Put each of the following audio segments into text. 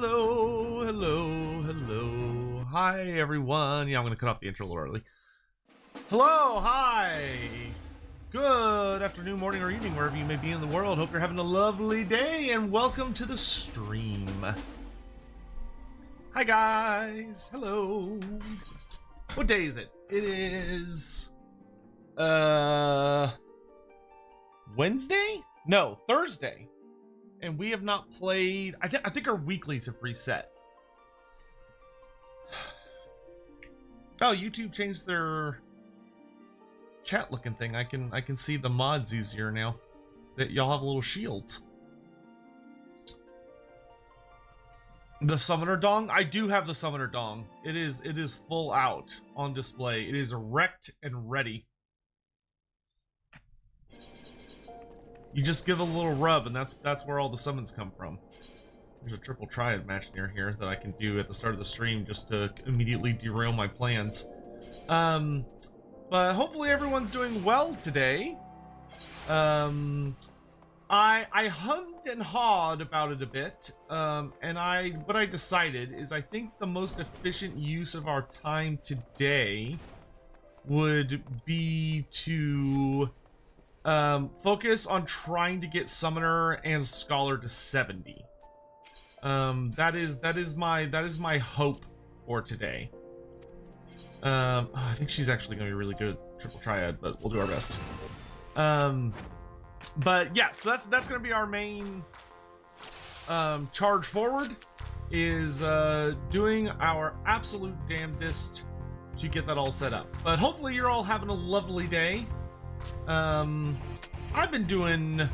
hello. Hi, everyone. Yeah, I'm going to cut off the intro a little early. Hello, hi. Good afternoon, morning, or evening, wherever you may be in the world. Hope you're having a lovely day, and welcome to the stream. Hi, guys. Hello. What day is it? It is... Wednesday? No, Thursday. And we have not played... I think our weeklies have reset. Oh, YouTube changed their chat looking thing. I can see the mods easier now. That y'all have little shields. The summoner dong? I do have the summoner dong. It is full out on display. It is erect and ready. You just give a little rub, and that's where all the summons come from. There's a triple triad match near here that I can do at the start of the stream just to immediately derail my plans. But hopefully everyone's doing well today. I hummed and hawed about it a bit, and what I decided is I think the most efficient use of our time today would be to focus on trying to get Summoner and Scholar to 70. That is my hope for today. I think she's actually gonna be really good at triple triad, but we'll do our best. But yeah, so that's gonna be our main charge forward, is doing our absolute damnedest to get that all set up. But hopefully you're all having a lovely day. I've been doing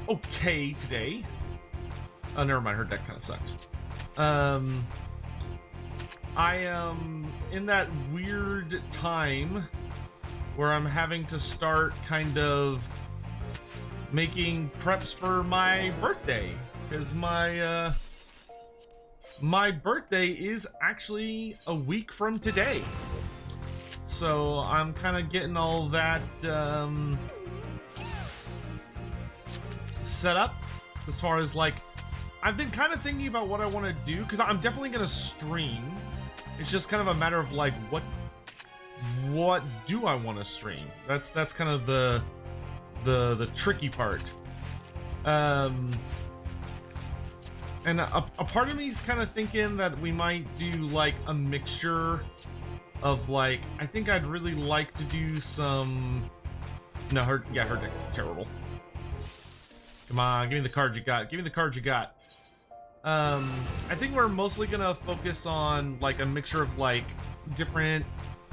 okay today. Oh, never mind, her deck kind of sucks. I am in that weird time where I'm having to start kind of making preps for my birthday, because my birthday is actually a week from today. So I'm kind of getting all that set up as far as like, I've been kind of thinking about what I want to do, because I'm definitely going to stream. It's just kind of a matter of like, what do I want to stream? That's kind of the tricky part. And a part of me is kind of thinking that we might do like a mixture of like, I think I'd really like to do some... No, her deck is terrible. Come on, give me the card you got. Give me the card you got. I think we're mostly gonna focus on like a mixture of like different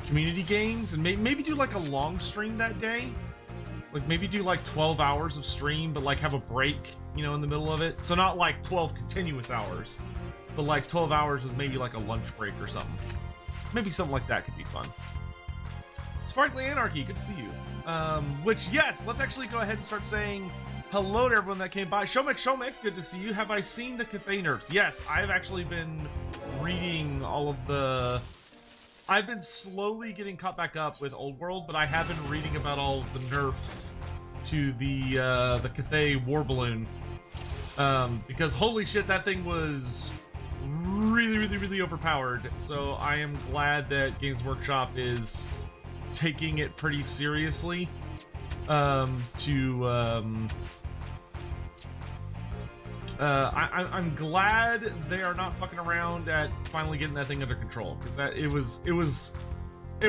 community games, and maybe do like a long stream that day. Like maybe do like 12 hours of stream, but like have a break, you know, in the middle of it. So not like 12 continuous hours, but like 12 hours with maybe like a lunch break or something. Maybe something like that could be fun. Sparkly Anarchy, good to see you. Which, yes, let's actually go ahead and start saying hello to everyone that came by. Shomek, good to see you. Have I seen the Cathay nerfs? Yes, I've actually been reading all of the... I've been slowly getting caught back up with Old World, but I have been reading about all of the nerfs to the Cathay War Balloon. Because holy shit, that thing was really overpowered. So I am glad that Games Workshop is taking it pretty seriously. I'm glad they are not fucking around at finally getting that thing under control, because that it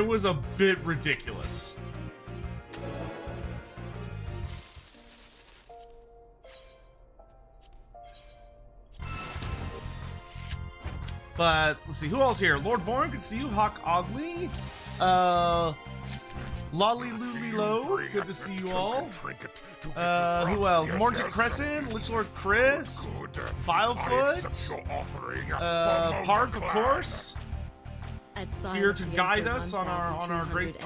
was a bit ridiculous. But let's see, who else here? Lord Voron, good to see you. Hawk Oddly, Lolly Luli Low, good to see you all. Who else? Morton Crescent, Lich Lord Chris, Vilefoot, Parth, of course, here to guide us on our great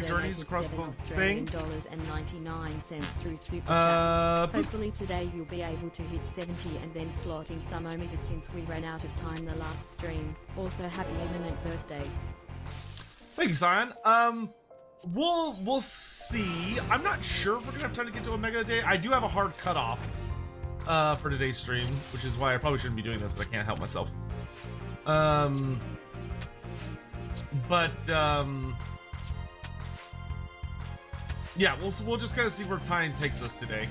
journeys across the thing. $99 through Super Chat. Hopefully today you'll be able to hit 70 and then slot in some Omega since we ran out of time the last stream. Also, happy imminent birthday. Thank you, Zion. We'll see. I'm not sure if we're gonna have time to get to Omega today. I do have a hard cutoff for today's stream, which is why I probably shouldn't be doing this, but I can't help myself. Yeah, we'll just kind of see where time takes us today.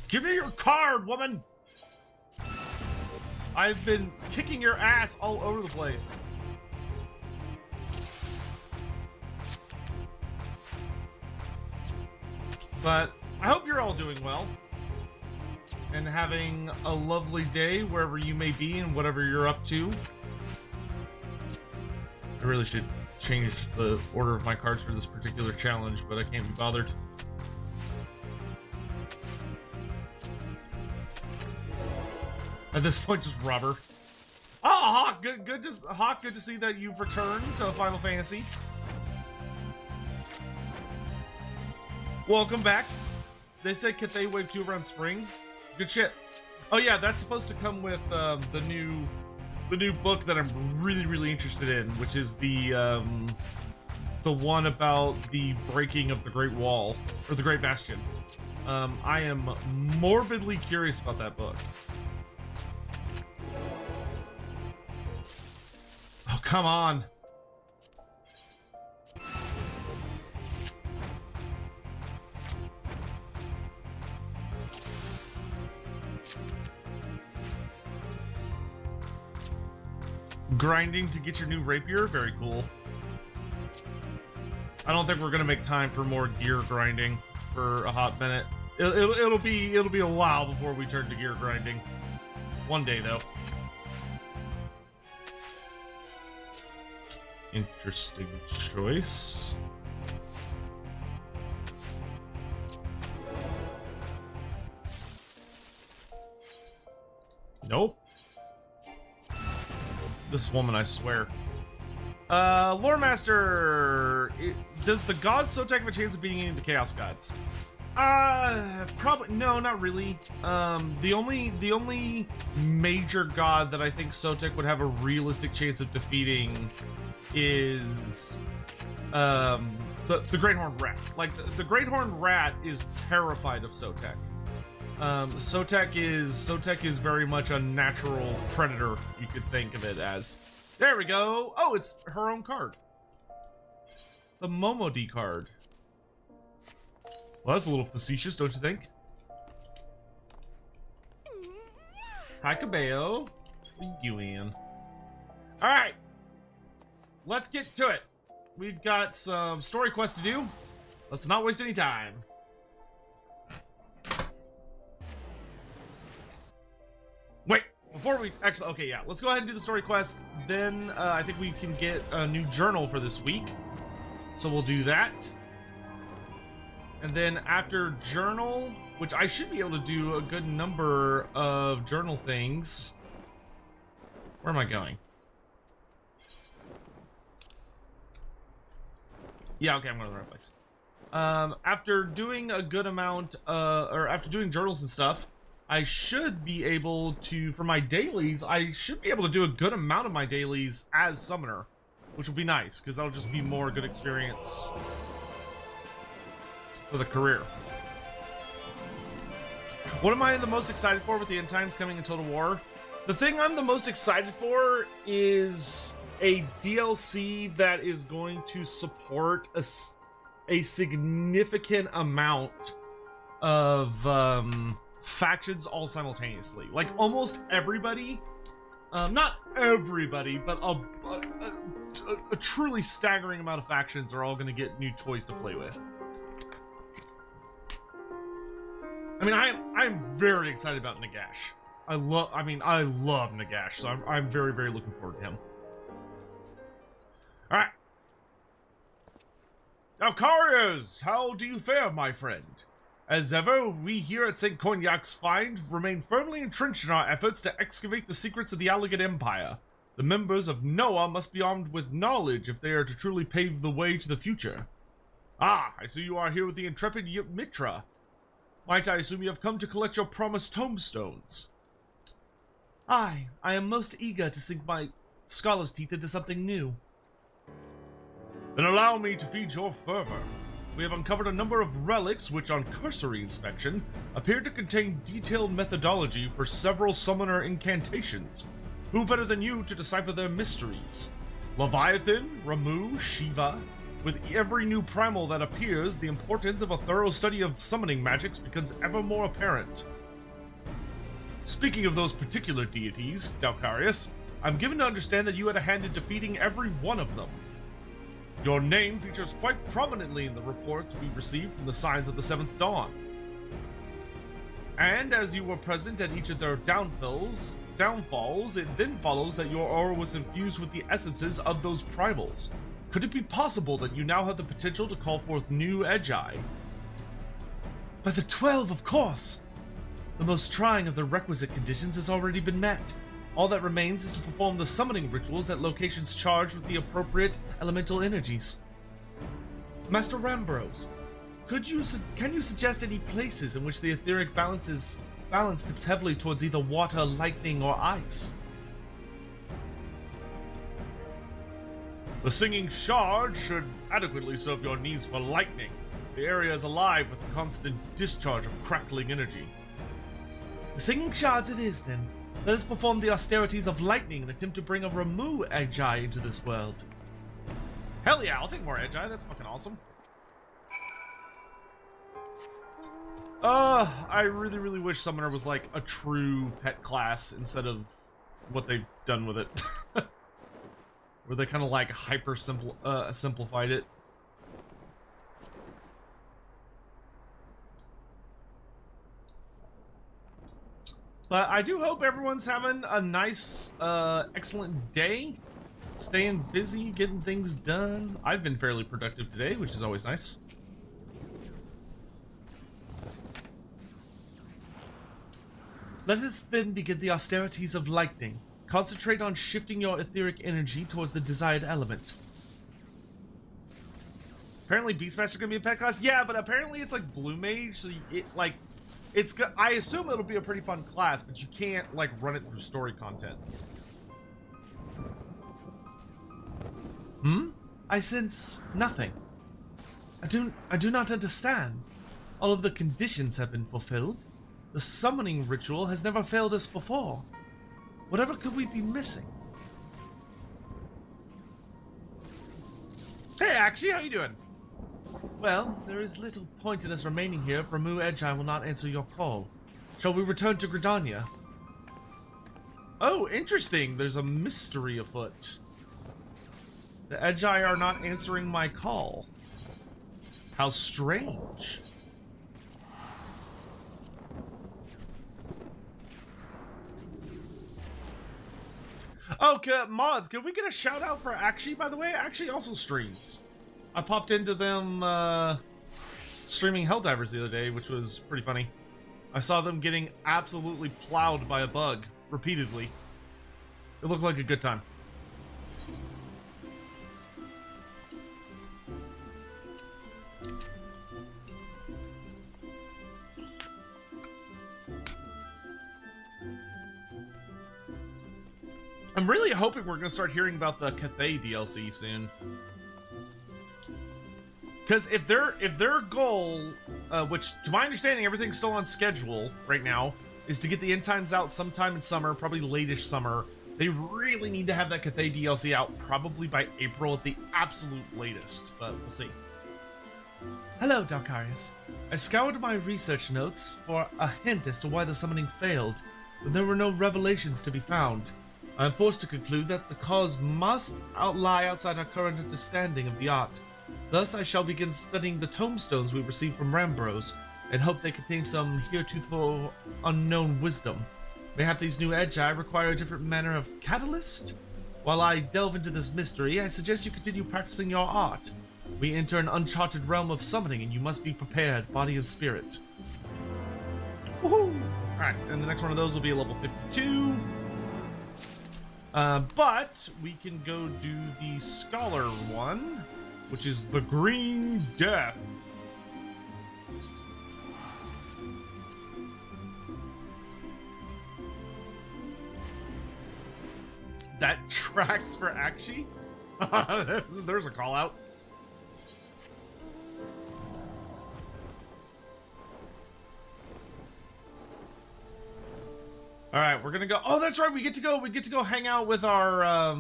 Give me your card, woman! I've been kicking your ass all over the place. But I hope you're all doing well and having a lovely day wherever you may be and whatever you're up to. I really should change the order of my cards for this particular challenge, but I can't be bothered. At this point, just rubber. Oh, Hawk, good to see that you've returned to Final Fantasy. Welcome back. They said Cathay Wave 2 around spring. Good shit. Oh yeah, that's supposed to come with the new book that I'm really interested in, which is the one about the breaking of the Great Wall or the Great Bastion. I am morbidly curious about that book. Oh, come on. Grinding to get your new rapier? Very cool. I don't think we're gonna make time for more gear grinding for a hot minute. It'll be a while before we turn to gear grinding. One day though. Interesting choice. Nope. This woman, I swear. Lore Master, does the God Sotek have a chance of beating any of the Chaos Gods? Probably no, not really. The only major god that I think Sotek would have a realistic chance of defeating is the Great Horned Rat. Like the Great Horned Rat is terrified of Sotek. Sotek is very much a natural predator, you could think of it as. There we go. Oh, it's her own card. The Momodi card. Well, that's a little facetious, don't you think? Hi, Cabello. Thank you, Ian. Alright. Let's get to it. We've got some story quests to do. Let's not waste any time. Wait, before we actually, okay, yeah, let's go ahead and do the story quest. Then I think we can get a new journal for this week. So we'll do that. And then after journal, which I should be able to do a good number of journal things. Where am I going? Yeah, okay, I'm going to the right place. After doing a good amount, or after doing journals and stuff, I should be able to, for my dailies, I should be able to do a good amount of my dailies as Summoner, which will be nice, because that'll just be more good experience for the career. What am I the most excited for with the end times coming in Total War? The thing I'm the most excited for is a DLC that is going to support a significant amount of factions all simultaneously. Like almost everybody, not everybody, but a truly staggering amount of factions are all going to get new toys to play with. I mean, I'm very excited about Nagash. I love Nagash, so I'm very, very looking forward to him. All right. Alcarius, how do you fare, my friend? As ever, we here at St. Cognac's Find remain firmly entrenched in our efforts to excavate the secrets of the Alligate Empire. The members of Noah must be armed with knowledge if they are to truly pave the way to the future. Ah, I see you are here with the intrepid Mitra. Might I assume you have come to collect your promised tombstones? I am most eager to sink my scholar's teeth into something new. Then allow me to feed your fervor. We have uncovered a number of relics which, on cursory inspection, appear to contain detailed methodology for several summoner incantations. Who better than you to decipher their mysteries? Leviathan, Ramu, Shiva. With every new primal that appears, the importance of a thorough study of summoning magics becomes ever more apparent. Speaking of those particular deities, Dalkarius, I'm given to understand that you had a hand in defeating every one of them. Your name features quite prominently in the reports we received from the Signs of the Seventh Dawn. And as you were present at each of their downfalls, it then follows that your aura was infused with the essences of those primals. Could it be possible that you now have the potential to call forth new Edgi? By the 12, of course! The most trying of the requisite conditions has already been met. All that remains is to perform the summoning rituals at locations charged with the appropriate elemental energies. Master Rambros, can you suggest any places in which the etheric balance tips heavily towards either water, lightning, or ice? The Singing Shard should adequately serve your needs for lightning. The area is alive with a constant discharge of crackling energy. The Singing Shards it is, then. Let us perform the austerities of lightning and attempt to bring a Ramu Edgi into this world. Hell yeah, I'll take more Edgi, that's fucking awesome. I really, really wish Summoner was like a true pet class instead of what they've done with it. Where they kind of like simplified it. But I do hope everyone's having a nice, excellent day. Staying busy, getting things done. I've been fairly productive today, which is always nice. Let us then begin the austerities of lightning. Concentrate on shifting your etheric energy towards the desired element. Apparently Beastmaster's gonna be a pet class? Yeah, but apparently it's like Blue Mage, so I assume it'll be a pretty fun class, but you can't like run it through story content. I sense nothing. I do not understand. All of the conditions have been fulfilled. The summoning ritual has never failed us before. Whatever could we be missing? Hey, Akshi, how you doing? Well, there is little point in us remaining here if Ramu Edgi will not answer your call. Shall we return to Gridania? Oh, interesting. There's a mystery afoot. The Edgi are not answering my call. How strange. Okay, mods, can we get a shout out for Akshi, by the way? Akshi also streams. I popped into them streaming Helldivers the other day, which was pretty funny. I saw them getting absolutely plowed by a bug repeatedly. It looked like a good time. I'm really hoping we're going to start hearing about the Cathay DLC soon. Because if their goal, which to my understanding everything's still on schedule right now, is to get the end times out sometime in summer, probably late-ish summer, they really need to have that Cathay DLC out probably by April at the absolute latest, but we'll see. Hello, Dalkarius. I scoured my research notes for a hint as to why the summoning failed, but there were no revelations to be found. I am forced to conclude that the cause must lie outside our current understanding of the art. Thus, I shall begin studying the tomestones we received from Rambros, and hope they contain some heretofore unknown wisdom. Mayhap these new Edgi require a different manner of catalyst? While I delve into this mystery, I suggest you continue practicing your art. We enter an uncharted realm of summoning, and you must be prepared, body and spirit. Woohoo! Alright, and the next one of those will be a level 52. But we can go do the Scholar one, which is the Green Death. that tracks for Akshi. There's a call out. All right, we're gonna go. Oh, that's right. We get to go hang out with our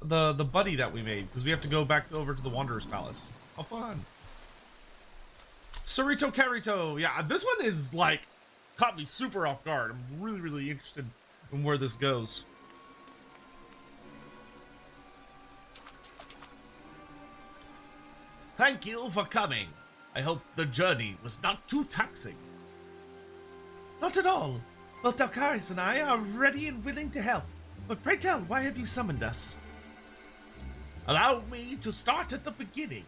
the buddy that we made, because we have to go back over to the Wanderer's Palace. How fun! Sarito Carito. Yeah, this one is like caught me super off guard. I'm really interested in where this goes. Thank you for coming. I hope the journey was not too taxing. Not at all. Both Dalkaris and I are ready and willing to help. But pray tell, why have you summoned us? Allow me to start at the beginning.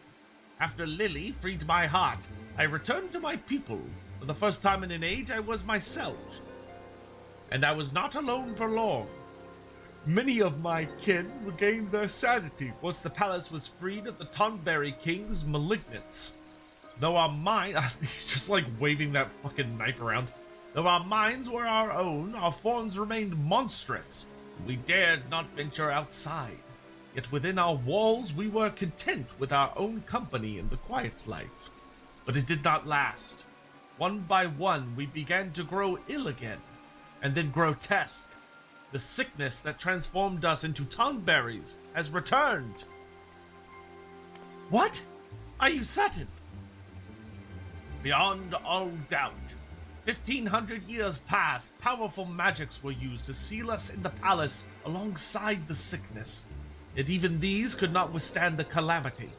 After Lily freed my heart, I returned to my people. For the first time in an age, I was myself. And I was not alone for long. Many of my kin regained their sanity once the palace was freed of the Tonberry King's malignance. Though our mind... he's just like waving that fucking knife around. Though our minds were our own, our forms remained monstrous. We dared not venture outside. Yet within our walls we were content with our own company and the quiet life. But it did not last. One by one we began to grow ill again, and then grotesque. The sickness that transformed us into tonberries has returned. What? Are you certain? Beyond all doubt. 1,500 years past, powerful magics were used to seal us in the palace alongside the sickness. Yet even these could not withstand the calamity.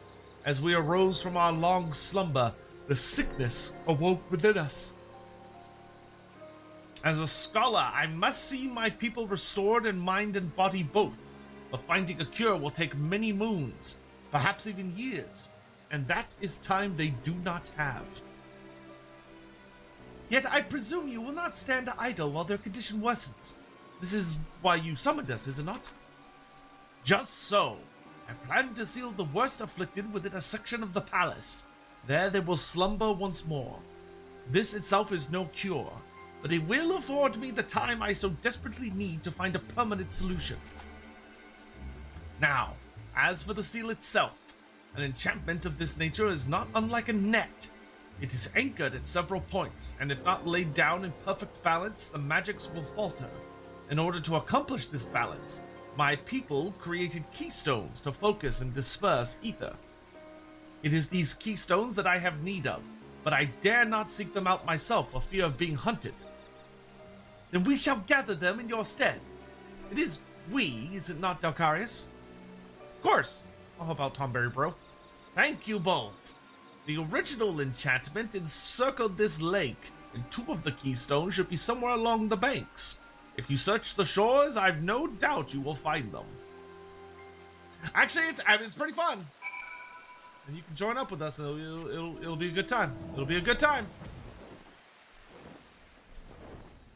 As we arose from our long slumber, the sickness awoke within us. As a scholar, I must see my people restored in mind and body both. But finding a cure will take many moons, perhaps even years, and that is time they do not have. Yet I presume you will not stand idle while their condition worsens. This is why you summoned us, is it not? Just so. I plan to seal the worst afflicted within a section of the palace. There they will slumber once more. This itself is no cure, but it will afford me the time I so desperately need to find a permanent solution. Now, as for the seal itself, an enchantment of this nature is not unlike a net. It is anchored at several points, and if not laid down in perfect balance, the magics will falter. In order to accomplish this balance, my people created keystones to focus and disperse ether. It is these keystones that I have need of, but I dare not seek them out myself for fear of being hunted. Then we shall gather them in your stead. It is we, is it not, Dalkarius? Of course. I'll help out Tonberry, bro. Thank you both. The original enchantment encircled this lake, and 2 of the keystones should be somewhere along the banks. If you search the shores, I've no doubt you will find them. Actually, it's pretty fun. And you can join up with us, and it'll be a good time. It'll be a good time.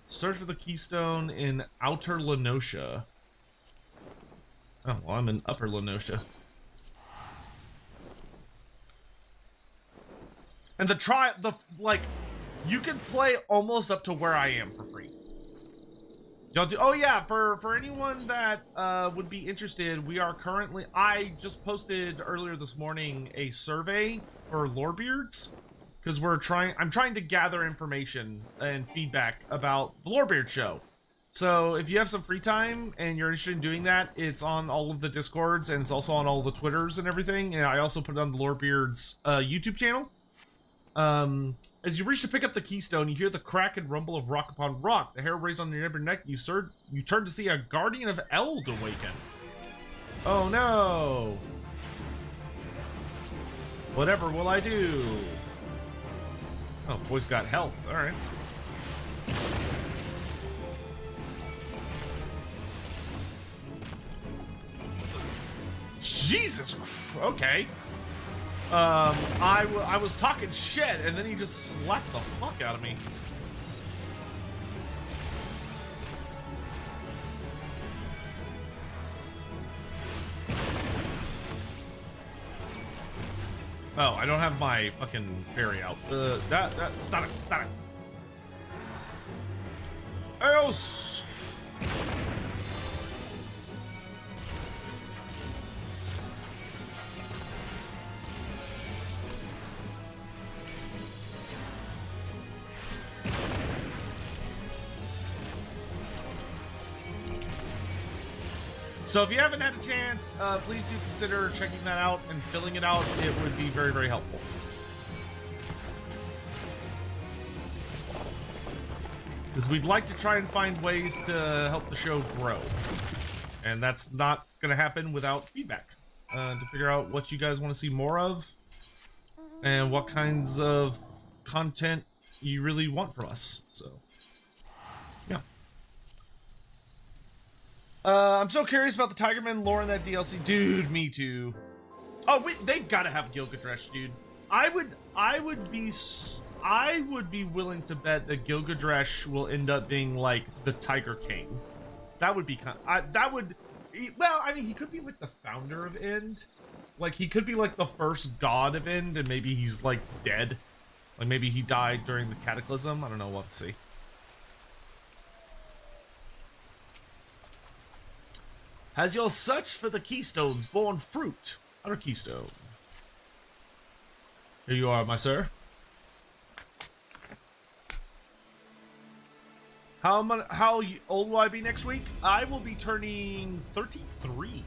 Search for the keystone in Outer Lenosha. Oh, well, I'm in Upper Lenosha. And you can play almost up to where I am for free. Y'all do, oh yeah, for anyone that would be interested, we are currently, I just posted earlier this morning a survey for Lorebeards, because I'm trying to gather information and feedback about the Lorebeard show. So if you have some free time and you're interested in doing that, it's on all of the Discords, and it's also on all the Twitters and everything, and I also put it on the Lorebeard's YouTube channel. As you reach to pick up the keystone, you hear the crack and rumble of rock upon rock. The hair raised on your neck, you turn to see a guardian of Eld awaken. Oh no! Whatever will I do? Oh, boy's got health. Alright. Jesus! Okay. I was talking shit, and then he just slapped the fuck out of me. Oh, I don't have my fucking fairy out. Stop it, stop it. Eos! So if you haven't had a chance, please do consider checking that out and filling it out. It would be very, very helpful. Because we'd like to try and find ways to help the show grow. And that's not going to happen without feedback. To figure out what you guys want to see more of. And what kinds of content you really want from us. So, yeah. I'm so curious about the Tigerman lore in that DLC. Dude, me too. Oh, wait, they've got to have Gilgadresh, dude. I would be willing to bet that Gilgadresh will end up being like the Tiger King. That would be well, I mean, he could be like the founder of End. Like, he could be like the first god of End, and maybe he's like dead. Like, maybe he died during the Cataclysm. I don't know. We'll have to see. Has your search for the Keystones borne fruit? Another Keystone. Here you are, my sir. How old will I be next week? I will be turning 33.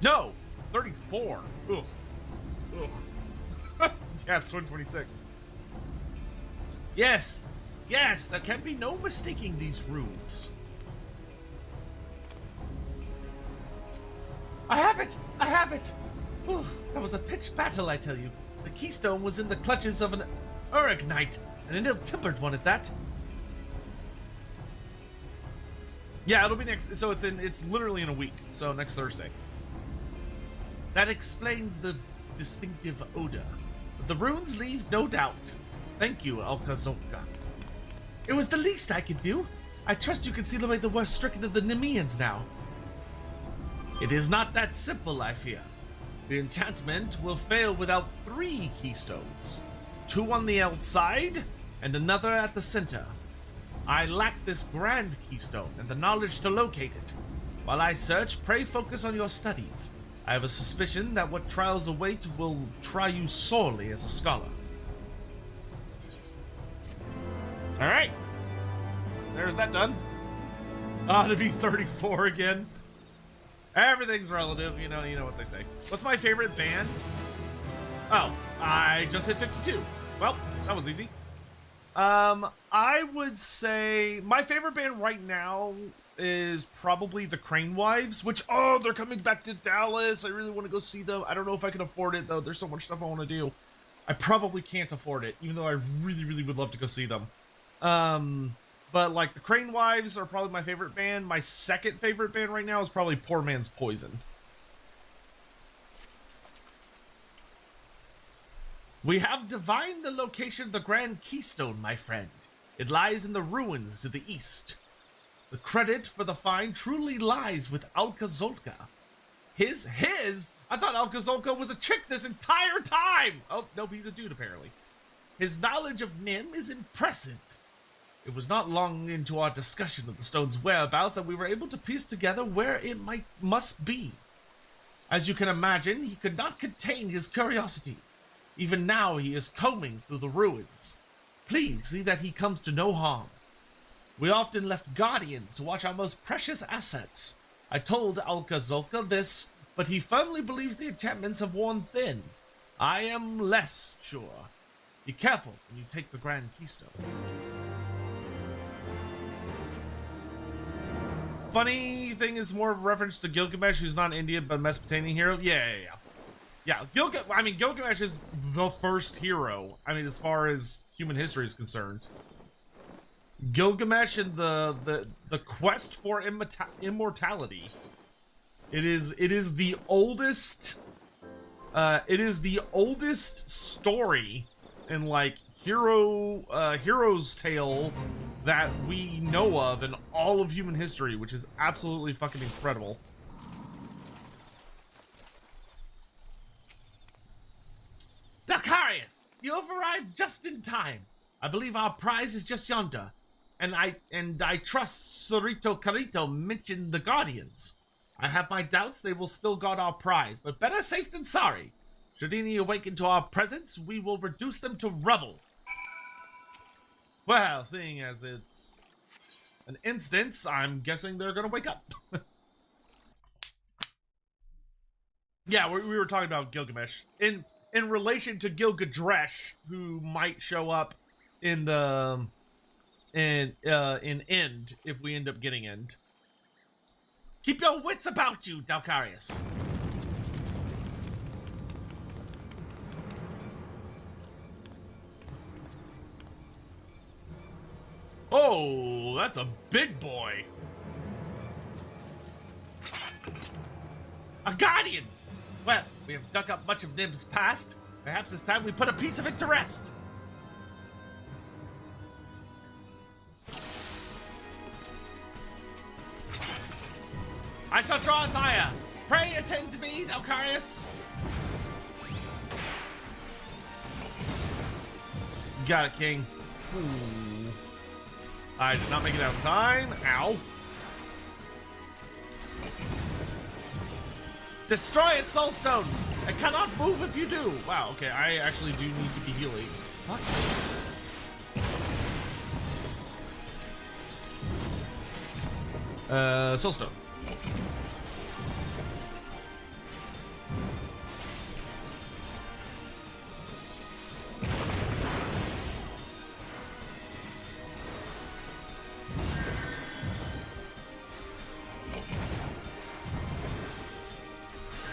No, 34. Ugh. Ugh. Yeah, it's 2026. Yes, there can be no mistaking these runes. I have it! Whew, that was a pitched battle, I tell you. The keystone was in the clutches of an Uruk knight, and an ill-tempered one at that. Yeah, it'll be next, so it's literally in a week, so next Thursday. That explains the distinctive odor. But the runes leave no doubt. Thank you, Alka-Zolka. It was the least I could do. I trust you can seal away the worst stricken of the Nemeans now. It is not that simple, I fear. The enchantment will fail without 3 keystones. 2 on the outside, and another at the center. I lack this grand keystone and the knowledge to locate it. While I search, pray focus on your studies. I have a suspicion that what trials await will try you sorely as a scholar. Alright. There's that done. To be 34 again. Everything's relative, you know what they say. What's my favorite band? Oh, I just hit 52. Well, that was easy. I would say my favorite band right now is probably the Crane Wives, which, they're coming back to Dallas. I really want to go see them. I don't know if I can afford it, though. There's so much stuff I want to do. I probably can't afford it, even though I really, really would love to go see them. But, like, the Crane Wives are probably my favorite band. My second favorite band right now is probably Poor Man's Poison. We have divined the location of the Grand Keystone, my friend. It lies in the ruins to the east. The credit for the find truly lies with Alka-Zolka. His? I thought Alka-Zolka was a chick this entire time! Oh, nope, he's a dude, apparently. His knowledge of Nim is impressive. It was not long into our discussion of the stone's whereabouts that we were able to piece together where it must be. As you can imagine, he could not contain his curiosity. Even now he is combing through the ruins. Please see that he comes to no harm. We often left guardians to watch our most precious assets. I told Alka-Zolka this, but he firmly believes the enchantments have worn thin. I am less sure. Be careful when you take the Grand Keystone. Funny thing is more of a reference to Gilgamesh, who's not an Indian but Mesopotamian hero. Yeah, Gilgamesh is the first hero. I mean, as far as human history is concerned. Gilgamesh and the quest for immortality. It is the oldest story in like hero's tale that we know of in all of human history, which is absolutely fucking incredible. Dacarius, you have arrived just in time. I believe our prize is just yonder, and I trust Sorito Carito mentioned the Guardians. I have my doubts they will still guard our prize, but better safe than sorry. Should any awaken to our presence, we will reduce them to rubble. Well, seeing as it's an instance, I'm guessing they're gonna wake up. Yeah, we were talking about Gilgamesh in relation to Gilgadresh, who might show up in the in End if we end up getting End. Keep your wits about you, Dalkarius. Oh, that's a big boy. A guardian! Well, we have dug up much of Nim's past. Perhaps it's time we put a piece of it to rest. I shall draw its ire. Pray attend to me, Dalkarius. Got it, King. Ooh. I did not make it out in time. Ow. Destroy its soulstone. I cannot move if you do. Wow, okay, I actually do need to be healing. Fuck. Soulstone.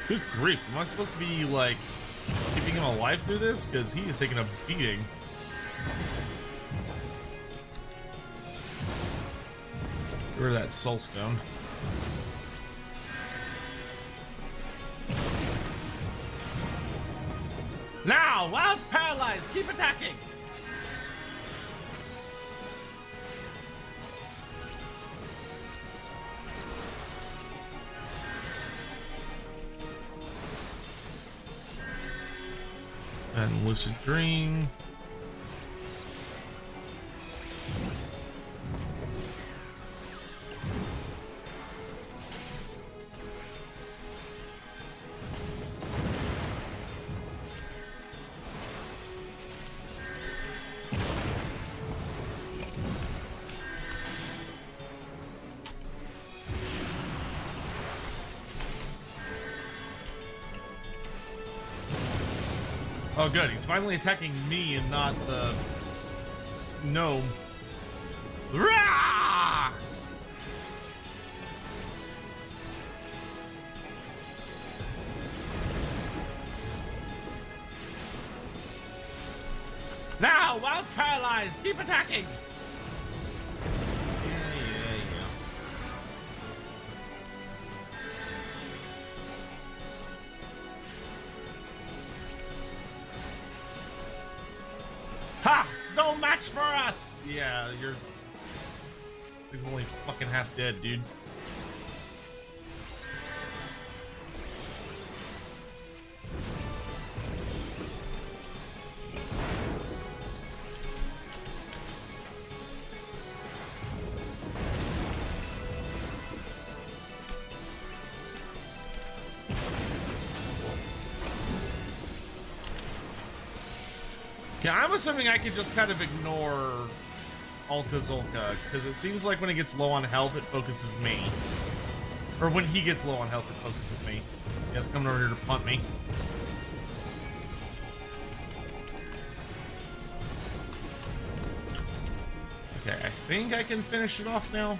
Good grief, am I supposed to be, like, keeping him alive through this? Because he is taking a beating. Let's get rid of that soulstone. Now, while it's paralyzed, keep attacking! And Lucid Dream. Oh good, he's finally attacking me and not the gnome. Rah! Now, while it's paralyzed, keep attacking! Ha! It's no match for us! Yeah, yours is only fucking half dead, dude. Yeah, I'm assuming I could just kind of ignore Alka Zolka, because it seems like when it gets low on health, it focuses me. Or when he gets low on health, it focuses me. Yeah, it's coming over here to punt me. Okay, I think I can finish it off now.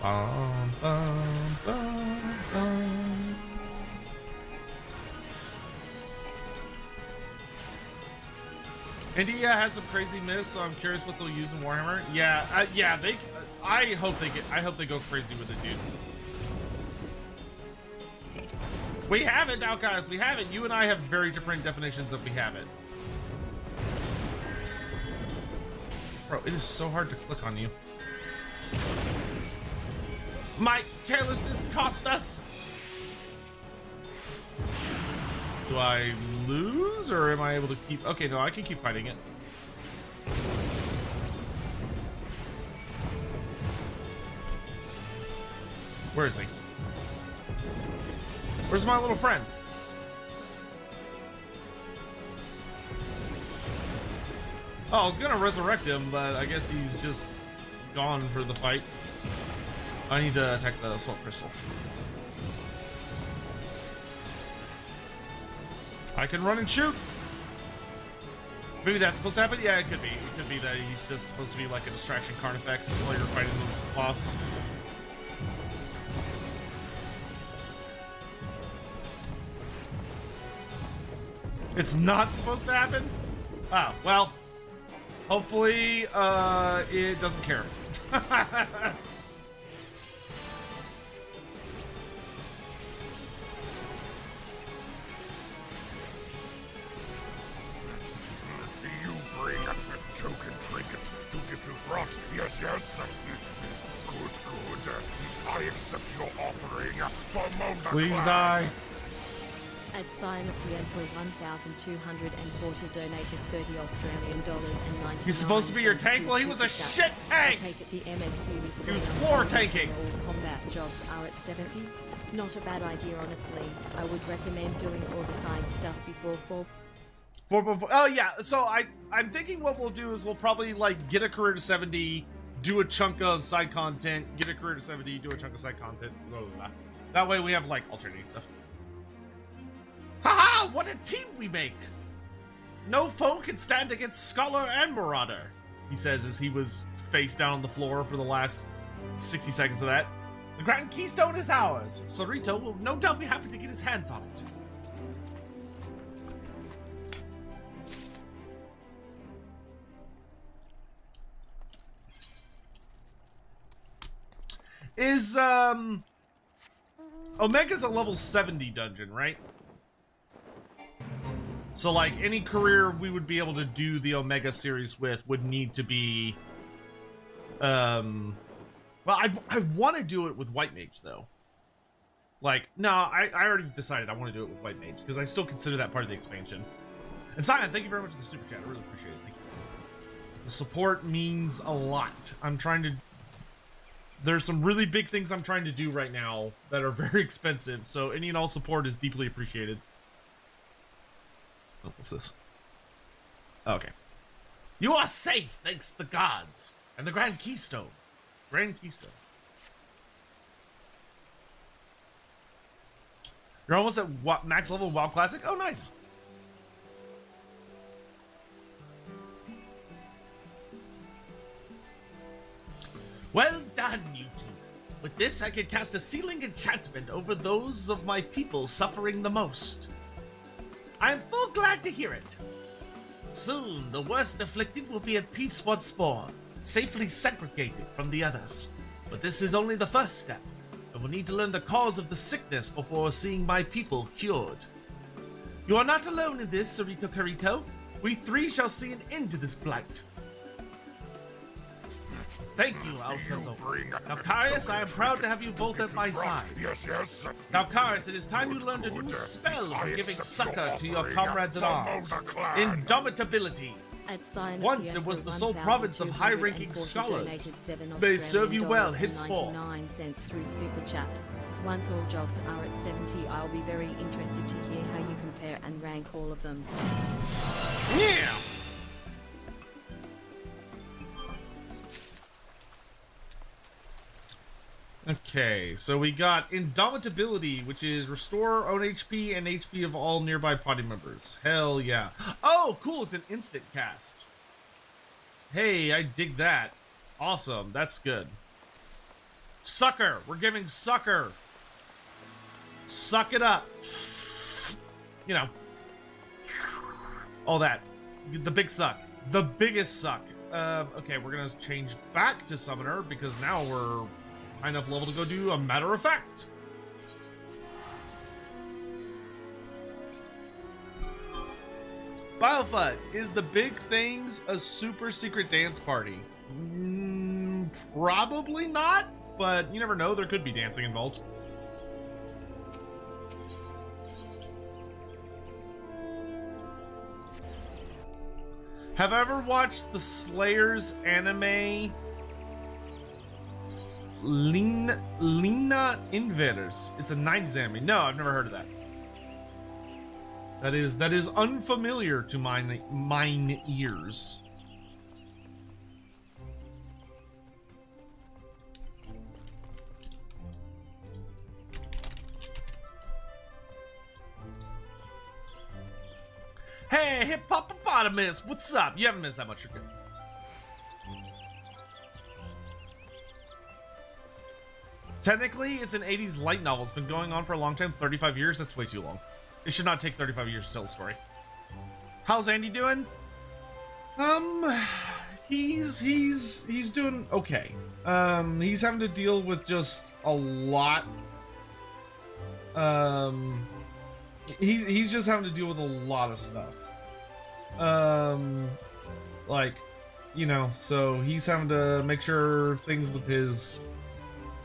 Bum, bum, bum, bum. India has some crazy myths, so I'm curious what they'll use in Warhammer. Yeah, yeah, they. I hope they go crazy with it, dude. We have it now, guys. We have it. You and I have very different definitions of we have it. Bro, it is so hard to click on you. My carelessness cost us. Do I lose, or am I able to keep? Okay, no, I can keep fighting it. Where is he? Where's my little friend? Oh, I was gonna resurrect him, but I guess he's just gone for the fight. I need to attack the Assault Crystal. I can run and shoot. Maybe that's supposed to happen? Yeah, it could be. It could be that he's just supposed to be like a distraction Carnifex while you're fighting the boss. It's not supposed to happen? Oh, well. Hopefully, it doesn't care. Token trinket to give to Front. Yes, yes. Good, good. I accept your offering for Monda. Please die. At Sign of the Emperor 1,240 donated $30 and 99. He's supposed to be your tank? Well, he was a shit tank! I take it the MSQ is He was running floor on tanking. all combat jobs are at 70. Not a bad idea, honestly. I would recommend doing all the side stuff before 4. Oh yeah, so I'm thinking what we'll do is we'll probably like get a career to 70, do a chunk of side content, get a career to 70, do a chunk of side content, blah, blah, blah. That way we have like alternating stuff. Haha! What a team we make! No foe can stand against Scholar and Marauder, he says as he was face down on the floor for the last 60 seconds of that. The Grand Keystone is ours. Sorito will no doubt be happy to get his hands on it. Is, Omega's a level 70 dungeon, right? So, like, any career we would be able to do the Omega series with would need to be, well, I want to do it with White Mage, though. Like, no, I already decided I want to do it with White Mage, because I still consider that part of the expansion. And Simon, thank you very much for the super chat. I really appreciate it. Thank you. The support means a lot. I'm trying to... There's some really big things I'm trying to do right now that are very expensive, so any and all support is deeply appreciated. Oh, what's this? Oh, okay. You are safe, thanks to the gods and the Grand Keystone. Grand Keystone. You're almost at what, max level WoW Classic? Oh, nice. Well done, you two. With this, I can cast a sealing enchantment over those of my people suffering the most. I am full glad to hear it. Soon, the worst afflicted will be at peace once more, safely segregated from the others. But this is only the first step. I will need to learn the cause of the sickness before seeing my people cured. You are not alone in this, Sorito Carito. We three shall see an end to this blight. Thank you, Alcazor. Calcarius, I am proud to have you both at my side. Yes, yes. Calcarius, it is time you learned a new spell for giving succor to your comrades at arms. Indomitability. At Sign of Once the it was Emperor, the sole province of high-ranking 1,240 scholars. donated $7 May it serve you well, and henceforth. 99 cents through Super Chat. Once all jobs are at 70, I'll be very interested to hear how you compare and rank all of them. Yeah! Okay, so we got Indomitability, which is restore own HP and HP of all nearby party members. Hell yeah. Oh, cool, it's an instant cast. Hey, I dig that. Awesome, that's good. Sucker, we're giving Sucker. Suck it up. You know. All that. The big suck. The biggest suck. Okay, we're gonna change back to Summoner because now we're high enough level to go do a Matter of Fact. Biofut, is the Big Things a super secret dance party? Probably not, but you never know, there could be dancing involved. Have I ever watched the Slayers anime Lina Invaders? It's a 90s anime. No, I've never heard of that. That is unfamiliar to mine ears. Hey, hippopotamus, what's up? You haven't missed that much, you're good. Technically, it's an 80s light novel. It's been going on for a long time, 35 years. That's way too long. It should not take 35 years to tell a story. How's Andy doing? He's doing okay. He's having to deal with just a lot. He's just having to deal with a lot of stuff. Like, you know, so he's having to make sure things with his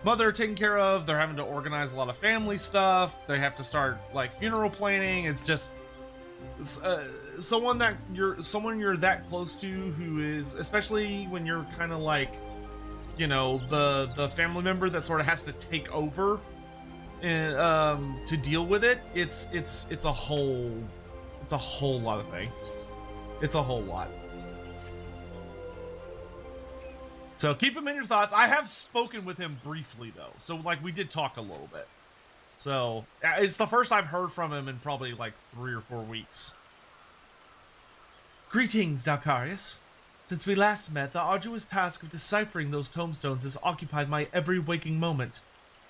mother are taken care of. They're having to organize a lot of family stuff. They have to start like funeral planning. It's just someone you're that close to who is, especially when you're kind of like, you know, the family member that sort of has to take over and to deal with it. It's a whole lot of thing. It's a whole lot. So keep him in your thoughts. I have spoken with him briefly though, so like we did talk a little bit. So it's the first I've heard from him in probably like 3 or 4 weeks. Greetings, Darkarius. Since we last met, the arduous task of deciphering those tombstones has occupied my every waking moment.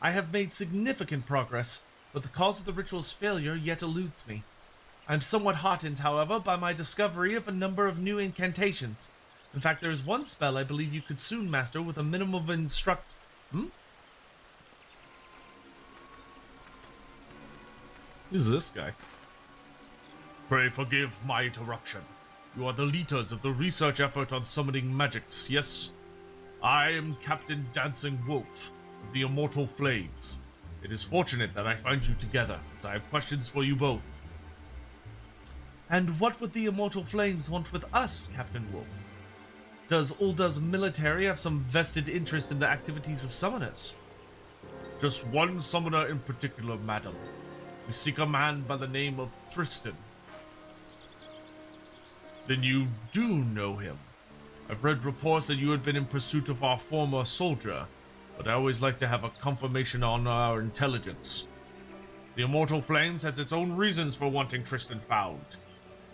I have made significant progress, but the cause of the ritual's failure yet eludes me. I am somewhat heartened, however, by my discovery of a number of new incantations. In fact, there is one spell I believe you could soon master with a minimum of Who's this guy? Pray forgive my interruption. You are the leaders of the research effort on summoning magics, yes? I am Captain Dancing Wolf of the Immortal Flames. It is fortunate that I find you together, as I have questions for you both. And what would the Immortal Flames want with us, Captain Wolf? Does Ulda's military have some vested interest in the activities of summoners? Just one summoner in particular, madam. We seek a man by the name of Tristan. Then you do know him. I've read reports that you had been in pursuit of our former soldier, but I always like to have a confirmation on our intelligence. The Immortal Flames has its own reasons for wanting Tristan found.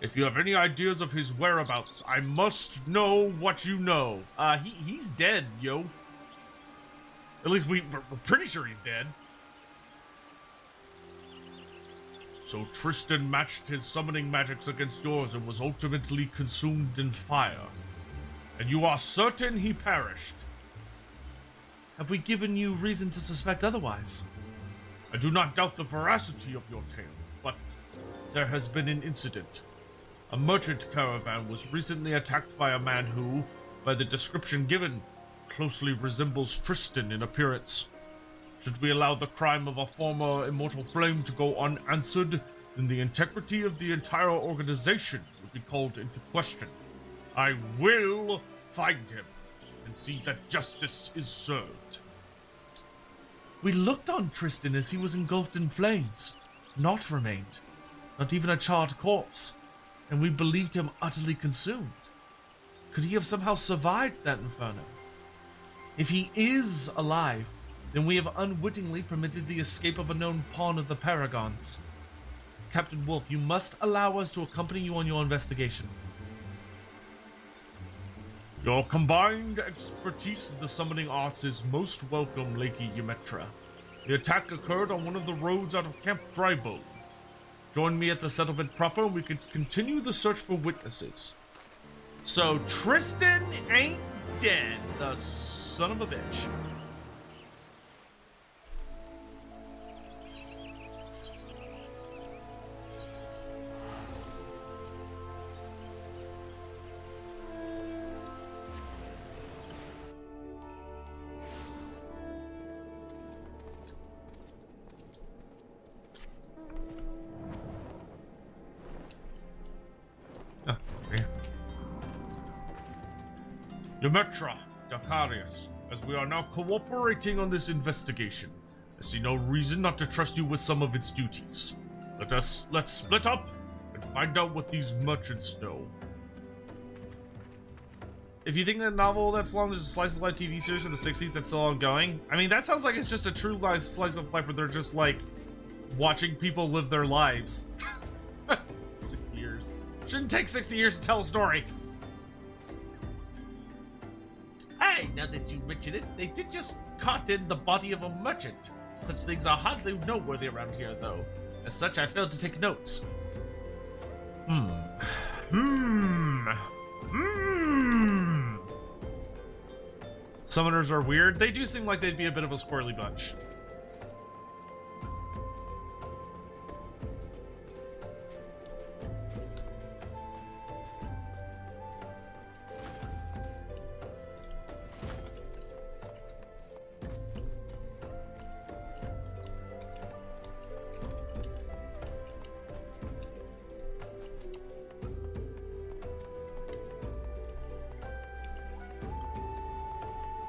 If you have any ideas of his whereabouts, I must know what you know. He's dead, yo. At least we're pretty sure he's dead. So Tristan matched his summoning magics against yours and was ultimately consumed in fire. And you are certain he perished. Have we given you reason to suspect otherwise? I do not doubt the veracity of your tale, but there has been an incident. A merchant caravan was recently attacked by a man who, by the description given, closely resembles Tristan in appearance. Should we allow the crime of a former Immortal Flame to go unanswered, then the integrity of the entire organization would be called into question. I will find him and see that justice is served. We looked on Tristan as he was engulfed in flames, not remained, not even a charred corpse, and we believed him utterly consumed. Could he have somehow survived that inferno? If he is alive, then we have unwittingly permitted the escape of a known pawn of the Paragons. Captain Wolf, you must allow us to accompany you on your investigation. Your combined expertise in the summoning arts is most welcome, Lady Ymetra. The attack occurred on one of the roads out of Camp Drybone. Join me at the settlement proper and we can continue the search for witnesses. So Tristan ain't dead, the son of a bitch. Ymetra, Darkarius, as we are now cooperating on this investigation, I see no reason not to trust you with some of its duties. Let's split up and find out what these merchants know. If you think that novel that's long as a slice of life TV series in the 60s that's still ongoing, I mean, that sounds like it's just a true slice of life where they're just like watching people live their lives. 60 years. Shouldn't take 60 years to tell a story. Hey, now that you mention it, they did just caught in the body of a merchant. Such things are hardly noteworthy around here, though. As such, I failed to take notes. Summoners are weird. They do seem like they'd be a bit of a squirrely bunch.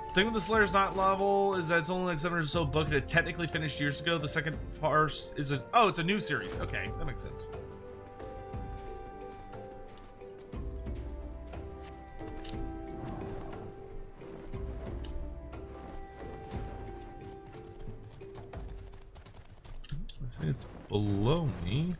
The thing with the Slayer's not level is that it's only like 700 or so book, and it technically finished years ago. The second part is it's a new series. Okay, that makes sense. Let's say it's below me.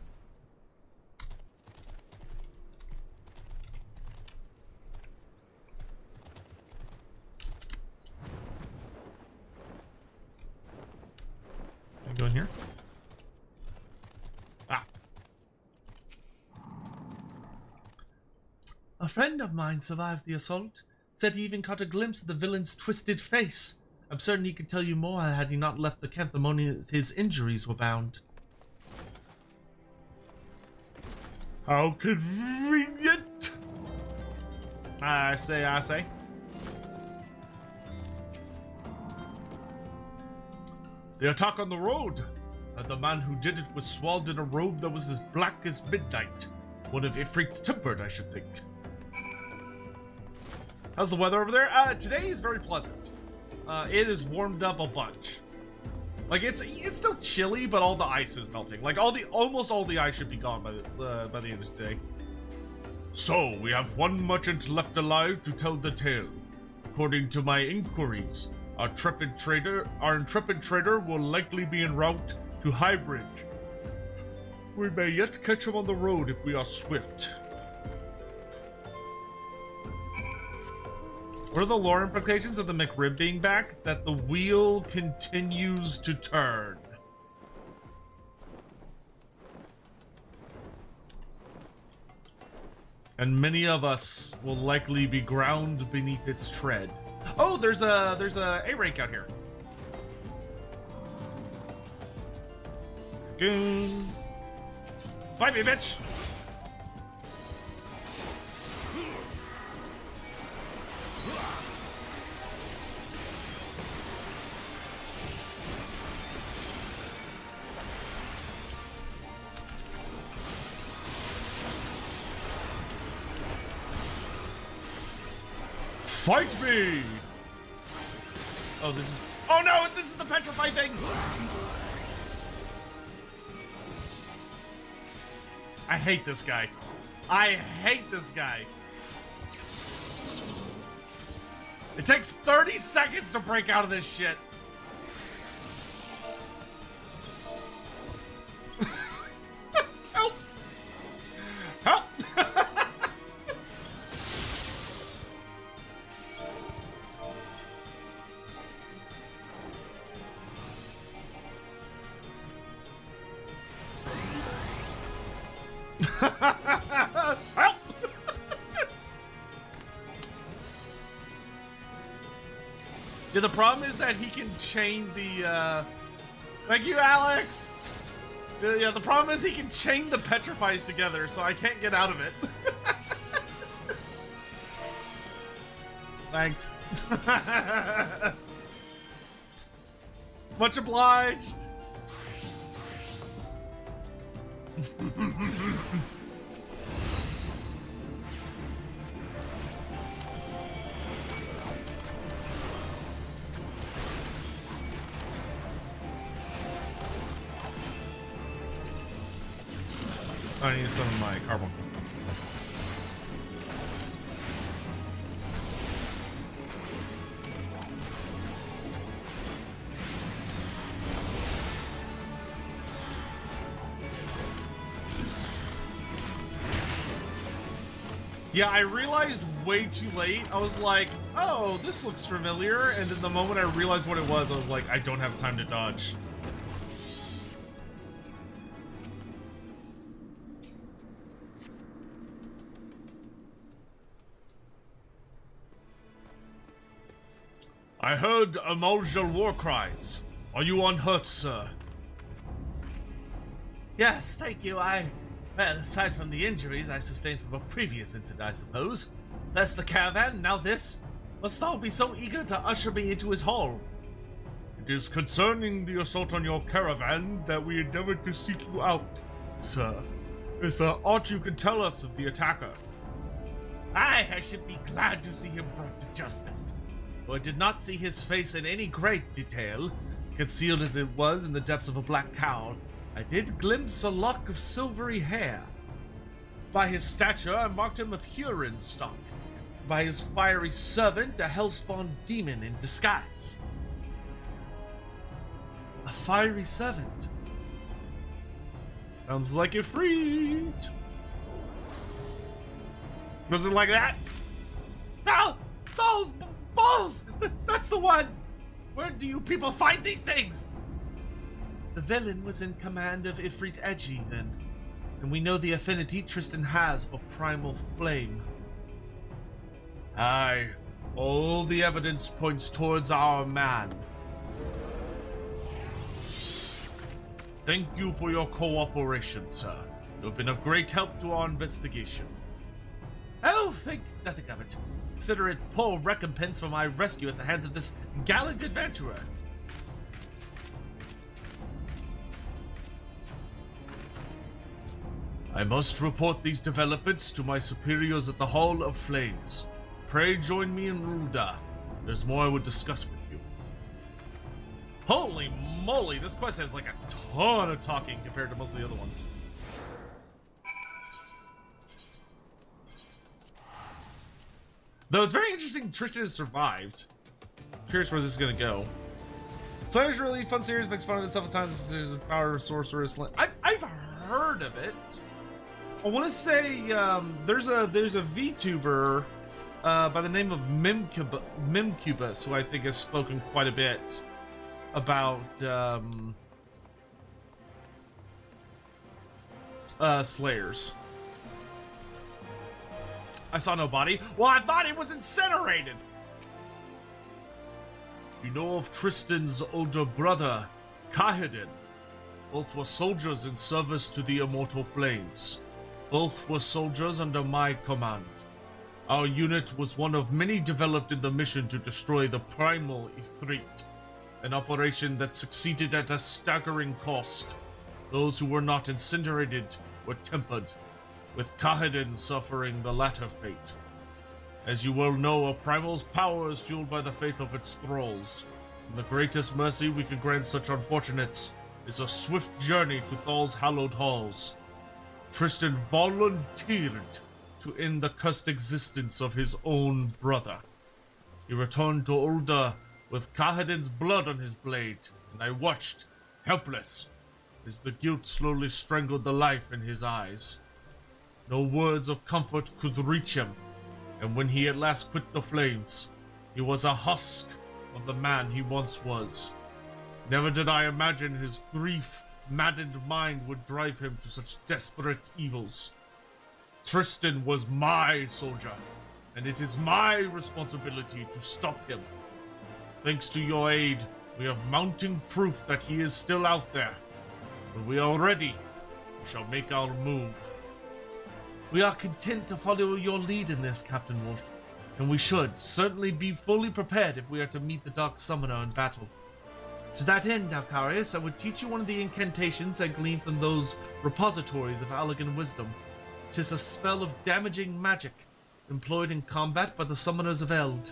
Go in here. Ah. A friend of mine survived the assault. Said he even caught a glimpse of the villain's twisted face. I'm certain he could tell you more had he not left the camp the moment his injuries were bound. How convenient! I say. The attack on the road! And the man who did it was swathed in a robe that was as black as midnight. One of Ifrit's tempered, I should think. How's the weather over there? Today is very pleasant. It is warmed up a bunch. Like, it's still chilly, but all the ice is melting. Like, almost all the ice should be gone by the end of the day. So, we have one merchant left alive to tell the tale. According to my inquiries, our intrepid trader will likely be en route to Highbridge. We may yet catch him on the road if we are swift. What are the lore implications of the McRib being back? That the wheel continues to turn. And many of us will likely be ground beneath its tread. Oh, there's a A-rank out here. Goon. Fight me, bitch! Fight me! Oh, oh no, this is the petrify thing! I hate this guy. I hate this guy. It takes 30 seconds to break out of this shit. Help! Help! Help! Yeah, the problem is that he can chain the, Thank you, Alex! Yeah, the problem is he can chain the petrifies together, so I can't get out of it. Thanks. Much obliged! I need some of my carbon. Yeah, I realized way too late. I was like, oh, this looks familiar. And in the moment I realized what it was, I was like, I don't have time to dodge. I heard Amalja war cries. Are you unhurt, sir? Yes, thank you. Well, aside from the injuries I sustained from a previous incident, I suppose. That's the caravan, now this. Must thou be so eager to usher me into his hall? It is concerning the assault on your caravan that we endeavored to seek you out, sir. Is there aught you can tell us of the attacker? Aye, I should be glad to see him brought to justice. Though I did not see his face in any great detail, concealed as it was in the depths of a black cowl, I did glimpse a lock of silvery hair. By his stature, I marked him of Huron stock. By his fiery servant, a hellspawn demon in disguise. A fiery servant. Sounds like Ifrit. Was it like that? No! Those balls! That's the one! Where do you people find these things? The villain was in command of Ifrit Edgy then, and we know the affinity Tristan has for primal flame. Aye, all the evidence points towards our man. Thank you for your cooperation, sir. You have been of great help to our investigation. Oh, think nothing of it. Consider it poor recompense for my rescue at the hands of this gallant adventurer. I must report these developments to my superiors at the Hall of Flames. Pray join me in Ul'dah. There's more I would discuss with you. Holy moly, this quest has like a ton of talking compared to most of the other ones. Though it's very interesting Tristan has survived. Curious where this is gonna go. Slayer's really fun series, makes fun of itself at times. There's a power of sorceress. I've heard of it. I want to say there's a VTuber by the name of Mimcubus, who I think has spoken quite a bit about Slayers. I saw no body. Well, I thought it was incinerated. You know of Tristan's older brother, Kahedin. Both were soldiers in service to the Immortal Flames. Both were soldiers under my command. Our unit was one of many developed in the mission to destroy the Primal Ifrit, an operation that succeeded at a staggering cost. Those who were not incinerated were tempered, with Kahedin suffering the latter fate. As you well know, a Primal's power is fueled by the faith of its thralls, and the greatest mercy we can grant such unfortunates is a swift journey to Thal's hallowed halls. Tristan volunteered to end the cursed existence of his own brother. He returned to Ul'dah with Kahedin's blood on his blade, and I watched, helpless, as the guilt slowly strangled the life in his eyes. No words of comfort could reach him, and when he at last quit the flames, he was a husk of the man he once was. Never did I imagine his grief-maddened mind would drive him to such desperate evils. Tristan was my soldier, and it is my responsibility to stop him. Thanks to your aid, we have mounting proof that he is still out there. When we are ready, we shall make our move. We are content to follow your lead in this, Captain Wolf, and we should certainly be fully prepared if we are to meet the Dark Summoner in battle. To that end, Alcarius, I would teach you one of the incantations I gleaned from those repositories of Allagan wisdom. 'Tis a spell of damaging magic, employed in combat by the summoners of Eld.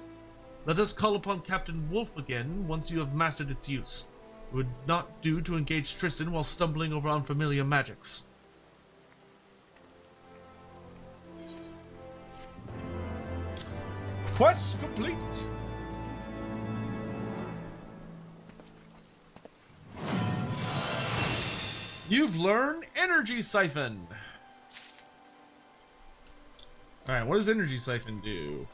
Let us call upon Captain Wolf again once you have mastered its use. It would not do to engage Tristan while stumbling over unfamiliar magics. Quest complete! You've learned Energy Siphon. Alright, what does Energy Siphon do?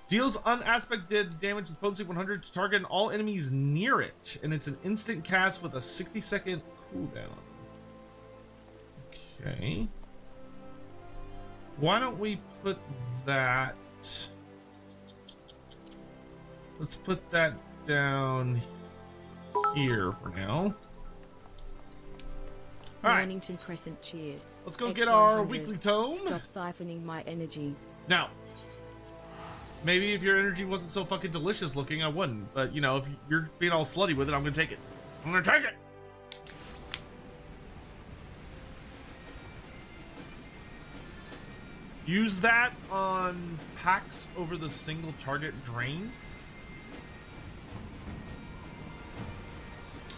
Deals unaspected damage with potency 100 to target all enemies near it, and it's an instant cast with a 60-second cooldown. Okay. Why don't we put that... Let's put that down here for now. Alright. Mornington Crescent cheered. Let's go get our X100. weekly tome. Stop siphoning my energy. Now, maybe if your energy wasn't so fucking delicious looking, I wouldn't. But, you know, if you're being all slutty with it, I'm gonna take it. I'm gonna take it! Use that on packs over the single target drain.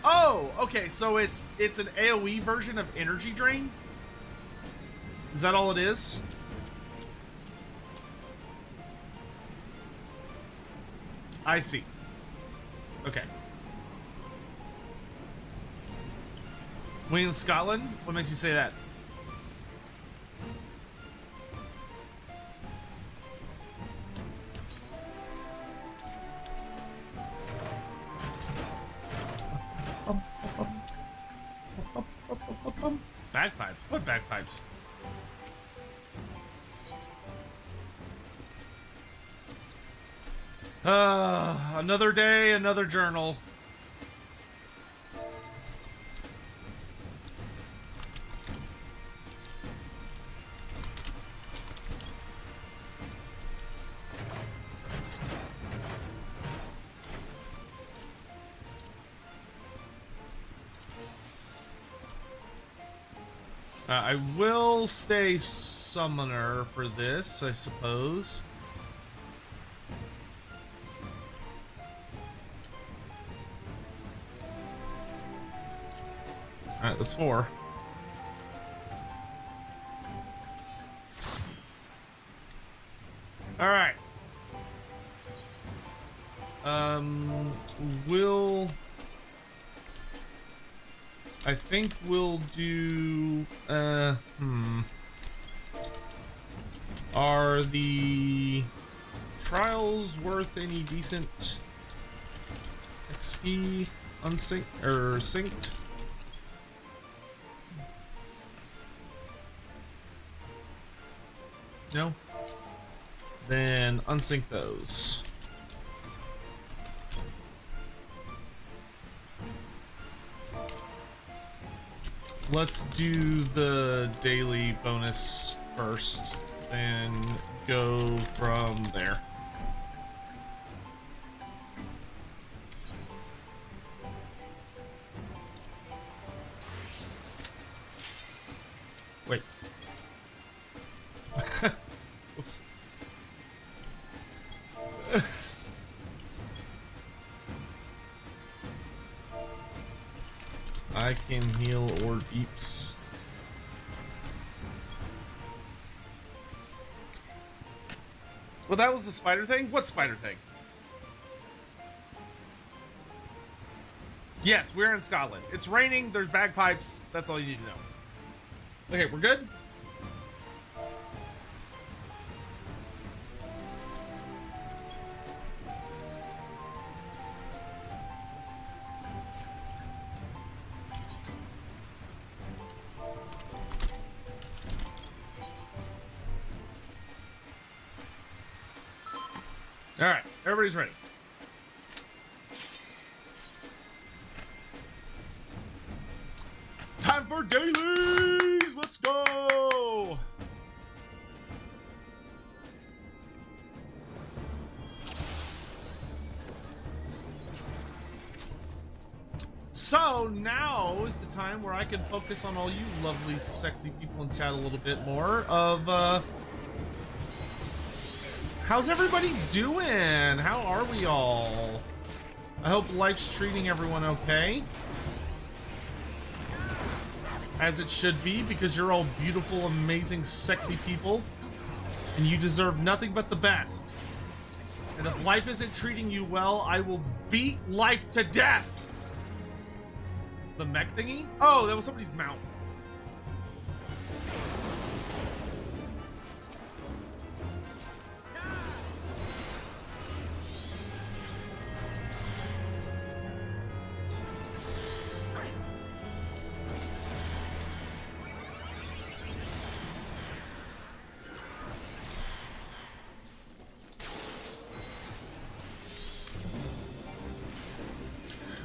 Oh, okay, so it's an AoE version of energy drain? Is that all it is? I see. Okay. We in Scotland? What makes you say that? Bagpipe? What bagpipes? Another day, another journal. I will stay summoner for this, I suppose. Alright, that's 4. Alright. I think we'll do, Are the trials worth any decent XP unsynced or synced? No? Then unsync those. Let's do the daily bonus first, then go from there. Wait. Whoops. I can heal or deeps. Well, that was the spider thing? What spider thing? Yes, we're in Scotland. It's raining, there's bagpipes, that's all you need to know. Okay, we're good? All right, everybody's ready. Time for dailies! Let's go! So now is the time where I can focus on all you lovely, sexy people in chat a little bit more of, how's everybody doing? How are we all? I hope life's treating everyone okay. As it should be, because you're all beautiful, amazing, sexy people. And you deserve nothing but the best. And if life isn't treating you well, I will beat life to death! The mech thingy? Oh, that was somebody's mount.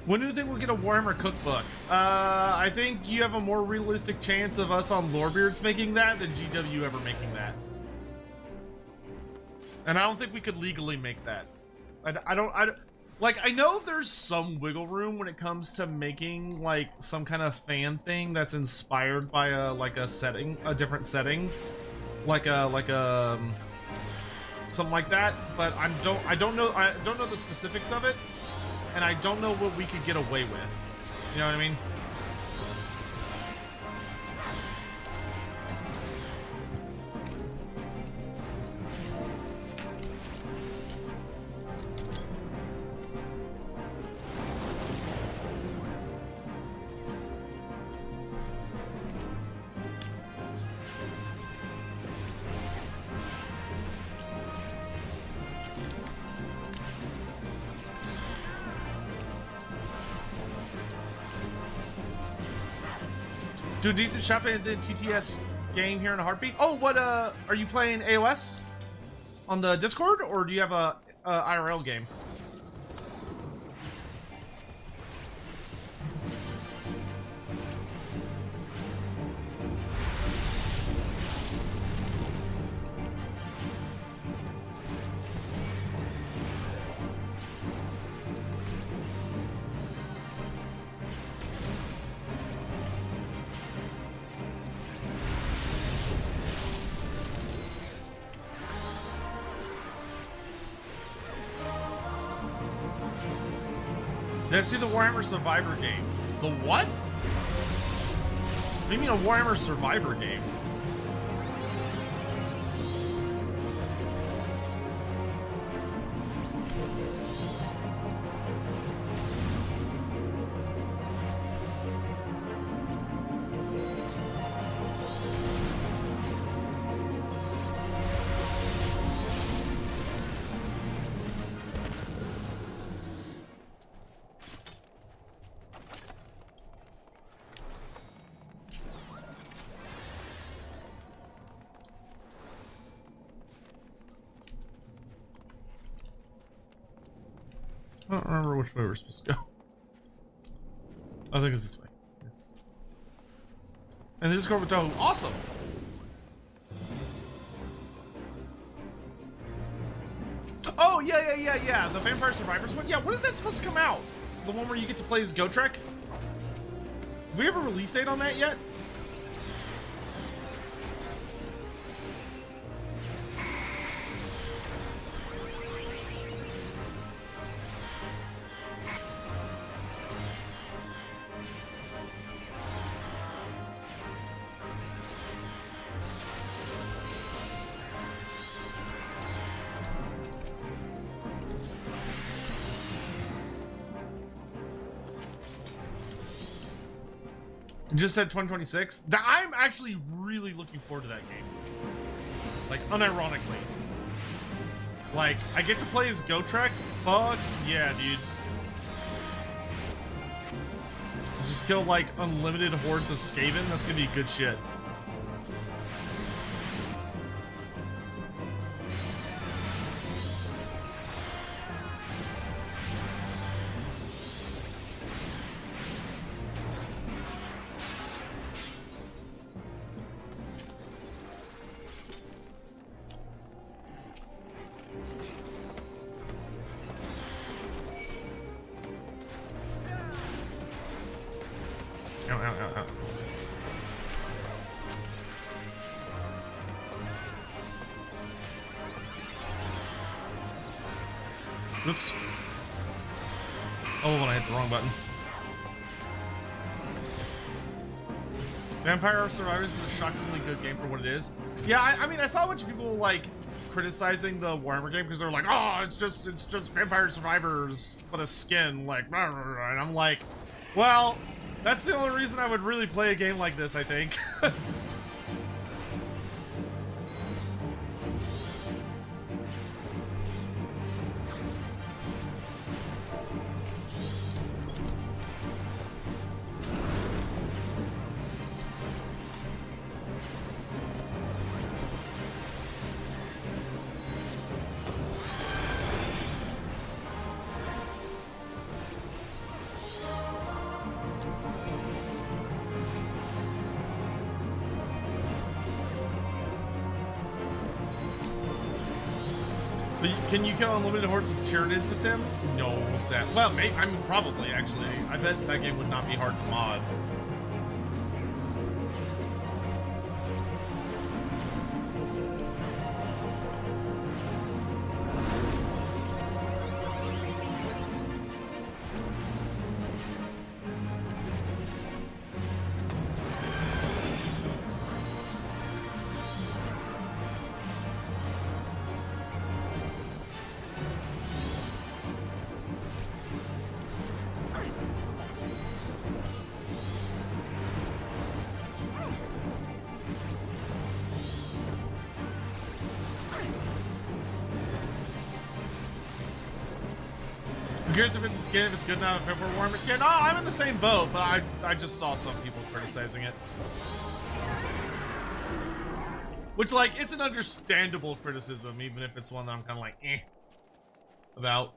When do you think we'll get a Warhammer cookbook? I think you have a more realistic chance of us on Lorebeards making that than GW ever making that. And I don't think we could legally make that. I don't like, I know there's some wiggle room when it comes to making like some kind of fan thing that's inspired by a setting, a different setting, like a something like that. But I don't know the specifics of it, and I don't know what we could get away with. You know what I mean? Do a decent shop in the TTS game here in a heartbeat. Oh, what, are you playing AOS on the Discord, or do you have a IRL game? Did I see the Warhammer Survivor game? The what? What do you mean a Warhammer Survivor game? I don't remember which way we're supposed to go. I think it's this way. And they just go over to awesome. Oh yeah. The Vampire Survivors one. Yeah, when is that supposed to come out? The one where you get to play as Gotrek? Do we have a release date on that yet? Just said 2026. I'm actually really looking forward to that game. Like, unironically. Like, I get to play as Gotrek. Fuck yeah, dude. Just kill like unlimited hordes of Skaven. That's gonna be good shit. Oops. Oh, when I hit the wrong button. Vampire Survivors is a shockingly good game for what it is. Yeah, I mean, I saw a bunch of people like criticizing the Warhammer game because they're like, oh, it's just Vampire Survivors but a skin, like, rah, rah, rah. And I'm like, well, that's the only reason I would really play a game like this, I think. But can you kill unlimited hordes of Tyranids to sim? No, sad. Well, maybe, I mean, probably, actually. I bet that game would not be hard to mod. I'm curious if it's skin, if it's good enough, if we're warmer skin. Oh, I'm in the same boat, but I just saw some people criticizing it. Which, like, it's an understandable criticism, even if it's one that I'm kind of like, eh, about.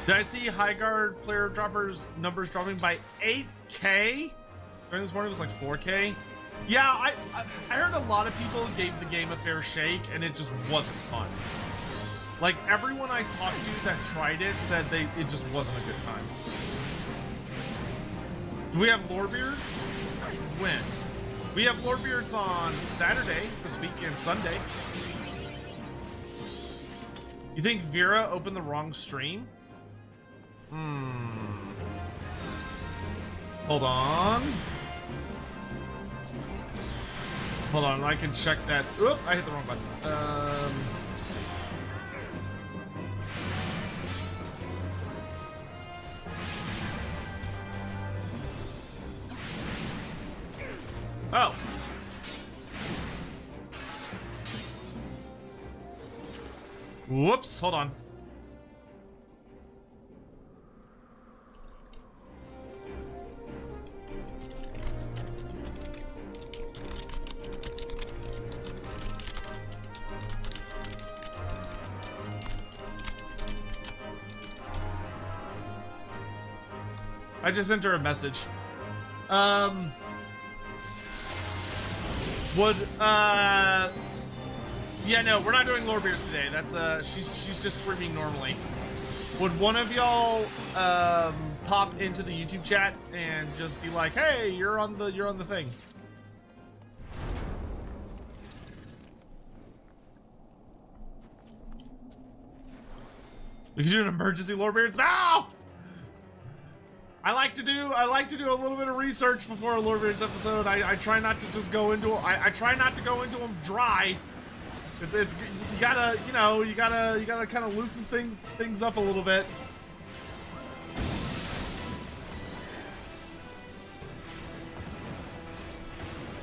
Did I see High Guard player droppers numbers dropping by 8K? During this morning it was like 4K. Yeah, I heard a lot of people gave the game a fair shake and it just wasn't fun. Like everyone I talked to that tried it said it just wasn't a good time. Do we have Lorebeards? When? We have Lorebeards on Saturday this week and Sunday. You think Vera opened the wrong stream? Hold on. Hold on, I can check that. Oop, I hit the wrong button. Oh. Whoops, hold on. I just sent her a message. Yeah, no, we're not doing Lorebeards today. That's she's just streaming normally. Would one of y'all pop into the YouTube chat and just be like, "Hey, you're on the thing." We can do an emergency Lorebeards. No! I like to do a little bit of research before a Lorebeards episode. I try not to just go into I try not to go into them dry. It's you gotta kind of loosen things up a little bit.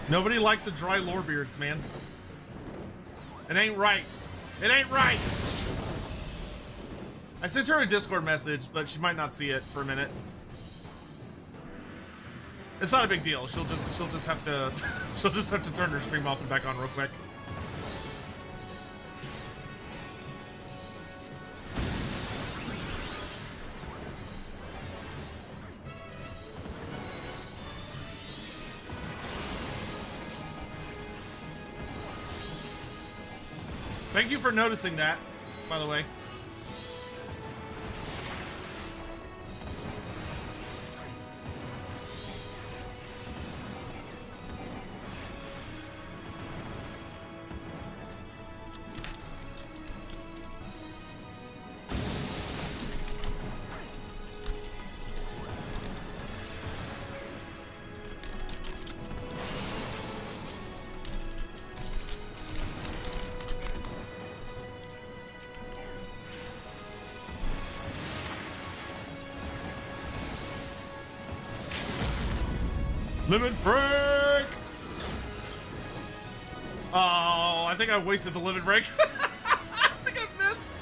Nobody likes the dry Lorebeards, man. It ain't right. It ain't right. I sent her a Discord message, but she might not see it for a minute. It's not a big deal. She'll just have to turn her stream off and back on real quick. Thank you for noticing that, by the way. Limit break! Oh, I think I wasted the limit break. I think I missed.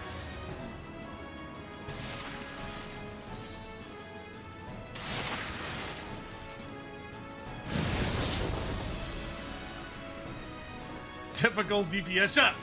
Typical DPS. Shut up.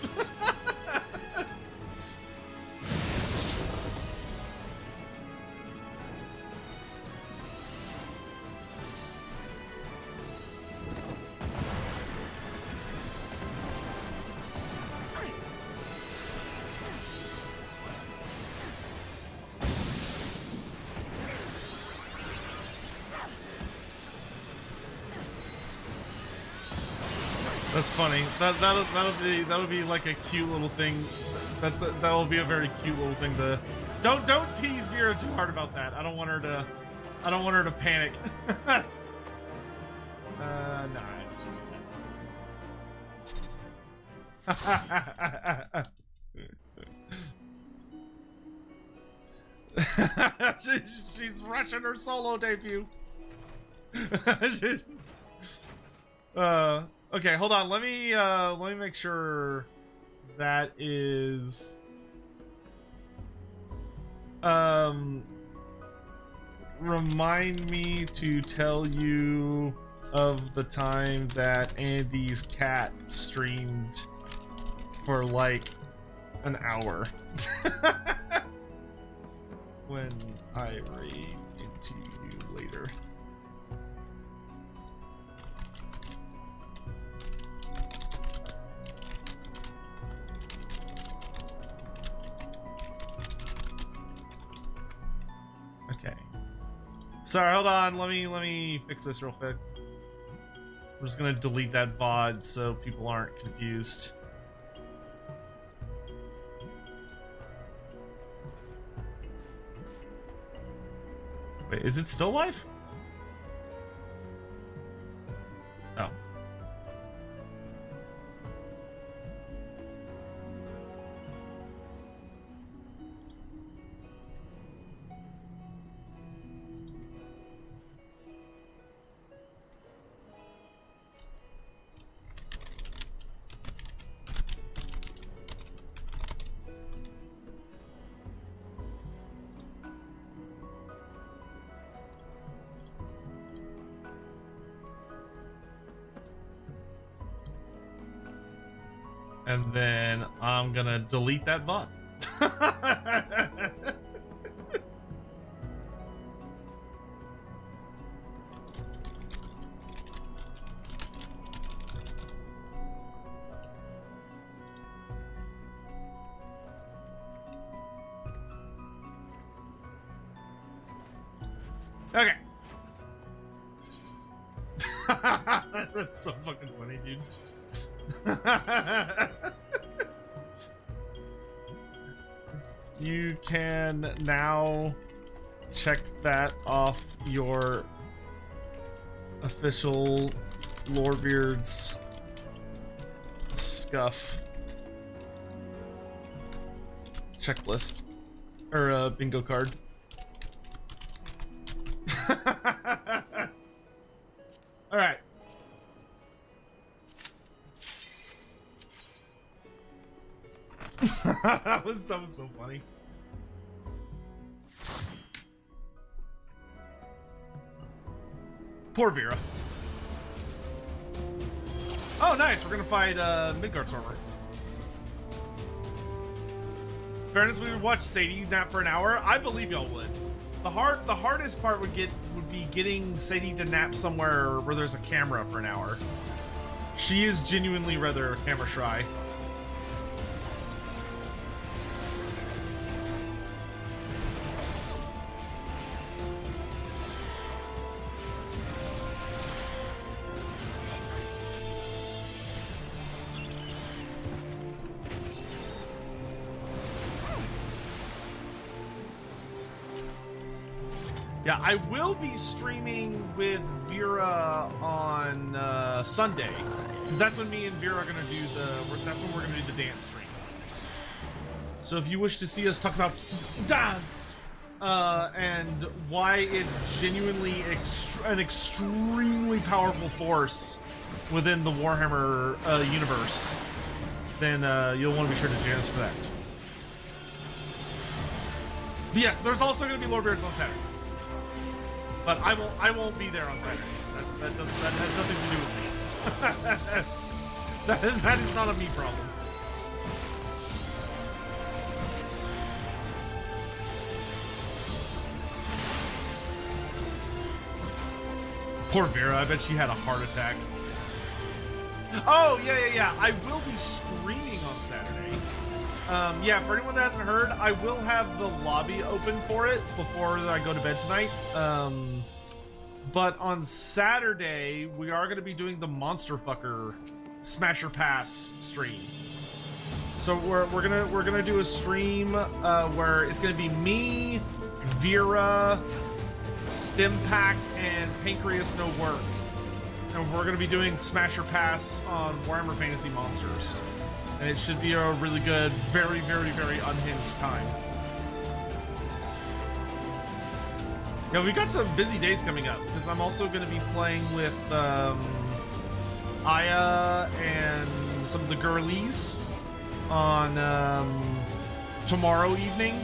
That's funny. That'll be like a cute little thing. That'll be a very cute little thing to. Don't tease Vera too hard about that. I don't want her to panic. Nah. She's rushing her solo debut. Okay, hold on. Let me make sure that is remind me to tell you of the time that Andy's cat streamed for like an hour when I raid into you later. Okay. Sorry, hold on. Let me fix this real quick. I'm just gonna delete that VOD so people aren't confused. Wait, is it still live? Oh. And then I'm gonna delete that bot. Okay. That's so fucking funny, dude. You can now check that off your official Lorebeard's Scuff checklist or bingo card. All right. that was so funny. Poor Vera. Oh, nice. We're gonna fight Midgard Stormer. Fairness, we would watch Sadie nap for an hour. I believe y'all would. The hardest part would be getting Sadie to nap somewhere where there's a camera for an hour. She is genuinely rather camera shy. Yeah, I will be streaming with Vera on Sunday, because that's when me and Vera are gonna do that's when we're gonna do the dance stream. So if you wish to see us talk about dance and why it's genuinely an extremely powerful force within the Warhammer universe, then you'll want to be sure to join us for that. But yes, there's also going to be Lorebeards on Saturday. But I won't be there on Saturday. That has nothing to do with me. That is not a me problem. Poor Vera, I bet she had a heart attack. Oh, yeah. I will be streaming on Saturday. Yeah, for anyone that hasn't heard, I will have the lobby open for it before I go to bed tonight. But on Saturday, we are going to be doing the Monster Fucker Smasher Pass stream. So we're gonna do a stream where it's gonna be me, Vera, Stimpack, and Pancreas No Work, and we're gonna be doing Smasher Pass on Warhammer Fantasy Monsters, and it should be a really good, very unhinged time. Yeah, we got some busy days coming up because I'm also gonna be playing with Aya and some of the girlies on tomorrow evening.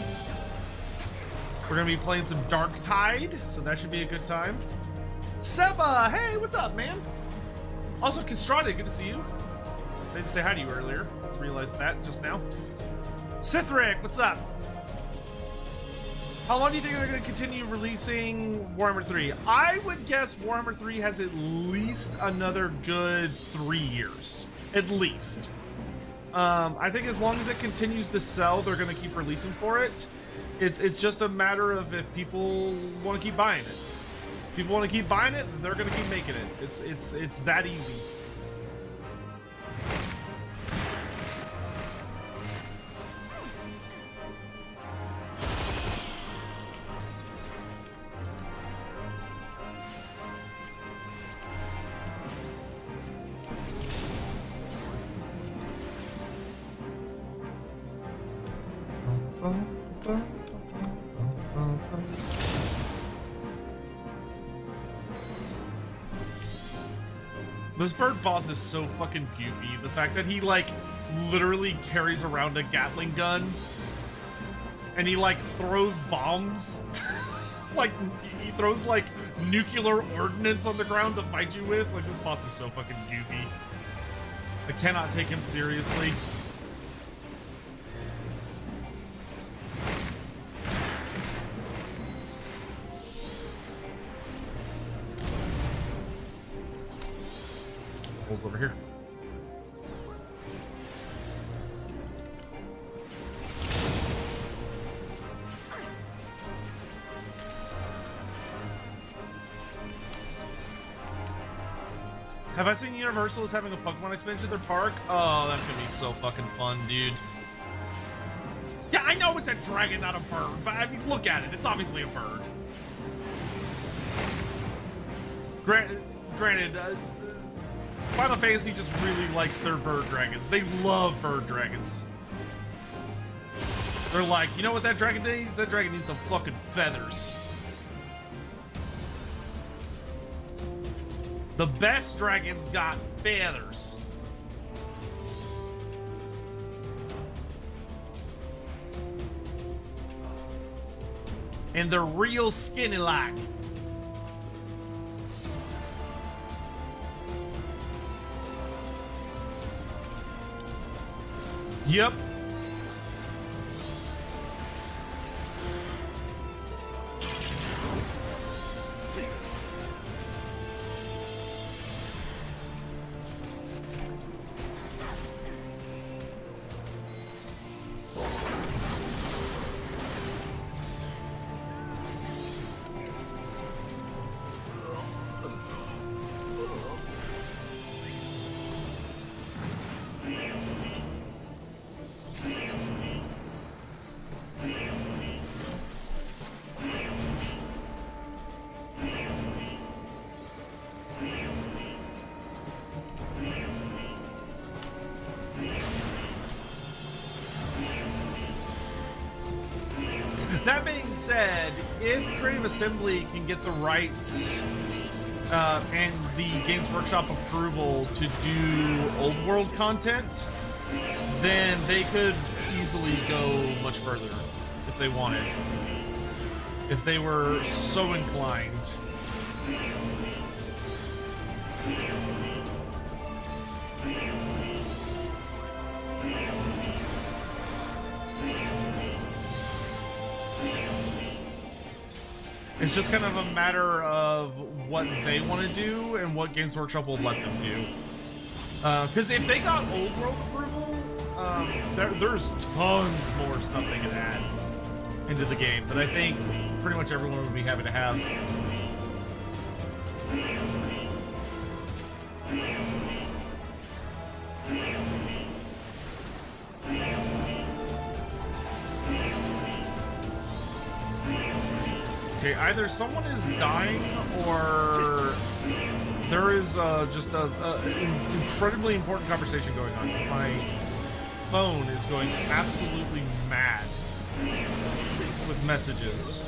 We're gonna be playing some Dark Tide, so that should be a good time. Seba, hey, what's up, man? Also, Castrati, good to see you. I didn't say hi to you earlier. Realized that just now. Sithric, what's up? How long do you think they're going to continue releasing Warhammer 3? I would guess Warhammer 3 has at least another good 3 years. At least. I think as long as it continues to sell, they're going to keep releasing for it. It's just a matter of if people want to keep buying it. If people want to keep buying it, they're going to keep making it. It's that easy. This bird boss is so fucking goofy. The fact that he, like, literally carries around a Gatling gun and he, like, throws bombs. Like, he throws, like, nuclear ordnance on the ground to fight you with. Like, this boss is so fucking goofy. I cannot take him seriously. Over here. Have I seen Universal is having a Pokemon expansion at their park? Oh, that's gonna be so fucking fun, dude. Yeah, I know it's a dragon, not a bird, but I mean, look at it. It's obviously a bird. Granted, Final Fantasy just really likes their bird dragons. They love bird dragons. They're like, you know what that dragon needs? That dragon needs some fucking feathers. The best dragons got feathers. And they're real skinny like. Yep. That being said, if Creative Assembly can get the rights and the Games Workshop approval to do old world content, then they could easily go much further if they wanted. If they were so inclined. It's just kind of a matter of what they want to do and what Games Workshop will let them do. Because if they got old world approval, there's tons more stuff they could add into the game that I think pretty much everyone would be happy to have. Okay, either someone is dying or there is just an incredibly important conversation going on because my phone is going absolutely mad with messages.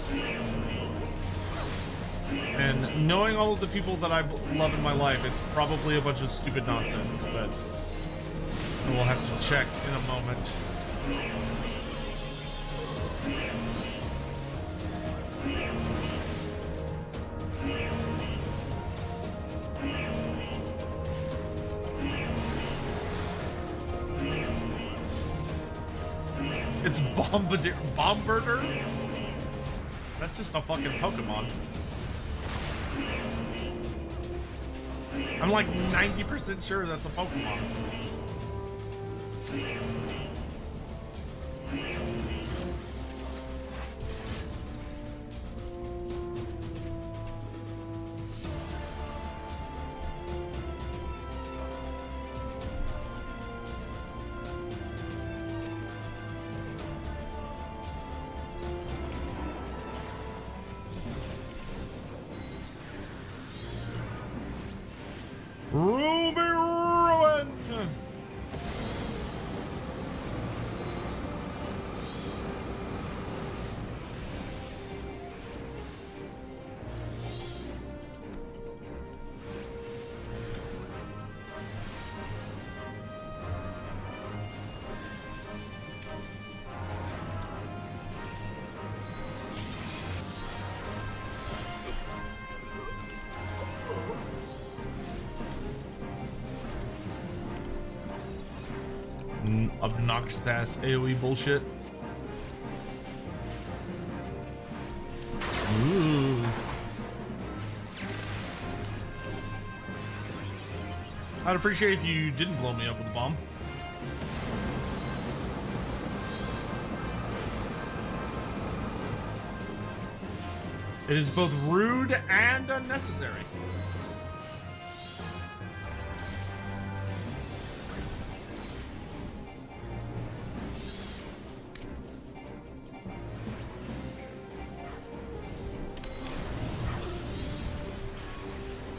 And knowing all of the people that I love in my life, it's probably a bunch of stupid nonsense, but we'll have to check in a moment. It's Bombirder? That's just a fucking Pokemon. I'm like 90% sure that's a Pokemon. Ruby Ruin! Obnoxious ass AoE bullshit. Ooh. I'd appreciate if you didn't blow me up with a bomb. It is both rude and unnecessary.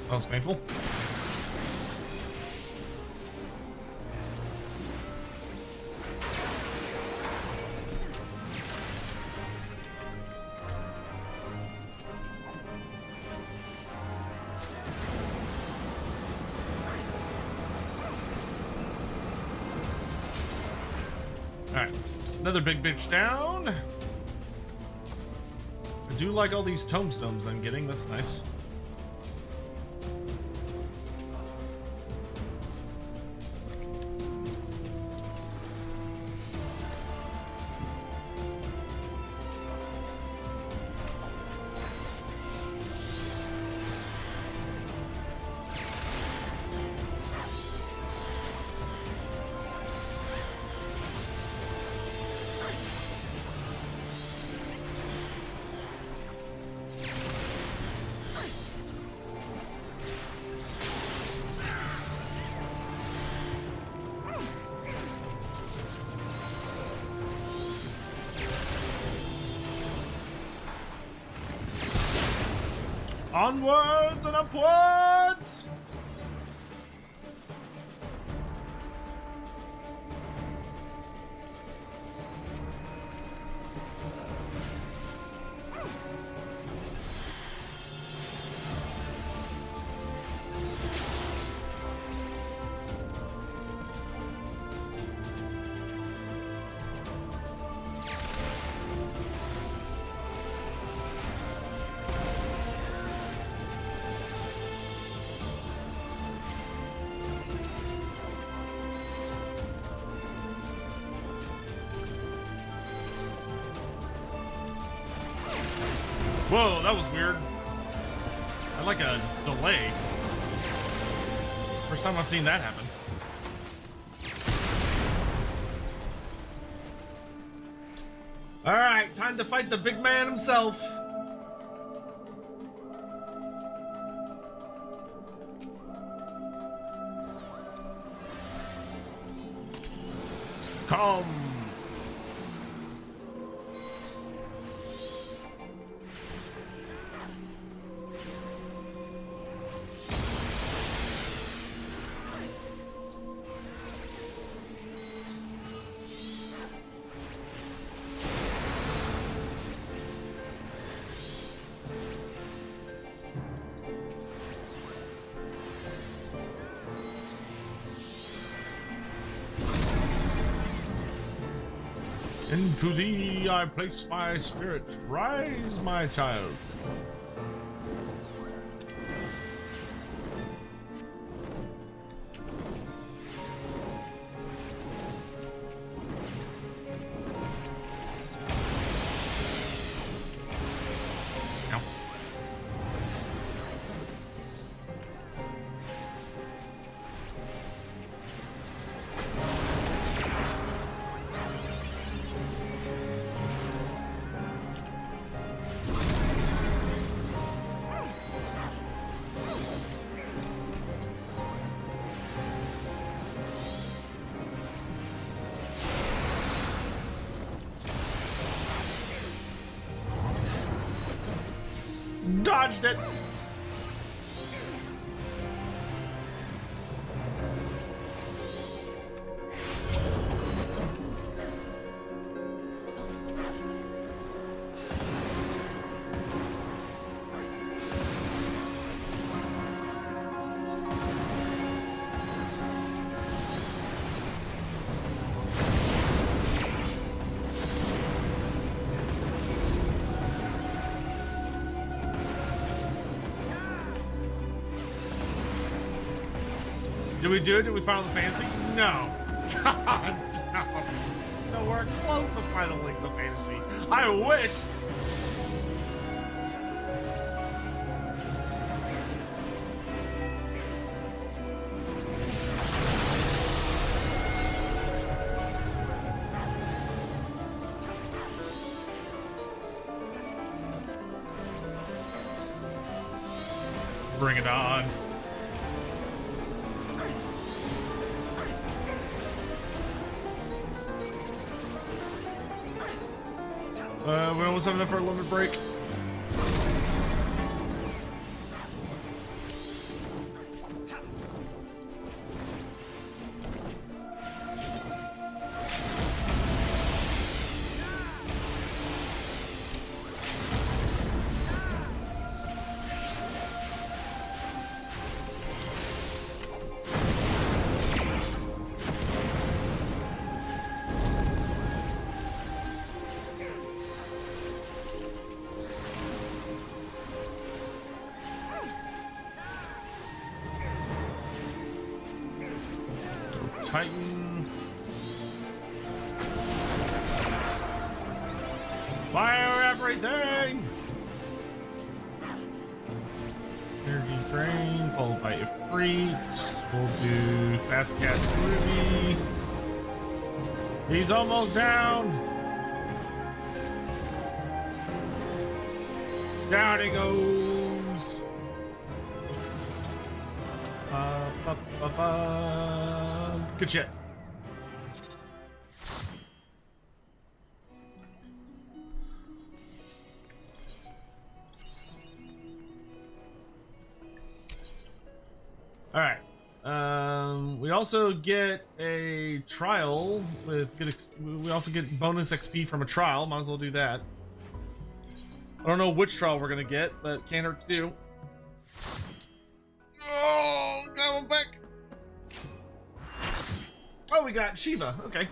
That was painful. Alright, another big bitch down. I do like all these tombstones I'm getting, that's nice. Onwards and upwards! Whoa, that was weird. I like a delay. First time I've seen that happen. Alright, time to fight the big man himself. Come. Into thee I place my spirit. Rise, my child. Ow. Dodged it. Did we do it? Did we Final Fantasy? No. God, no. Nowhere close to Final Link to Fantasy. I wish. Bring it on. We almost have enough for a limit break. Titan. Fire everything! Energy drain, followed by Ifrit. We'll do fast cast Ruby. He's almost down. Down he goes. Good shit. All right. We also get a trial with we also get bonus XP from a trial. Might as well do that. I don't know which trial we're gonna get, but can't hurt to do. Oh, got one back. Oh, we got Shiva. Okay.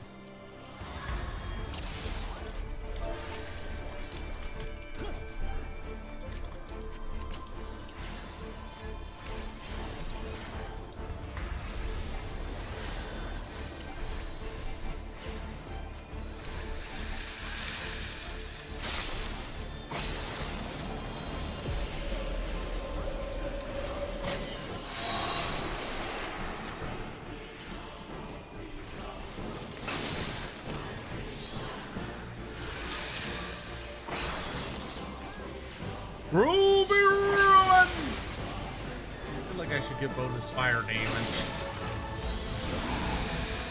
Ruby Ruin! I feel like I should get bonus fire damage.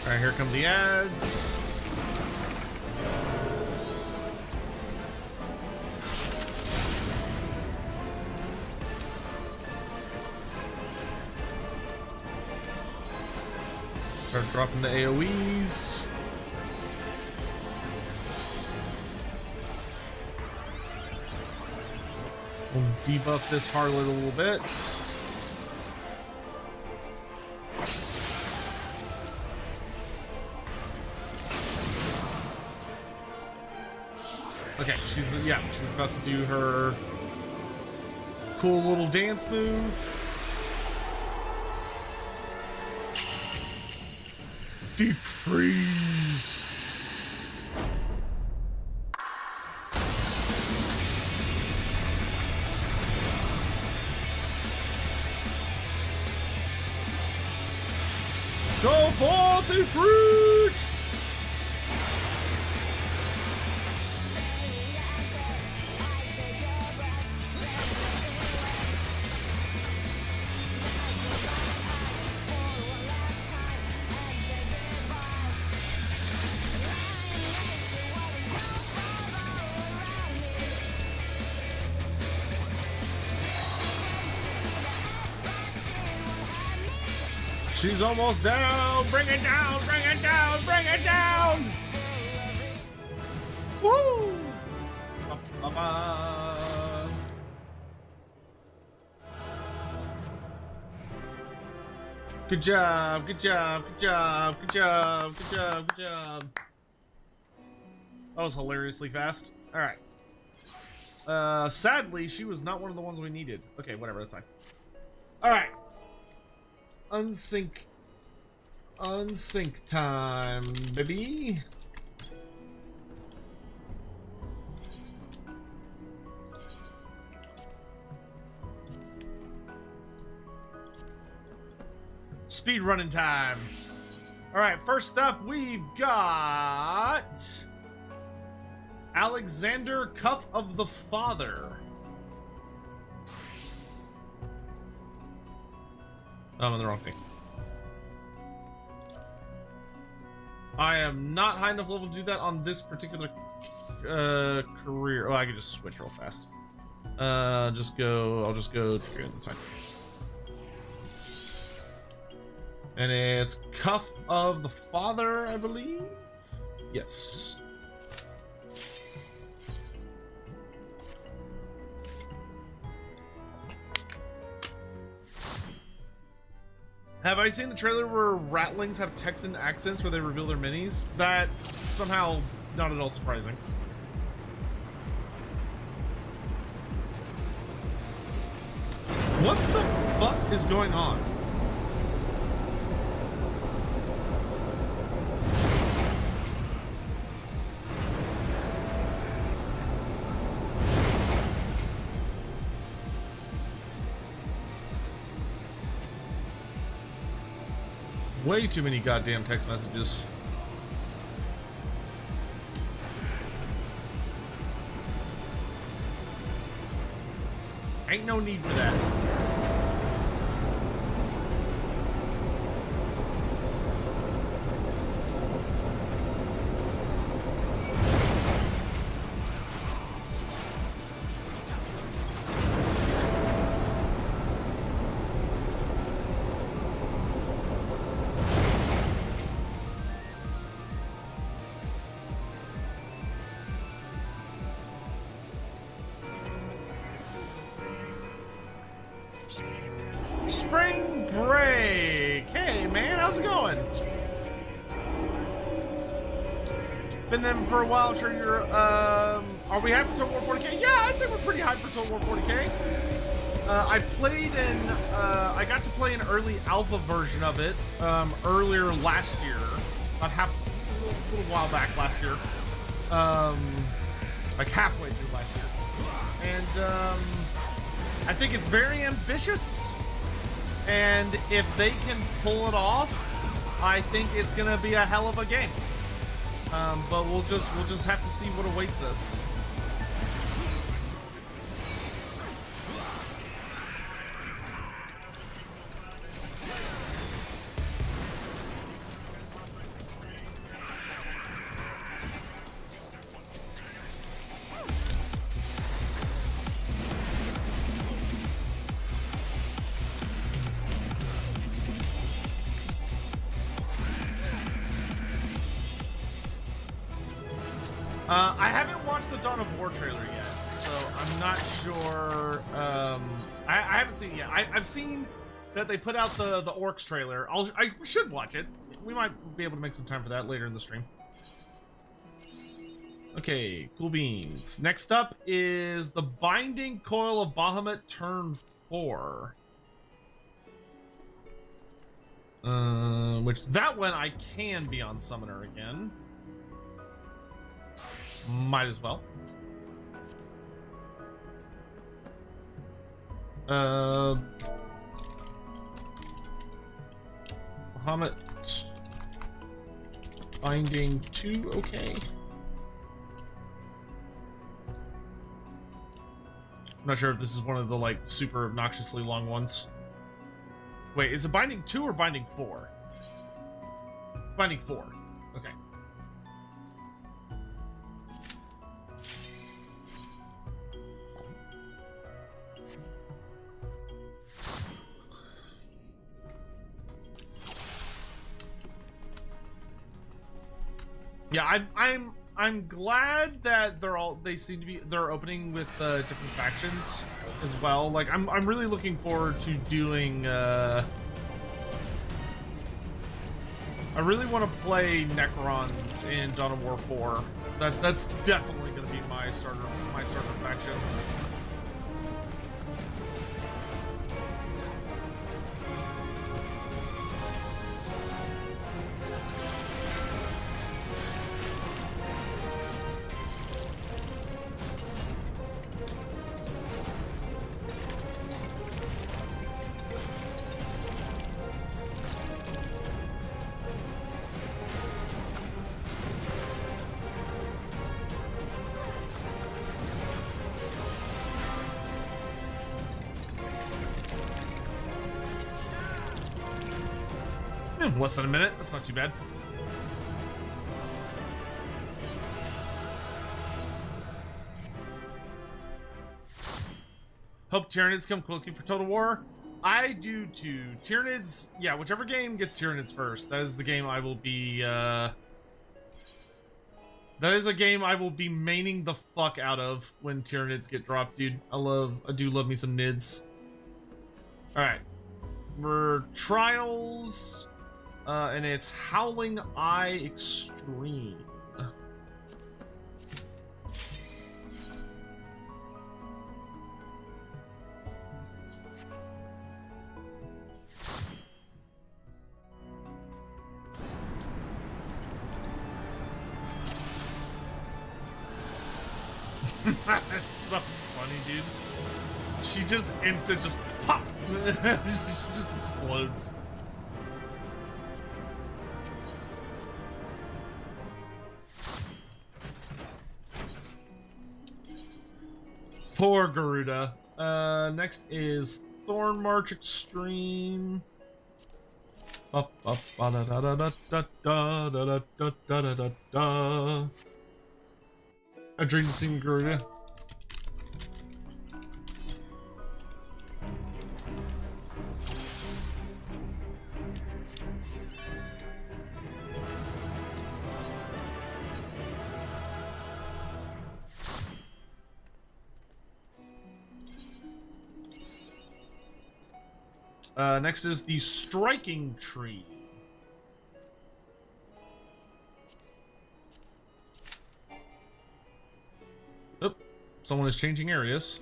Alright, here come the ads. Start dropping the AoEs. We'll debuff this harlot a little bit. Okay, she's about to do her cool little dance move. Deep freeze. Go forth the fruit! She's almost down. Bring it down. Bring it down. Bring it down. Woo! Ba-ba-ba. Good job. Good job. Good job. Good job. Good job. Good job. That was hilariously fast. All right. Sadly, she was not one of the ones we needed. Okay, whatever. That's fine. All right. Unsync time, baby. Speed running time. All right, first up, we've got Alexander, Cuff of the Father. I'm on the wrong thing. I am not high enough level to do that on this particular career. Oh, I can just switch real fast. I'll just go Dragoon, that's fine. And it's Cuff of the Father, I believe. Yes. Have I seen the trailer where Ratlings have Texan accents where they reveal their minis? That somehow not at all surprising. What the fuck is going on? Way too many goddamn text messages. Ain't no need for that. Spring break! Hey man, how's it going? Been them for a while, I'm sure you're, are we hyped for Total War 40k? Yeah, I'd say we're pretty hyped for Total War 40k. I played in, I got to play an early alpha version of it, earlier last year. About a little while back last year. Like halfway through last year. And, I think it's very ambitious. And if they can pull it off, I think it's gonna be a hell of a game. But we'll just have to see what awaits us. I haven't watched the Dawn of War trailer yet, so I'm not sure. I haven't seen it yet. I've seen that they put out the Orcs trailer. I should watch it. We might be able to make some time for that later in the stream. Okay, cool beans. Next up is the Binding Coil of Bahamut Turn 4. Which that one I can be on Summoner again. Might as well. Bahamut Binding 2, okay. I'm not sure if this is one of the like super obnoxiously long ones. Wait, is it Binding 2 or Binding 4? Binding 4. Okay. Yeah, I'm glad that they seem to be opening with different factions as well. Like I'm really looking forward to doing I really want to play Necrons in Dawn of War 4. That's definitely going to be my starter faction. Less than a minute. That's not too bad. Hope Tyranids come looking for Total War. I do too. Tyranids, yeah, whichever game gets Tyranids first, that is the game I will be, that is a game I will be maining the fuck out of when Tyranids get dropped, dude. I do love me some Nids. Alright. We're Trials... and it's Howling Eye Extreme. That's so funny, dude. She just pop. She just explodes. Poor Garuda. Next is Thorn March Extreme. I dream of seeing Garuda. Next is the Striking Tree. Oh, someone is changing areas.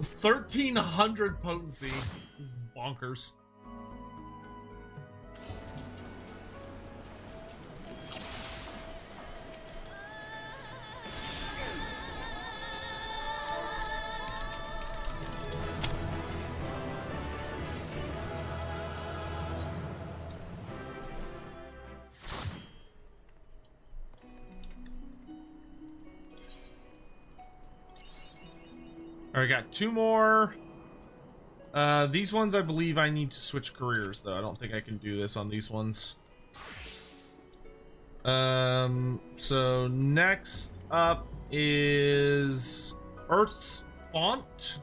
$1,300 potency is bonkers. Alright, got two more. These ones, I believe I need to switch careers, though. I don't think I can do this on these ones. So next up is Earth's Font.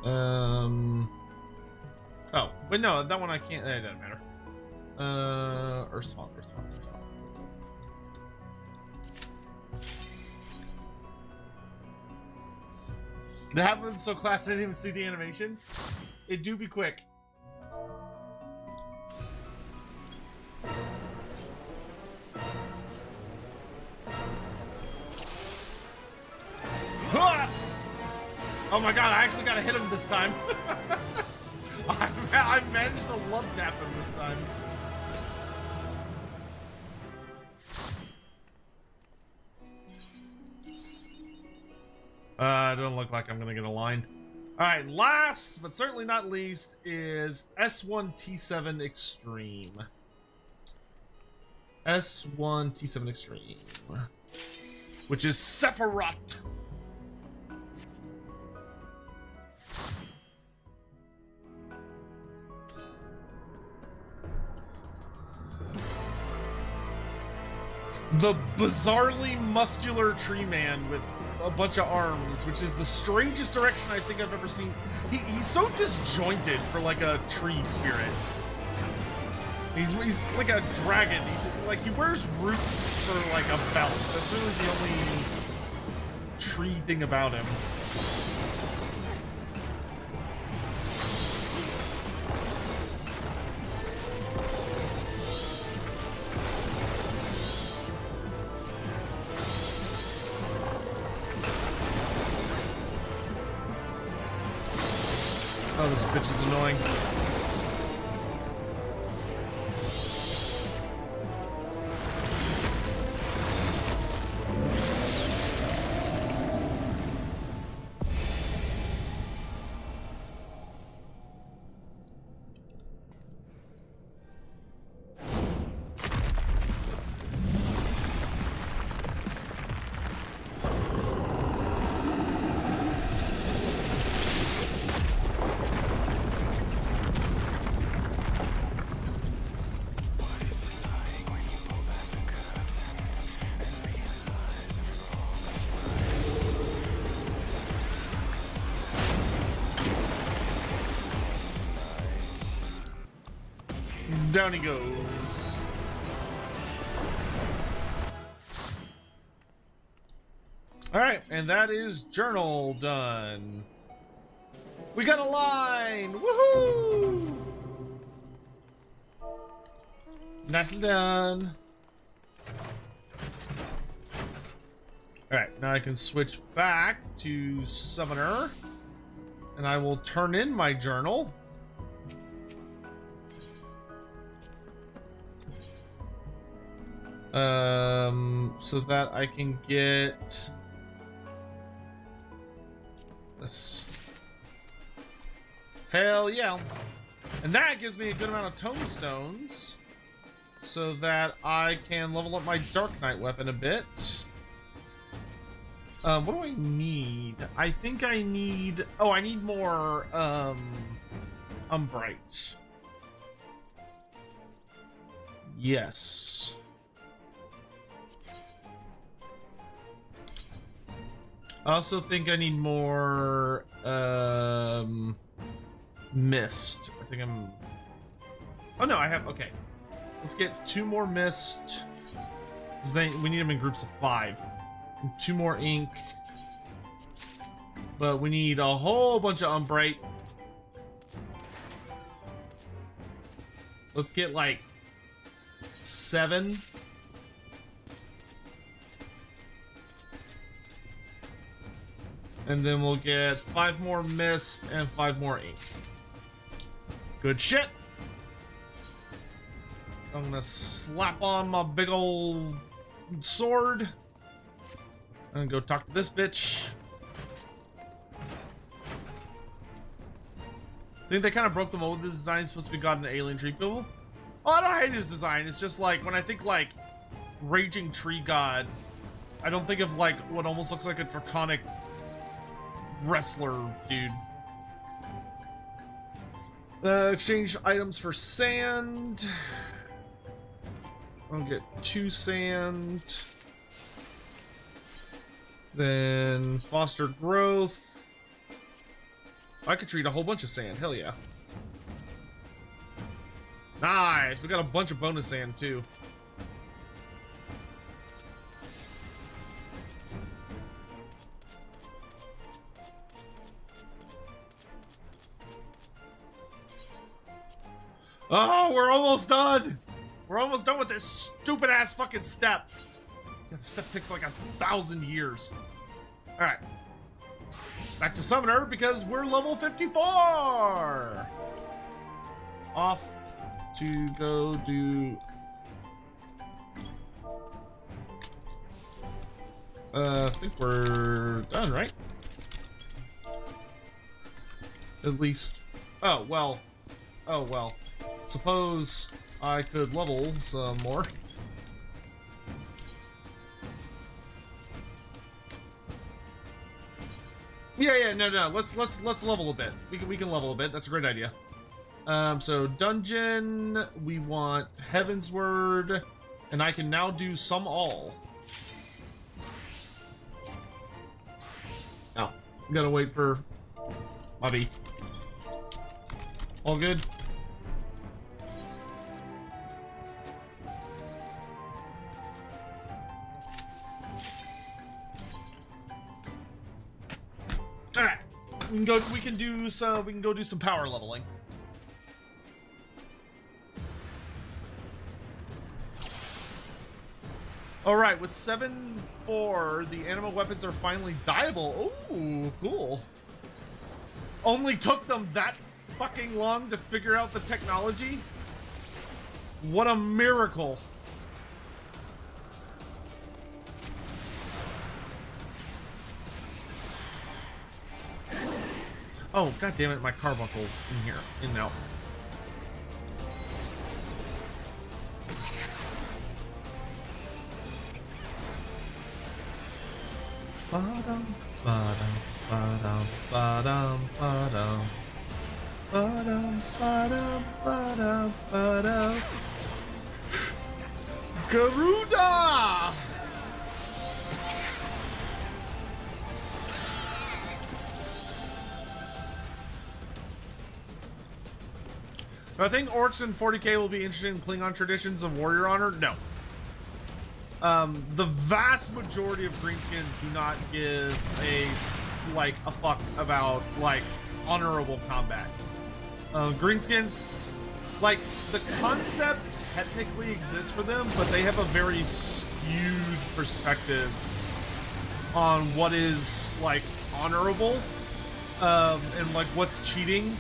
Oh, but no, that one I can't. It doesn't matter. Earthspawn. That happened so class I didn't even see the animation. It do be quick. Oh my god, I actually gotta hit him this time. I managed to love tap him this time. Don't look like I'm gonna get a line. Alright, last but certainly not least is S1T7 Extreme. S1T7 Extreme. Which is Sephiroth. The bizarrely muscular tree man with a bunch of arms, which is the strangest direction I think I've ever seen. He's so disjointed for like a tree spirit. He's like a dragon. He wears roots for like a belt. That's really the only tree thing about him. Oh, this bitch is annoying. Down he goes. Alright, and that is journal done. We got a line! Woohoo! Nicely done. Alright, now I can switch back to Summoner. And I will turn in my journal. So that I can get this. Hell yeah. And that gives me a good amount of tomestones so that I can level up my Dark Knight weapon a bit. What do I need? I think I need... Oh, I need more, Umbrite. Yes. I also think I need more, Mist. I think I'm... Oh, no, I have... Okay. Let's get 2 more Mist. We need them in groups of 5. And 2 more ink. But we need a whole bunch of Umbrite. Let's get, like, 7. And then we'll get 5 more Mist and 5 more ink. Good shit. I'm gonna slap on my big old sword. And go talk to this bitch. I think they kind of broke the mold. This design is supposed to be God in the Alien Tree People. Oh, I don't hate his design. It's just like, when I think like Raging Tree God, I don't think of like what almost looks like a draconic wrestler dude. Exchange items for sand. I'll get 2 sand. Then foster growth. I could treat a whole bunch of sand. Hell yeah. Nice. We got a bunch of bonus sand too. Oh, we're almost done. We're almost done with this stupid ass fucking step. Yeah, the step takes like 1,000 years. All right. Back to Summoner because we're level 54. Off to go do... I think we're done, right? At least. Oh, well. Oh, well. Suppose I could level some more. Yeah, no. Let's level a bit. We can level a bit. That's a great idea. So dungeon, we want Heavensward, and I can now do some all. Oh, gotta wait for Bobby. All good. All right, we can go do some power leveling. All right, with 7-4, the animal weapons are finally dyeable. Ooh, cool. Only took them that fucking long to figure out the technology? What a miracle. Oh, god damn it, my carbuncle in here, in now. Ba-dum, ba-dum, ba-dum, ba-dum, ba-dum. Ba-dum, ba-dum, ba-dum, ba-dum. Garuda! I think orcs in 40k will be interested in Klingon traditions of warrior honor. No. The vast majority of greenskins do not give a fuck about honorable combat. Greenskins, the concept technically exists for them, but they have a very skewed perspective on what is honorable and what's cheating.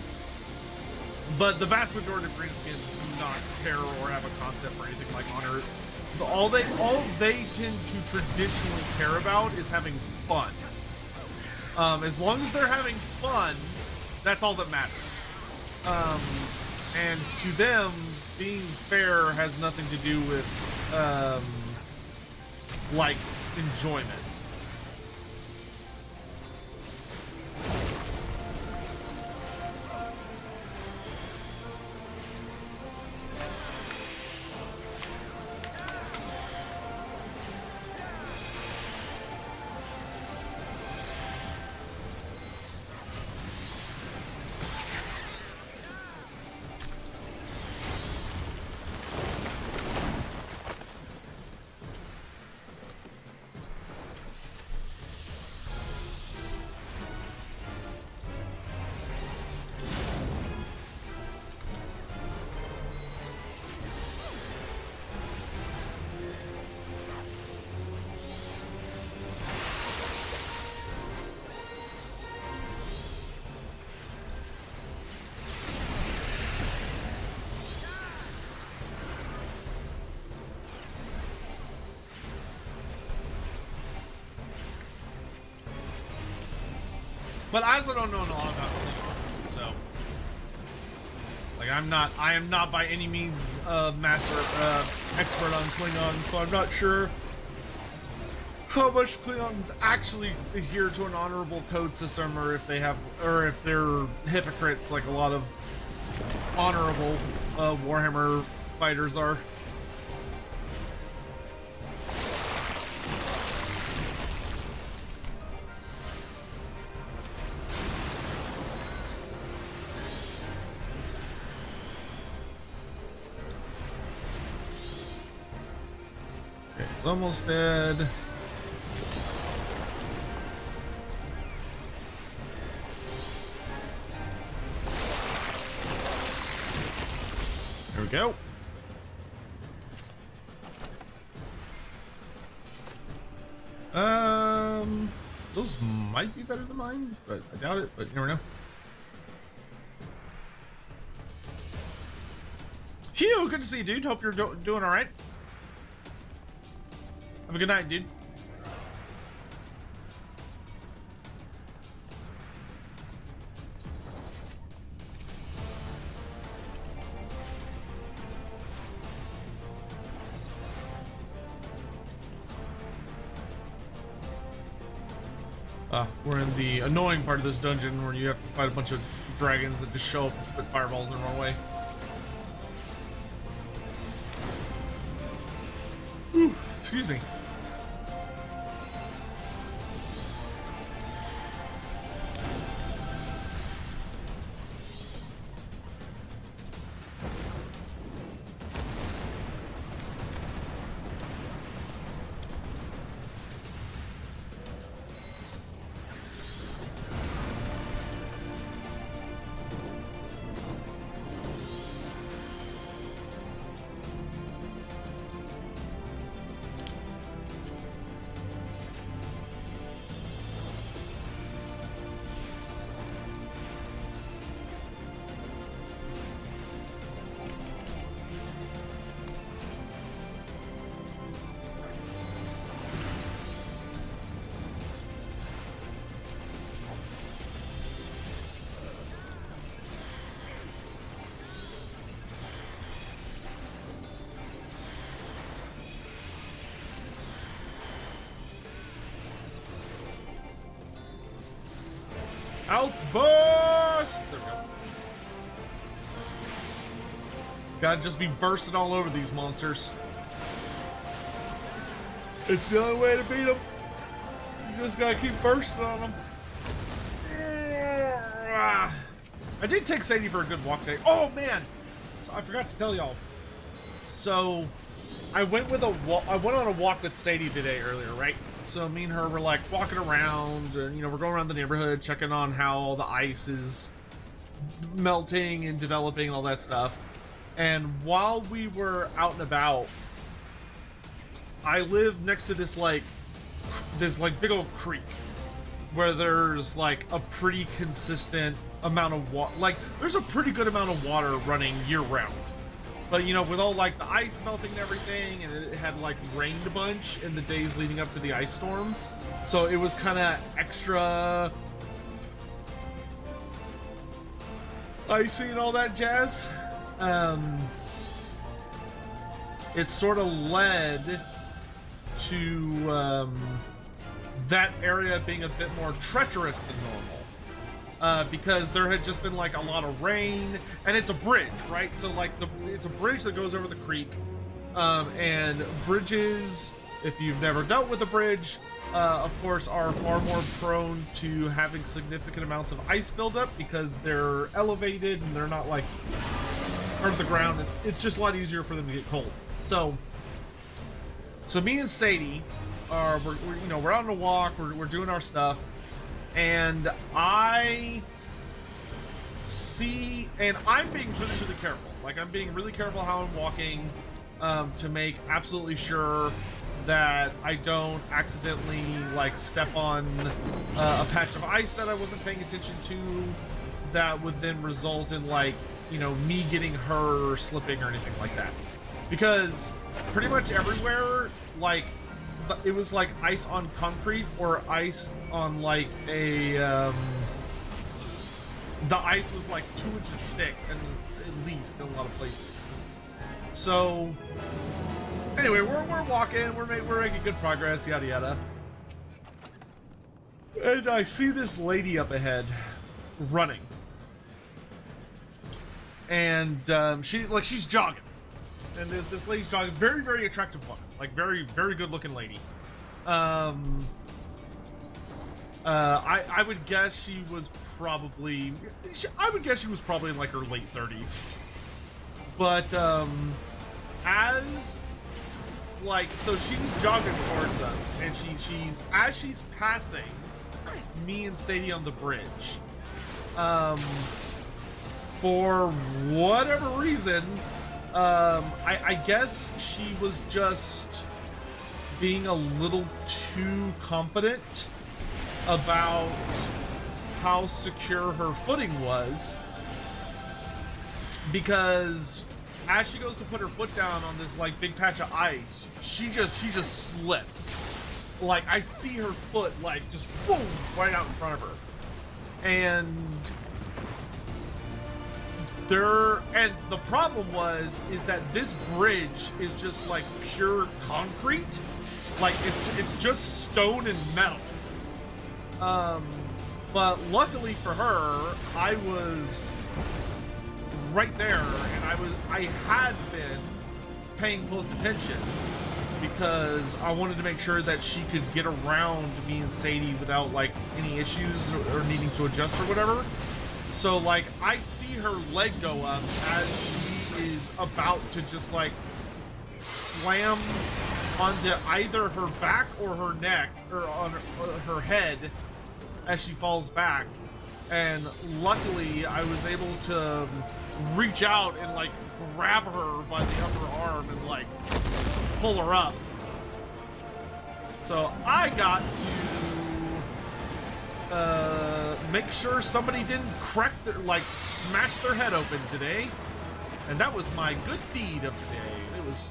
But the vast majority of greenskins do not care or have a concept for anything like honor. All they tend to traditionally care about is having fun. As long as they're having fun, that's all that matters. And to them, being fair has nothing to do with enjoyment. But I also don't know a lot about Klingons, so I am not by any means a expert on Klingon, so I'm not sure how much Klingons actually adhere to an honorable code system, or if they're hypocrites like a lot of honorable Warhammer fighters are. It's almost dead. There we go. Those might be better than mine, but I doubt it, but you never know. Phew, good to see you, dude. Hope you're doing all right. Have a good night, dude. We're in the annoying part of this dungeon where you have to fight a bunch of dragons that just show up and spit fireballs in the wrong way. Whew, excuse me. Outburst! There we go. Gotta just be bursting all over these monsters. It's the only way to beat them. You just gotta keep bursting on them. I did take Sadie for a good walk today. Oh man! So I forgot to tell y'all. So I went on a walk with Sadie today earlier, right? So me and her were like walking around, and we're going around the neighborhood, checking on how the ice is melting and developing and all that stuff. And while we were out and about, I live next to this big old creek where there's like a pretty consistent amount of water. Like there's a pretty good amount of water running year round. But with all like the ice melting and everything, and it had like rained a bunch in the days leading up to the ice storm, so it was kind of extra icy and all that jazz. It sort of led to that area being a bit more treacherous than normal. Because there had just been like a lot of rain, and it's a bridge, right? So like it's a bridge that goes over the creek, and bridges, if you've never dealt with a bridge, of course, are far more prone to having significant amounts of ice buildup because they're elevated and they're not like under the ground. It's just a lot easier for them to get cold. So me and Sadie we're out on a walk, we're doing our stuff. And I see, and I'm being really, really careful. Like, I'm being really careful how I'm walking to make absolutely sure that I don't accidentally, like, step on a patch of ice that I wasn't paying attention to that would then result in, like, me getting hurt or slipping or anything like that. Because pretty much everywhere, like, it was like ice on concrete or ice on like the ice was like 2 inches thick, and at least in a lot of places. So anyway, we're walking, we're making good progress, yada yada. And I see this lady up ahead running, and she's jogging. And this lady's jogging, very, very attractive woman, like very, very good looking lady. I would guess she was probably in like her late 30s. But as like, so she's jogging towards us, and she as she's passing me and Sadie on the bridge, for whatever reason, I guess she was just being a little too confident about how secure her footing was, because as she goes to put her foot down on this like big patch of ice, she just slips. Like, I see her foot like just boom right out in front of her, and the problem is that this bridge is just like pure concrete, like it's just stone and metal. But luckily for her, I was right there, and I had been paying close attention because I wanted to make sure that she could get around me and Sadie without like any issues or needing to adjust or whatever. So like, I see her leg go up as she is about to just like slam onto either her back or her neck or on her head as she falls back, and luckily I was able to reach out and like grab her by the upper arm and like pull her up. So I got to make sure somebody didn't smash their head open today, and that was my good deed of the day.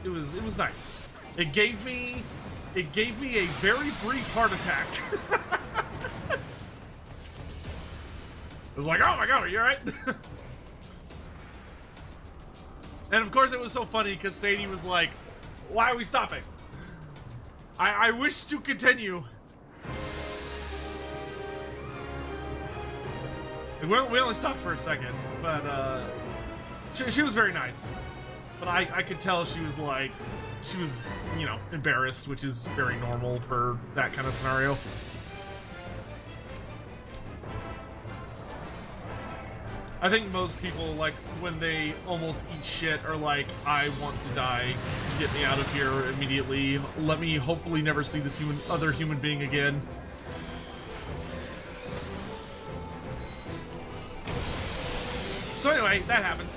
It was nice. It gave me a very brief heart attack. It was like, oh my god, are you alright? And of course it was so funny because Sadie was like, why are we stopping? I wish to continue. We only stopped for a second, but she was very nice. But I could tell she was like, you know, embarrassed, which is very normal for that kind of scenario. I think most people, like, when they almost eat shit are like, I want to die, get me out of here immediately, let me hopefully never see this other human being again. So anyway, that happened.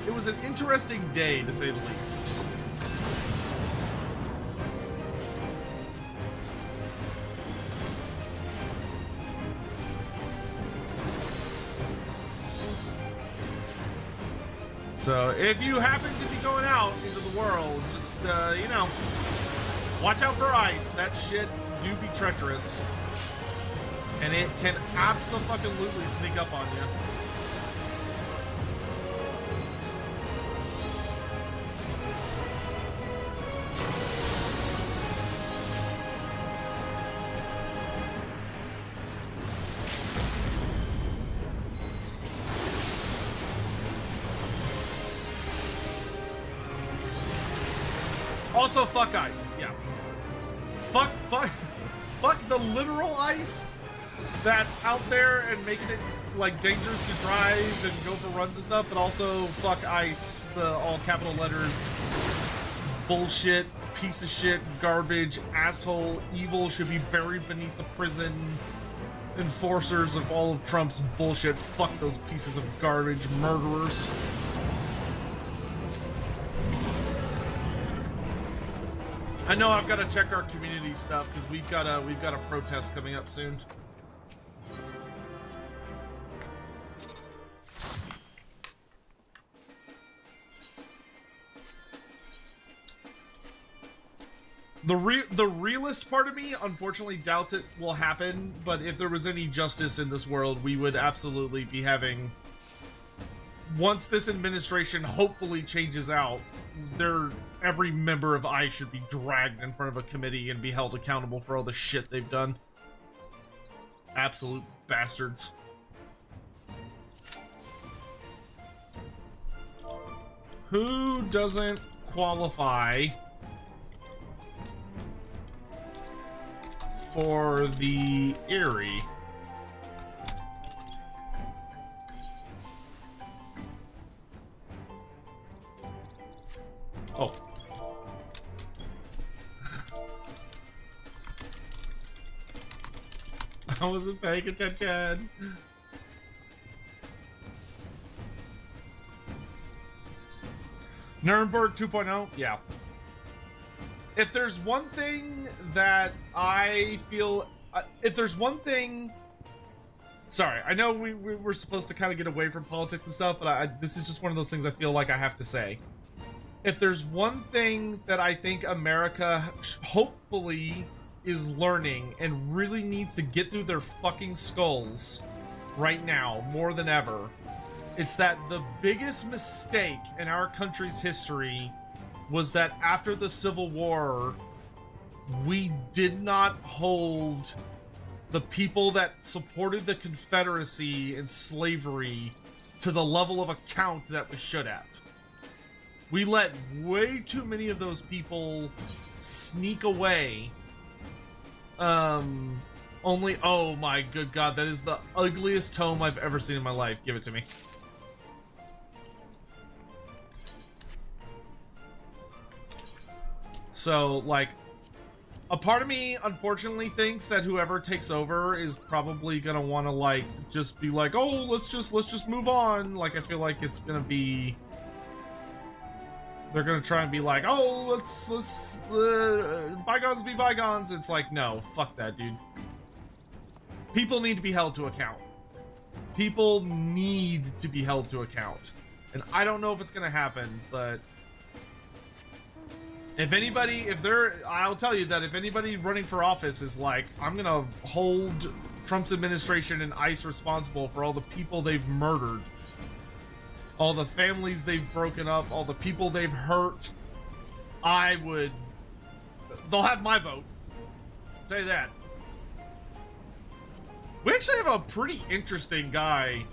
It was an interesting day, to say the least. So if you happen to be going out into the world, just you know, watch out for ice. That shit do be treacherous, and it can absolutely sneak up on you. Also, fuck ice. Yeah. Fuck the literal ice that's out there and making it like dangerous to drive and go for runs and stuff, but also fuck ice, the all capital letters, bullshit, piece of shit, garbage, asshole, evil should be buried beneath the prison, enforcers of all of Trump's bullshit. Fuck those pieces of garbage, murderers. I know I've got to check our community stuff because we've got a protest coming up soon. The realist part of me unfortunately doubts it will happen, but if there was any justice in this world, we would absolutely be having, once this administration hopefully changes out, every member of ICE should be dragged in front of a committee and be held accountable for all the shit they've done. Absolute bastards. Who doesn't qualify for the Erie? Oh. I wasn't paying attention. Nuremberg 2.0? Yeah. If there's one thing that I feel... if there's one thing... Sorry, I know we're supposed to kind of get away from politics and stuff, but this is just one of those things I feel like I have to say. If there's one thing that I think America hopefully is learning and really needs to get through their fucking skulls right now, more than ever, it's that the biggest mistake in our country's history was that after the Civil War, we did not hold the people that supported the Confederacy and slavery to the level of account that we should have. We let way too many of those people sneak away. Only, oh my good God, that is the ugliest tome I've ever seen in my life. Give it to me. So, like, a part of me, unfortunately, thinks that whoever takes over is probably gonna want to, like, just be like, oh, let's just move on. Like, I feel like it's gonna be... They're gonna try and be like, oh, let's bygones be bygones. It's like, no, fuck that, dude. People need to be held to account. People need to be held to account. And I don't know if it's gonna happen, but if anybody, I'll tell you that if anybody running for office is like, I'm gonna hold Trump's administration and ICE responsible for all the people they've murdered, all the families they've broken up, all the people they've hurt, they'll have my vote. Say that. We actually have a pretty interesting guy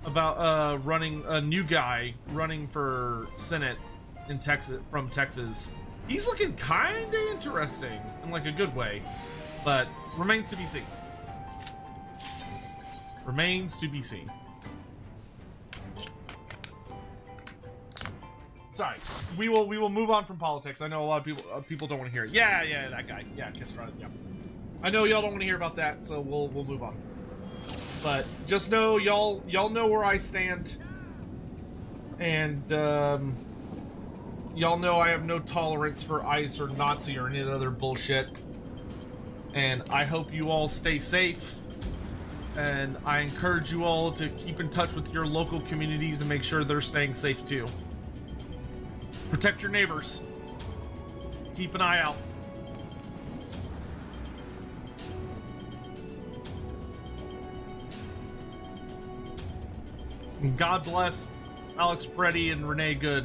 about a new guy running for Senate in Texas, from Texas. He's looking kind of interesting in like a good way, but remains to be seen. Remains to be seen. Sorry, we will move on from politics. I know a lot of people don't want to hear it. Yeah, that guy. Yeah, Kistrad. Yeah, I know y'all don't want to hear about that, so we'll move on. But just know y'all know where I stand, and y'all know I have no tolerance for ICE or Nazi or any other bullshit. And I hope you all stay safe. And I encourage you all to keep in touch with your local communities and make sure they're staying safe too. Protect your neighbors. Keep an eye out. And God bless Alex Preddy and Renee Good.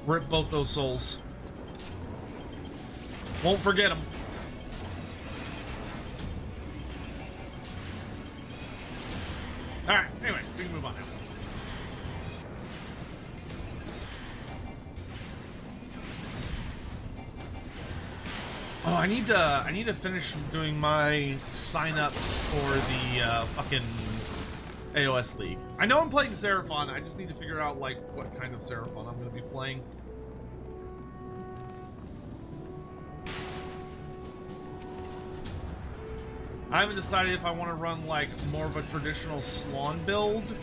Rip both those souls. Won't forget them. Alright, anyway, we can move on now. Oh, I need to finish doing my sign-ups for the fucking AOS League. I know I'm playing Seraphon, I just need to figure out like what kind of Seraphon I'm gonna be playing. I haven't decided if I want to run like more of a traditional Slaawn build,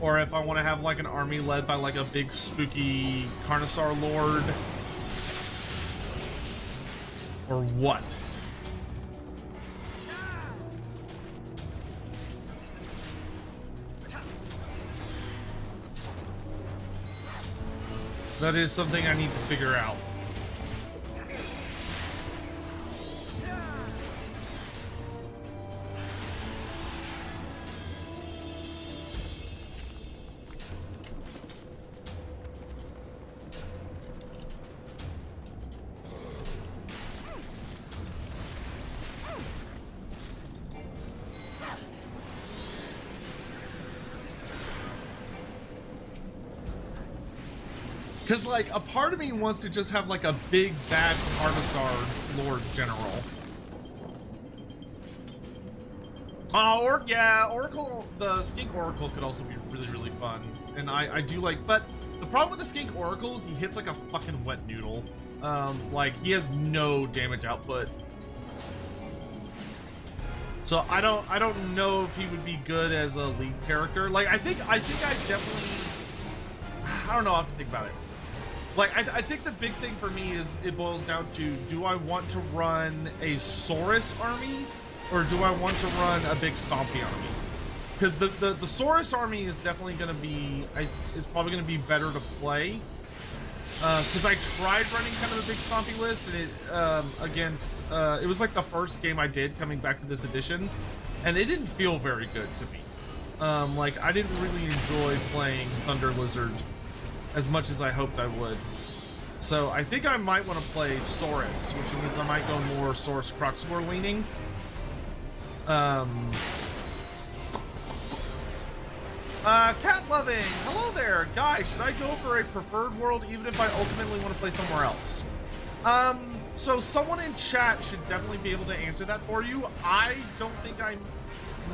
or if I want to have like an army led by like a big spooky Carnosaur Lord, or what. That is something I need to figure out. Because, like, a part of me wants to just have, like, a big, bad Carnosaur Lord General. Yeah, Oracle, the Skink Oracle could also be really, really fun. And I do like, but the problem with the Skink Oracle is he hits like a fucking wet noodle. Like, he has no damage output. So I don't know if he would be good as a lead character. Like, I think I definitely, I don't know how to think about it. Like, I think the big thing for me is it boils down to, do I want to run a Saurus army, or do I want to run a big Stompy army? Because the Saurus army is definitely going to be, is probably going to be better to play. Because I tried running kind of a big Stompy list, and it, against, it was like the first game I did coming back to this edition, and it didn't feel very good to me. Like, I didn't really enjoy playing Thunder Lizard as much as I hoped I would. So I think I might want to play Saurus, which means I might go more Saurus Croxor leaning. Cat Loving, hello there. Guys, should I go for a preferred world even if I ultimately want to play somewhere else? So someone in chat should definitely be able to answer that for you. I don't think I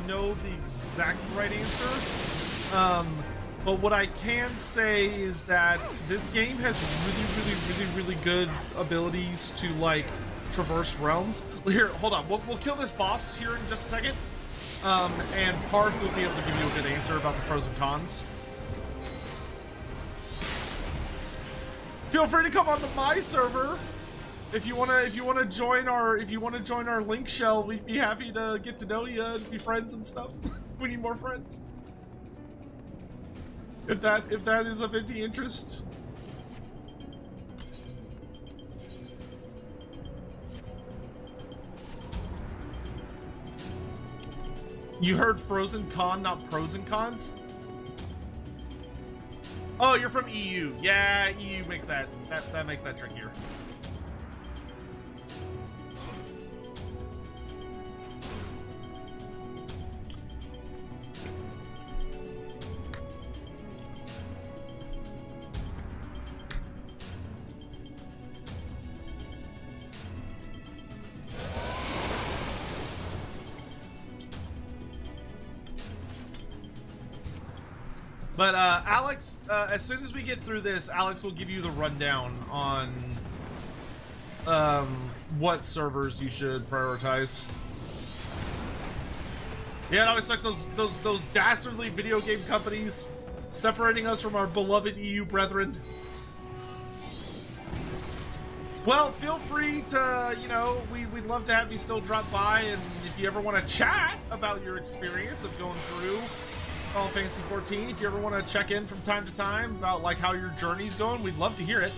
know the exact right answer. But what I can say is that this game has really good abilities to, like, traverse realms. Here, hold on. We'll kill this boss here in just a second. And Parth will be able to give you a good answer about the pros and cons. Feel free to come on to my server if you wanna join our link shell. We'd be happy to get to know you and be friends and stuff. We need more friends. If that is of any interest. You heard Frozen Con, not pros and cons? Oh, you're from EU. Yeah, EU makes that makes that trickier. But Alex, as soon as we get through this, Alex will give you the rundown on what servers you should prioritize. Yeah, it always sucks, those dastardly video game companies separating us from our beloved EU brethren. Well, feel free to, you know, we'd love to have you still drop by, and if you ever want to chat about your experience of going through Final Fantasy 14, if you ever want to check in from time to time about, like, how your journey's going, we'd love to hear it.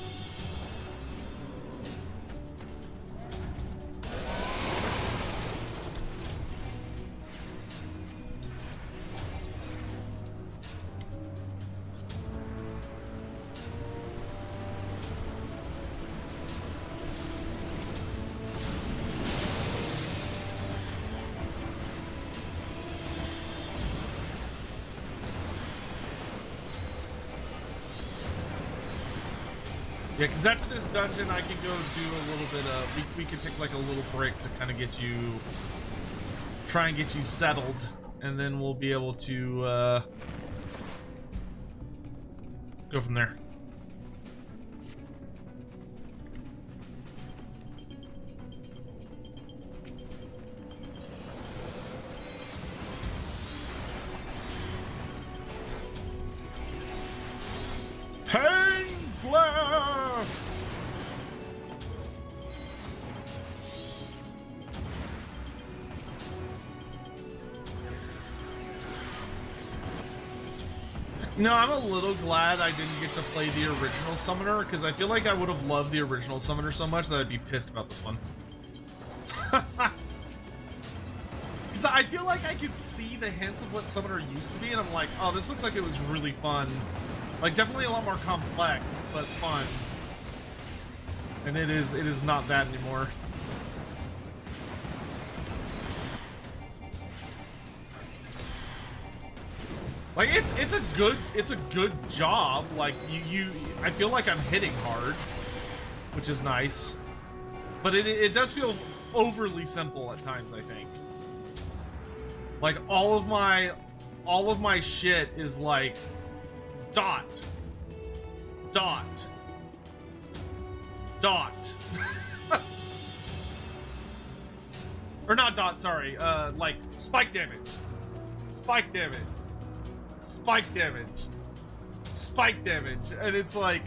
Yeah, because after this dungeon, I can go do a little bit of, we can take like a little break to kind of get you, try and get you settled, and then we'll be able to go from there. Pain Flare! No, I'm a little glad I didn't get to play the original Summoner, because I feel like I would have loved the original Summoner so much that I'd be pissed about this one. Because I feel like I could see the hints of what Summoner used to be, and I'm like, oh, this looks like it was really fun. Like, definitely a lot more complex, but fun. And it is not that anymore. Like it's a good job. Like I feel like I'm hitting hard, which is nice. But it does feel overly simple at times, I think. Like all of my shit is like dot. Or not dot, sorry. Like spike damage. And it's like,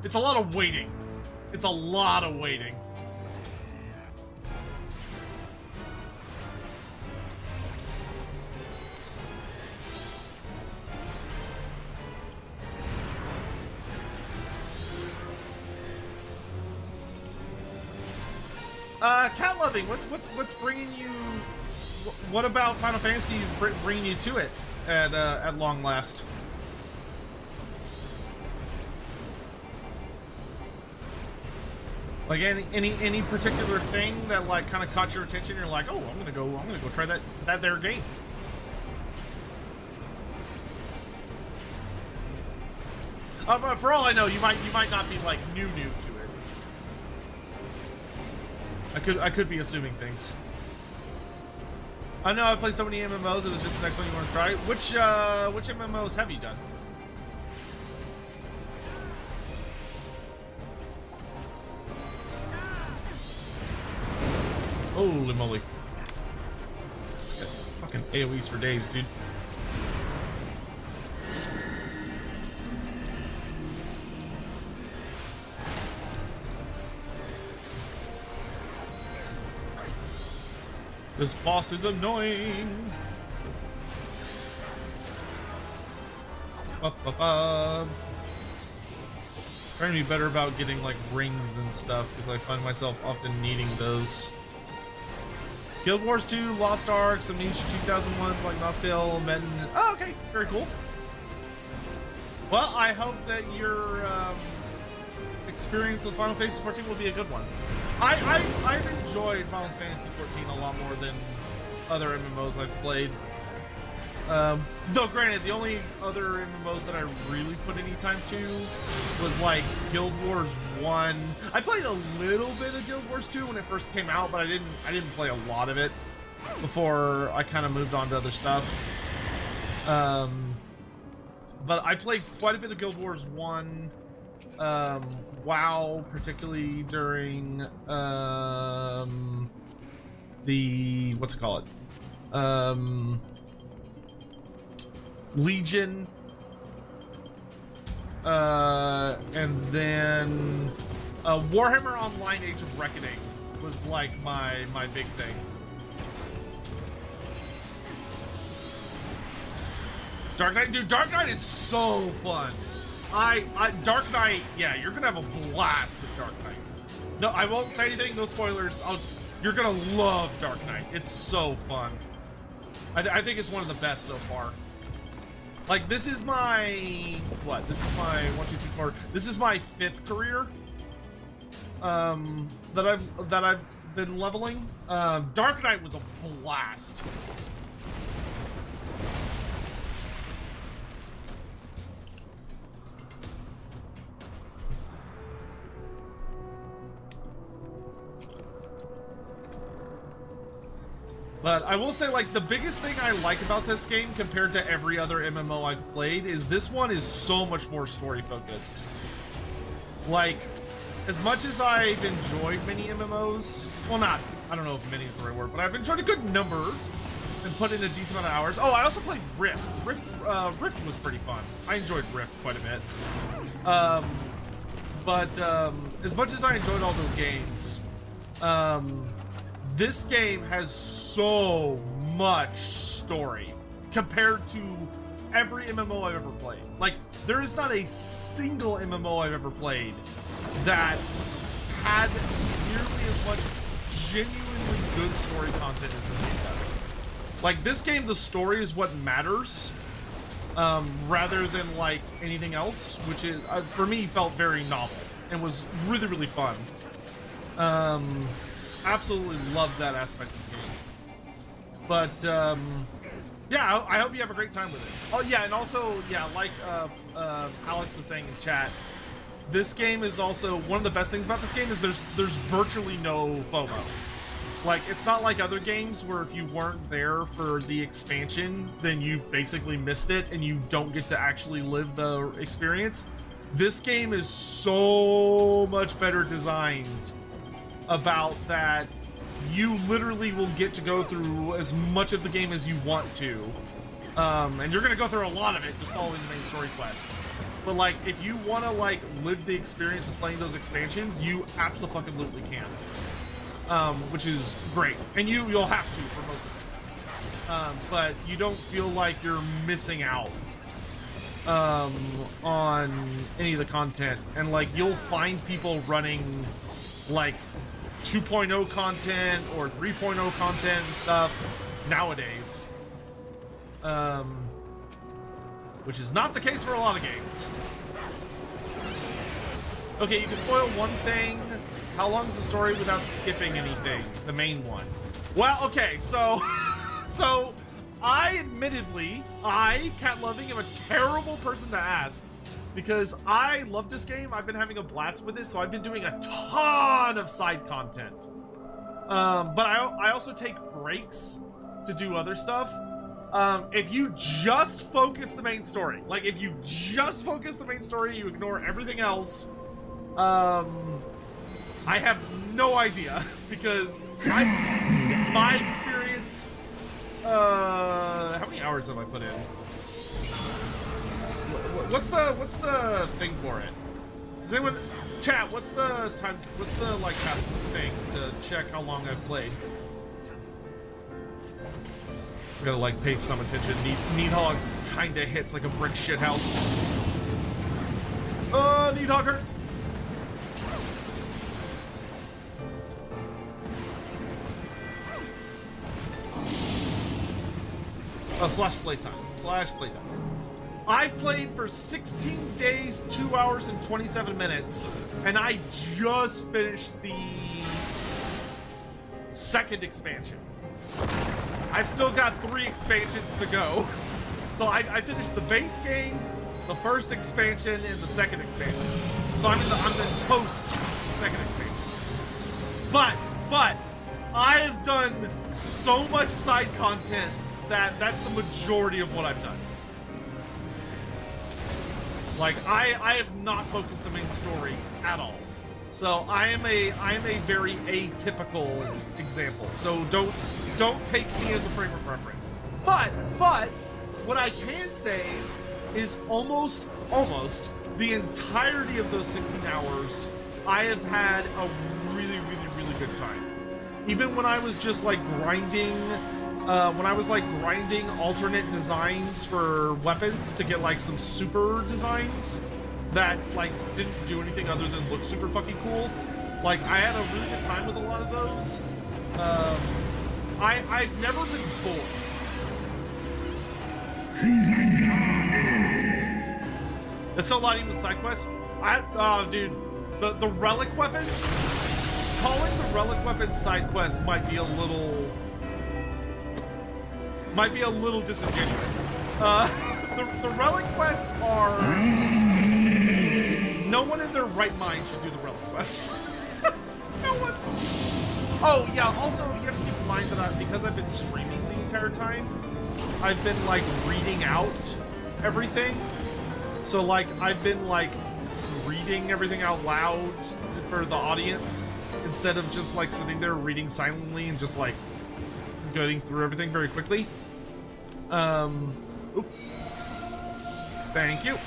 it's a lot of waiting. Cat loving, what's bringing you? What about Final Fantasy is bringing you to it at long last? Like any particular thing that like kind of caught your attention? You're like, oh, I'm gonna go try that there game. But for all I know, you might not be like new to it. I could be assuming things. I know I've played so many MMOs. It was just the next one you want to try. Which MMOs have you done? Holy moly! This guy fucking AOE's for days, dude. This boss is annoying. Trying to be better about getting like rings and stuff because I find myself often needing those. Guild Wars 2, Lost Ark, some niche 2001s like Nostale, Metin. Oh, okay, very cool. Well, I hope that your experience with Final Fantasy 14 will be a good one. I've enjoyed Final Fantasy 14 a lot more than other MMOs I've played. Though granted, the only other MMOs that I really put any time to was like Guild Wars 1. I played a little bit of Guild Wars 2 when it first came out, but I didn't play a lot of it before I kind of moved on to other stuff. But I played quite a bit of Guild Wars 1. WoW, particularly during the what's it called? Legion, and then Warhammer Online: Age of Reckoning was like my big thing. Dark Knight, dude, Dark Knight is so fun. Dark Knight, yeah, you're gonna have a blast with Dark Knight. No, I won't say anything, no spoilers. You're gonna love Dark Knight. It's so fun. I think it's one of the best so far. Like, this is my, what? This is my 1, 2, 3, 4. This is my 5th career that I've been leveling. Dark Knight was a blast. But I will say, like, the biggest thing I like about this game compared to every other MMO I've played is this one is so much more story-focused. Like, as much as I've enjoyed many MMOs, well, I don't know if many is the right word, but I've enjoyed a good number and put in a decent amount of hours. Oh, I also played Rift. Rift was pretty fun. I enjoyed Rift quite a bit. As much as I enjoyed all those games, this game has so much story compared to every MMO I've ever played. Like, there is not a single MMO I've ever played that had nearly as much genuinely good story content as this game does. Like, this game, the story is what matters, rather than, like, anything else, which is, for me, felt very novel and was really, really fun. Absolutely loved that aspect of the game. But Yeah, I hope you have a great time with it. Oh yeah, and also, yeah, like Alex was saying in chat, this game is also, one of the best things about this game is there's virtually no FOMO. Like, it's not like other games where if you weren't there for the expansion, then you basically missed it and you don't get to actually live the experience. This game is so much better designed about that. You literally will get to go through as much of the game as you want to. And you're gonna go through a lot of it just following the main story quest. But like, if you wanna like live the experience of playing those expansions, you absolutely can. Which is great. And you'll have to for most of it. But you don't feel like you're missing out on any of the content. And like, you'll find people running like 2.0 content or 3.0 content and stuff nowadays. Which is not the case for a lot of games. Okay, you can spoil one thing. How long is the story without skipping anything? The main one. Well, okay, so I admittedly, Cat Loving, am a terrible person to ask because I love this game. I've been having a blast with it, so I've been doing a ton of side content. But I also take breaks to do other stuff. If you just focus the main story, like if you just focus the main story, you ignore everything else, I have no idea because my experience, how many hours have I put in? What's the thing for it? Does anyone, chat, what's the time, what's the like past thing to check how long I've played? I gotta like pay some attention. Needhog kinda hits like a brick shithouse. Needhog hurts. Oh, slash playtime. I've played for 16 days, 2 hours, and 27 minutes, and I just finished the second expansion. I've still got 3 expansions to go. So I finished the base game, the first expansion, and the second expansion. So I'm in post second expansion. But I have done so much side content that's the majority of what I've done. Like I have not focused the main story at all. So I am a very atypical example. So don't take me as a frame of reference. But what I can say is almost the entirety of those 16 hours, I have had a really good time. Even when I was just like grinding, alternate designs for weapons to get like some super designs that like didn't do anything other than look super fucking cool. Like I had a really good time with a lot of those. I've never been bored. There's still a lot even the side quests. Dude, the relic weapons. Calling the relic weapons side quests might be a little disingenuous. The relic quests are. No one in their right mind should do the relic quests. No one. Oh yeah. Also, you have to keep in mind that because I've been streaming the entire time, I've been like reading out everything. So like I've been like reading everything out loud for the audience instead of just like sitting there reading silently and just like going through everything very quickly. Oop. Thank you.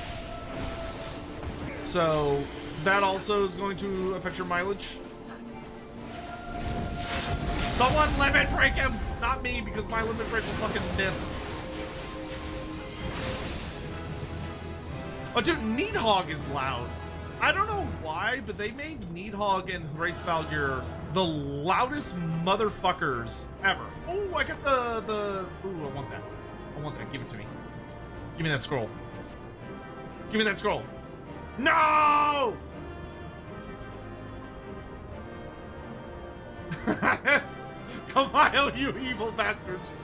So that also is going to affect your mileage. Someone limit break him! Not me, because my limit break will fucking miss. Oh, dude, Needhog is loud. I don't know why, but they made Needhog and Thrace Valgyr the loudest motherfuckers ever. Oh, I got the... Ooh, I want that. I want that. Give it to me. Give me that scroll. Give me that scroll. No! Come on, you evil bastards.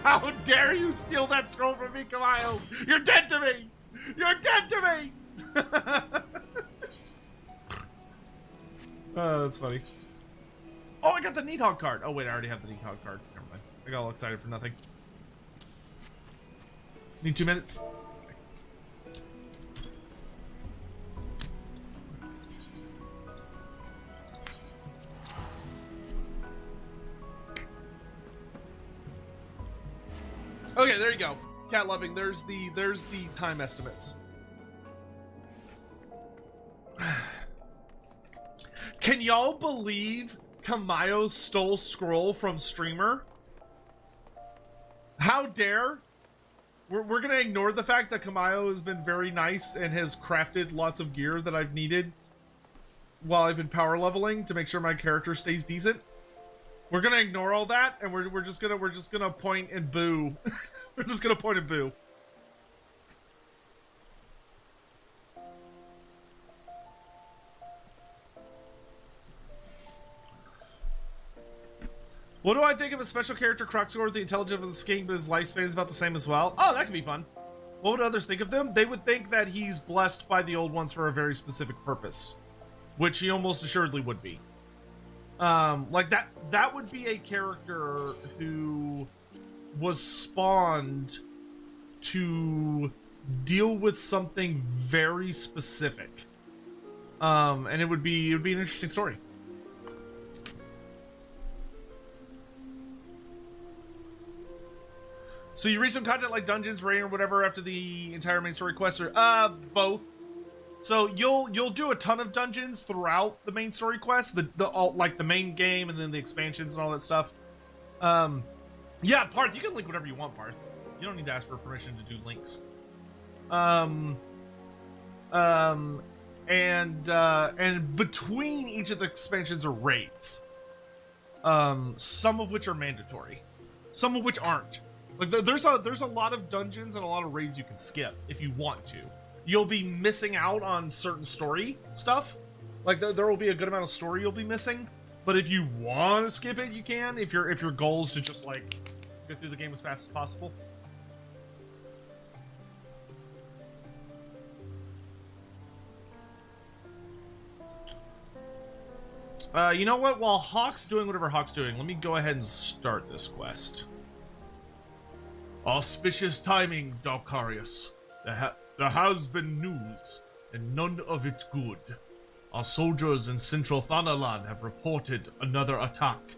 How dare you steal that scroll from me, Kamayo? You're dead to me! You're dead to me! Oh, that's funny. Oh, I got the Needhog card. Oh, wait, I already have the Needhog card. Never mind. I got all excited for nothing. Need 2 minutes? Okay, there you go. Cat loving. There's the time estimates. Can y'all believe Kamayo stole scroll from streamer? How dare? We're gonna ignore the fact that Kamayo has been very nice and has crafted lots of gear that I've needed while I've been power leveling to make sure my character stays decent. We're gonna ignore all that, and we're just gonna point and boo. We're just gonna point and boo. What do I think of a special character Crocscore with the intelligence of the skin, but his lifespan is about the same as well? Oh, that could be fun. What would others think of them? They would think that he's blessed by the old ones for a very specific purpose, which he almost assuredly would be. Like that would be a character who was spawned to deal with something very specific. And it would be an interesting story. So you read some content like Dungeons, Rain, or whatever after the entire main story quest, or both. So you'll do a ton of dungeons throughout the main story quest, like the main game and then the expansions and all that stuff. Yeah, Parth, you can link whatever you want, Parth. You don't need to ask for permission to do links. And between each of the expansions are raids. Some of which are mandatory, some of which aren't. Like there's a lot of dungeons and a lot of raids you can skip if you want to. You'll be missing out on certain story stuff. Like there will be a good amount of story you'll be missing. But if you want to skip it, you can. If your goal is to just like get through the game as fast as possible. You know what? While Hawk's doing whatever Hawk's doing, let me go ahead and start this quest. Auspicious timing, Dalkarius. There has been news, and none of it good. Our soldiers in central Thanalan have reported another attack.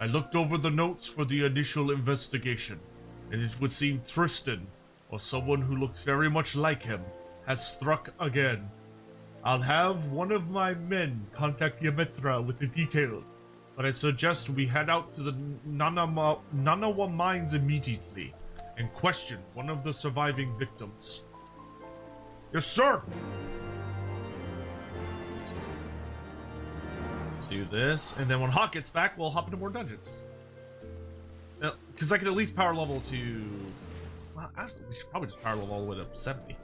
I looked over the notes for the initial investigation, and it would seem Tristan, or someone who looks very much like him, has struck again. I'll have one of my men contact Yamithra with the details, but I suggest we head out to the Nanawa mines immediately and question one of the surviving victims. Yes, sir! Do this, and then when Hawk gets back, we'll hop into more dungeons. Because I can at least power level to... Well, actually, we should probably just power level all the way to 70.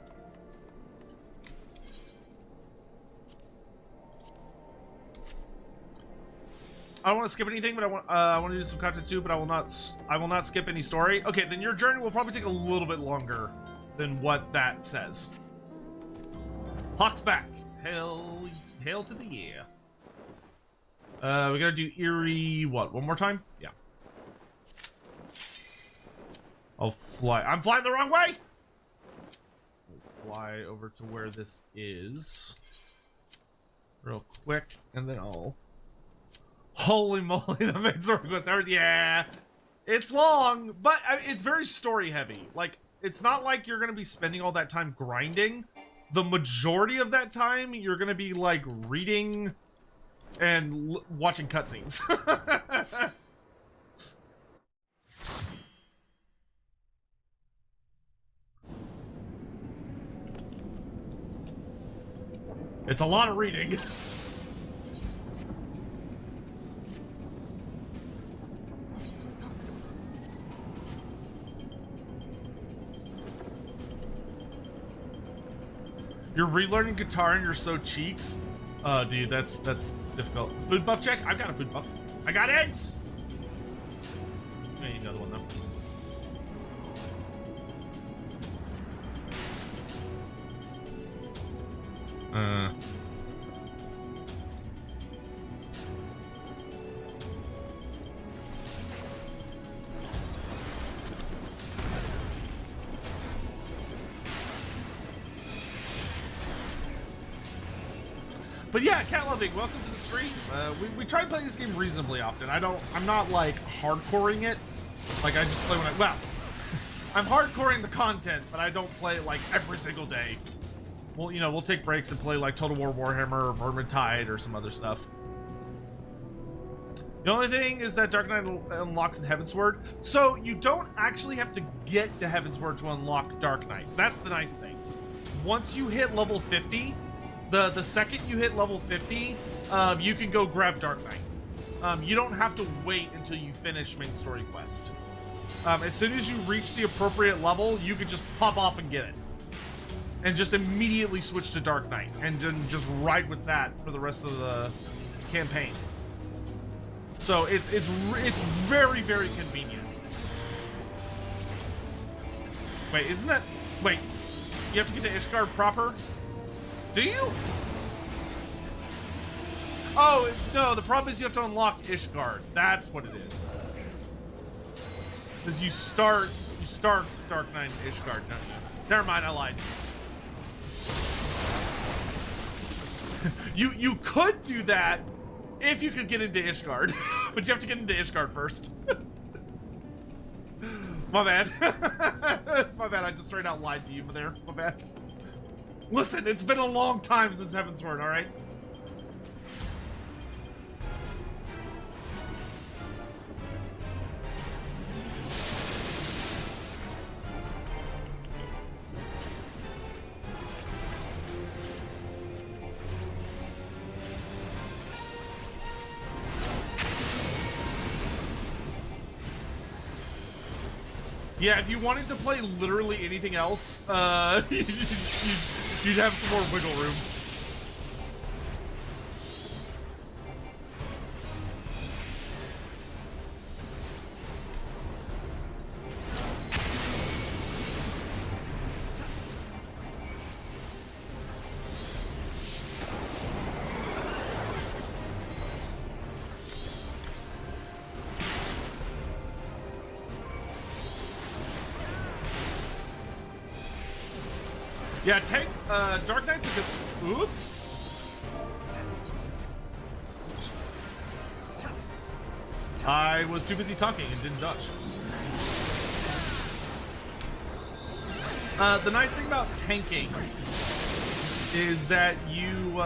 I don't want to skip anything, but I want to do some content too. But I will not skip any story. Okay, then your journey will probably take a little bit longer than what that says. Hawk's back. Hail to the year. We gotta do Eerie. What? One more time? Yeah. I'll fly. I'm flying the wrong way. I'll fly over to where this is, real quick, and then I'll. Holy moly, the main story quest. Yeah, it's long, but it's very story heavy. Like, it's not like you're gonna be spending all that time grinding. The majority of that time, you're gonna be like reading and watching cutscenes. It's a lot of reading. You're relearning guitar and you're so cheeks. Dude, that's difficult. Food buff check? I've got a food buff. I got eggs! I need another one though. But yeah, Cat Loving, welcome to the stream. We try playing this game reasonably often. I'm not like hardcoring it. Like I just play when well, I'm hardcoring the content, but I don't play it like every single day. Well, you know, we'll take breaks and play like Total War Warhammer or Vermintide or some other stuff. The only thing is that Dark Knight unlocks in Heavensward, so you don't actually have to get to Heavensward to unlock Dark Knight. That's the nice thing. Once you hit level 50, the second you hit level 50, you can go grab Dark Knight. You don't have to wait until you finish main story quest. As soon as you reach the appropriate level, you can just pop off and get it. And just immediately switch to Dark Knight, and then just ride with that for the rest of the campaign. So it's very, very convenient. Wait, isn't that... Wait, you have to get to Ishgard proper? Do you? Oh, no, the problem is you have to unlock Ishgard. That's what it is. Because you start Dark Knight and Ishgard. No, never mind, I lied. You could do that if you could get into Ishgard, but you have to get into Ishgard first. My bad. My bad, I just straight out lied to you there. My bad. Listen, it's been a long time since Heavensward, alright? Yeah, if you wanted to play literally anything else, you'd have some more wiggle room. Yeah, take Dark Knight's a good. Oops. I was too busy talking and didn't dodge. The nice thing about tanking is that you,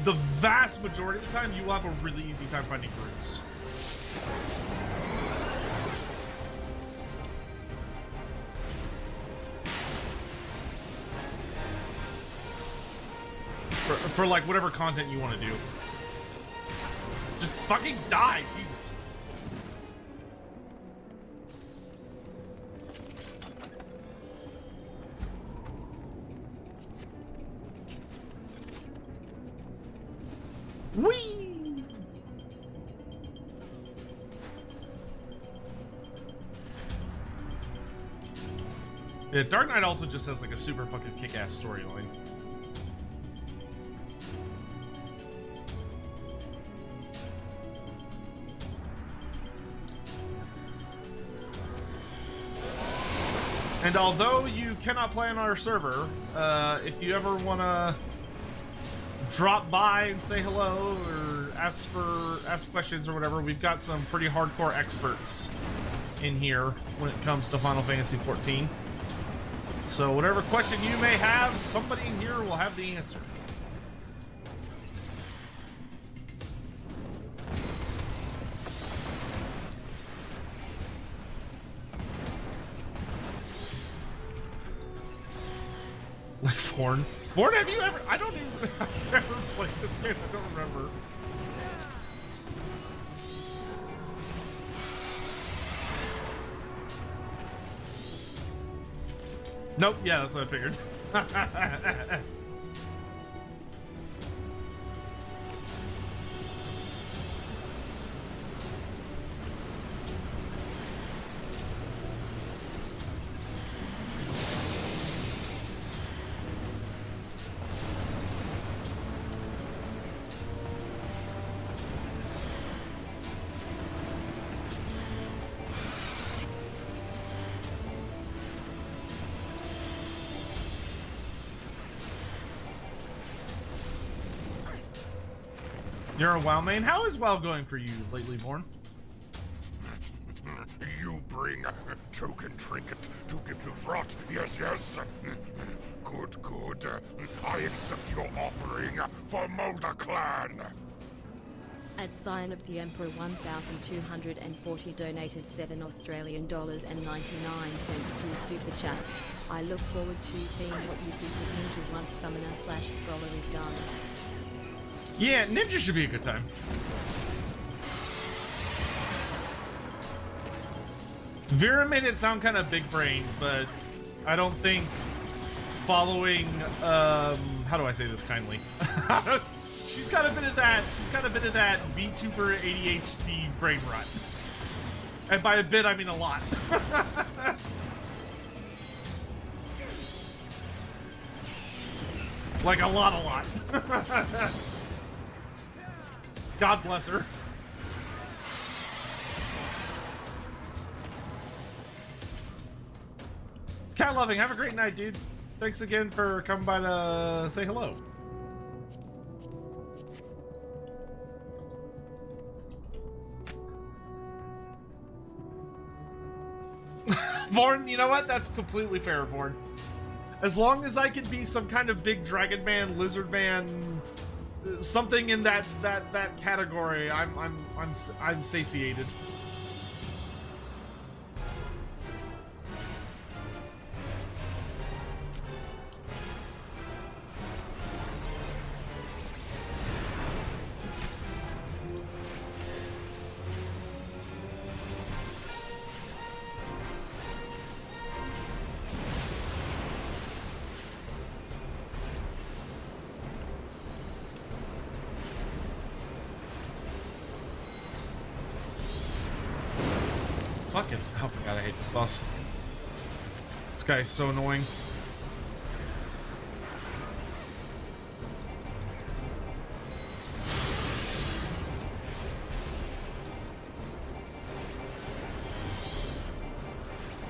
the vast majority of the time, you will have a really easy time finding groups. For like whatever content you want to do. Just fucking die, Jesus. Whee! Yeah, Dark Knight also just has like a super fucking kick-ass storyline. And although you cannot play on our server, if you ever want to drop by and say hello or ask questions or whatever, we've got some pretty hardcore experts in here when it comes to Final Fantasy XIV. So whatever question you may have, somebody in here will have the answer. Like Vorn? Vorn, have you ever? I don't even. I've never played this game. I don't remember. Nope. Yeah, that's what I figured. You're a WoW main? How is WoW going for you lately, Born? You bring a token trinket to give to Throt. Yes, yes. Good, good. I accept your offering for Molder Clan. At Sign of the Emperor 1240 donated $7.99 through Super Chat. I look forward to seeing what you do with Ninja once Summoner/Scholar is done. Yeah, Ninja should be a good time. Vera made it sound kind of big brain, but I don't think following, how do I say this kindly? She's got a bit of that VTuber ADHD brain rot. And by a bit, I mean a lot. Like a lot. God bless her. Cat loving, have a great night, dude. Thanks again for coming by to say hello. Vorn, you know what? That's completely fair, Vorn. As long as I can be some kind of big dragon man, lizard man, something in that category, I'm satiated. Fucking, oh my god, I hate this boss. This guy is so annoying.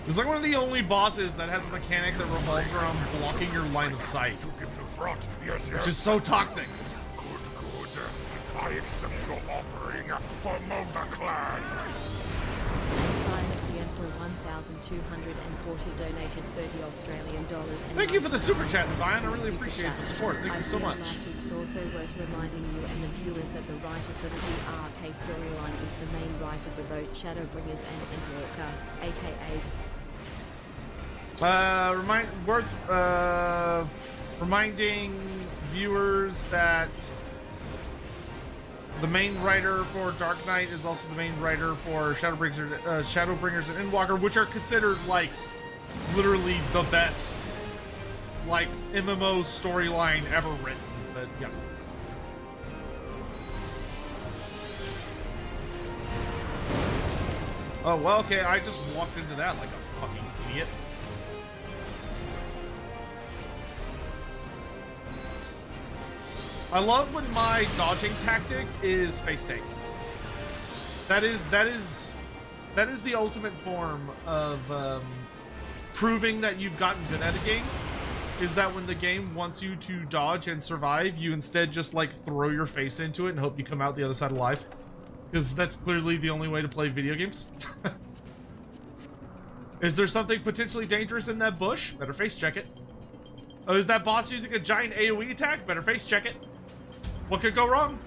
It's like one of the only bosses that has a mechanic that revolves around blocking your line of sight. Which is so toxic. Good, good. I accept your offering for Molder Clan. Sign of the Emperor 1240 donated $30. Thank you for the super chat, Zion. I really appreciate the support. Thank you so much. I feel like it's also worth reminding you and the viewers that the writer for the DRK storyline is the main writer for both Shadowbringers and Endwalker, aka reminding viewers that the main writer for Dark Knight is also the main writer for Shadowbringers and Endwalker, which are considered like literally the best like MMO storyline ever written. But yeah. Oh well, okay. I just walked into that like a fucking idiot. I love when my dodging tactic is face take. That is the ultimate form of proving that you've gotten good at a game. Is that when the game wants you to dodge and survive, you instead just like throw your face into it and hope you come out the other side alive. Because that's clearly the only way to play video games. Is there something potentially dangerous in that bush? Better face check it. Oh, is that boss using a giant AoE attack? Better face check it. What could go wrong?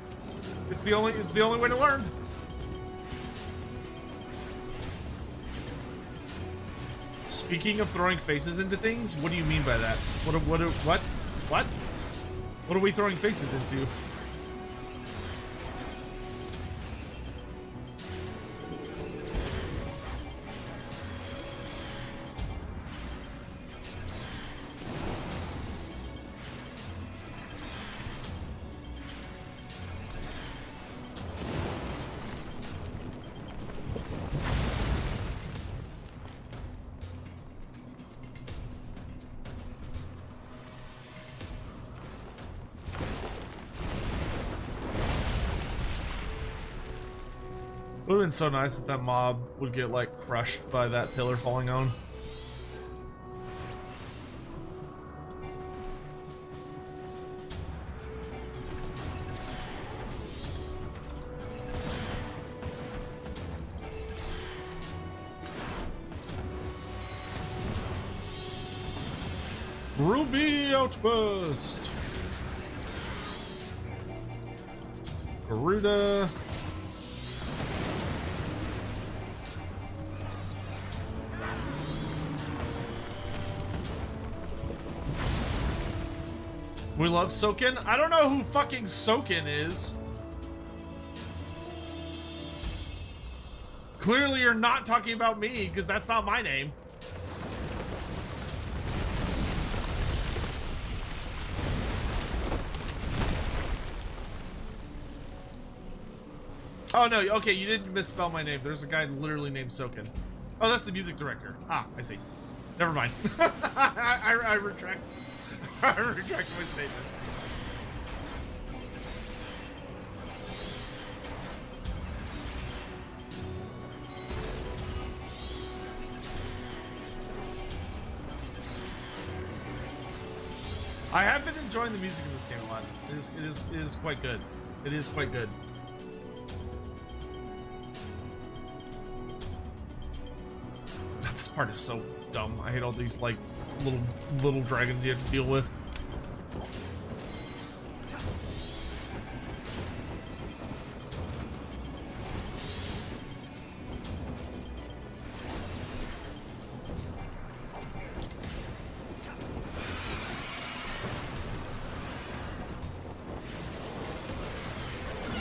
It's the only way to learn. Speaking of throwing faces into things, what do you mean by that? What are we throwing faces into? It would have been so nice if that mob would get like crushed by that pillar falling on. Ruby Outburst. Garuda. We love Soken. I don't know who fucking Soken is. Clearly you're not talking about me, because that's not my name. Oh no, okay, you didn't misspell my name. There's a guy literally named Soken. Oh, that's the music director. Ah, I see. Never mind. I retract. I retract my statement. I have been enjoying the music in this game a lot. It is quite good. It is quite good. This part is so dumb. I hate all these like little dragons you have to deal with.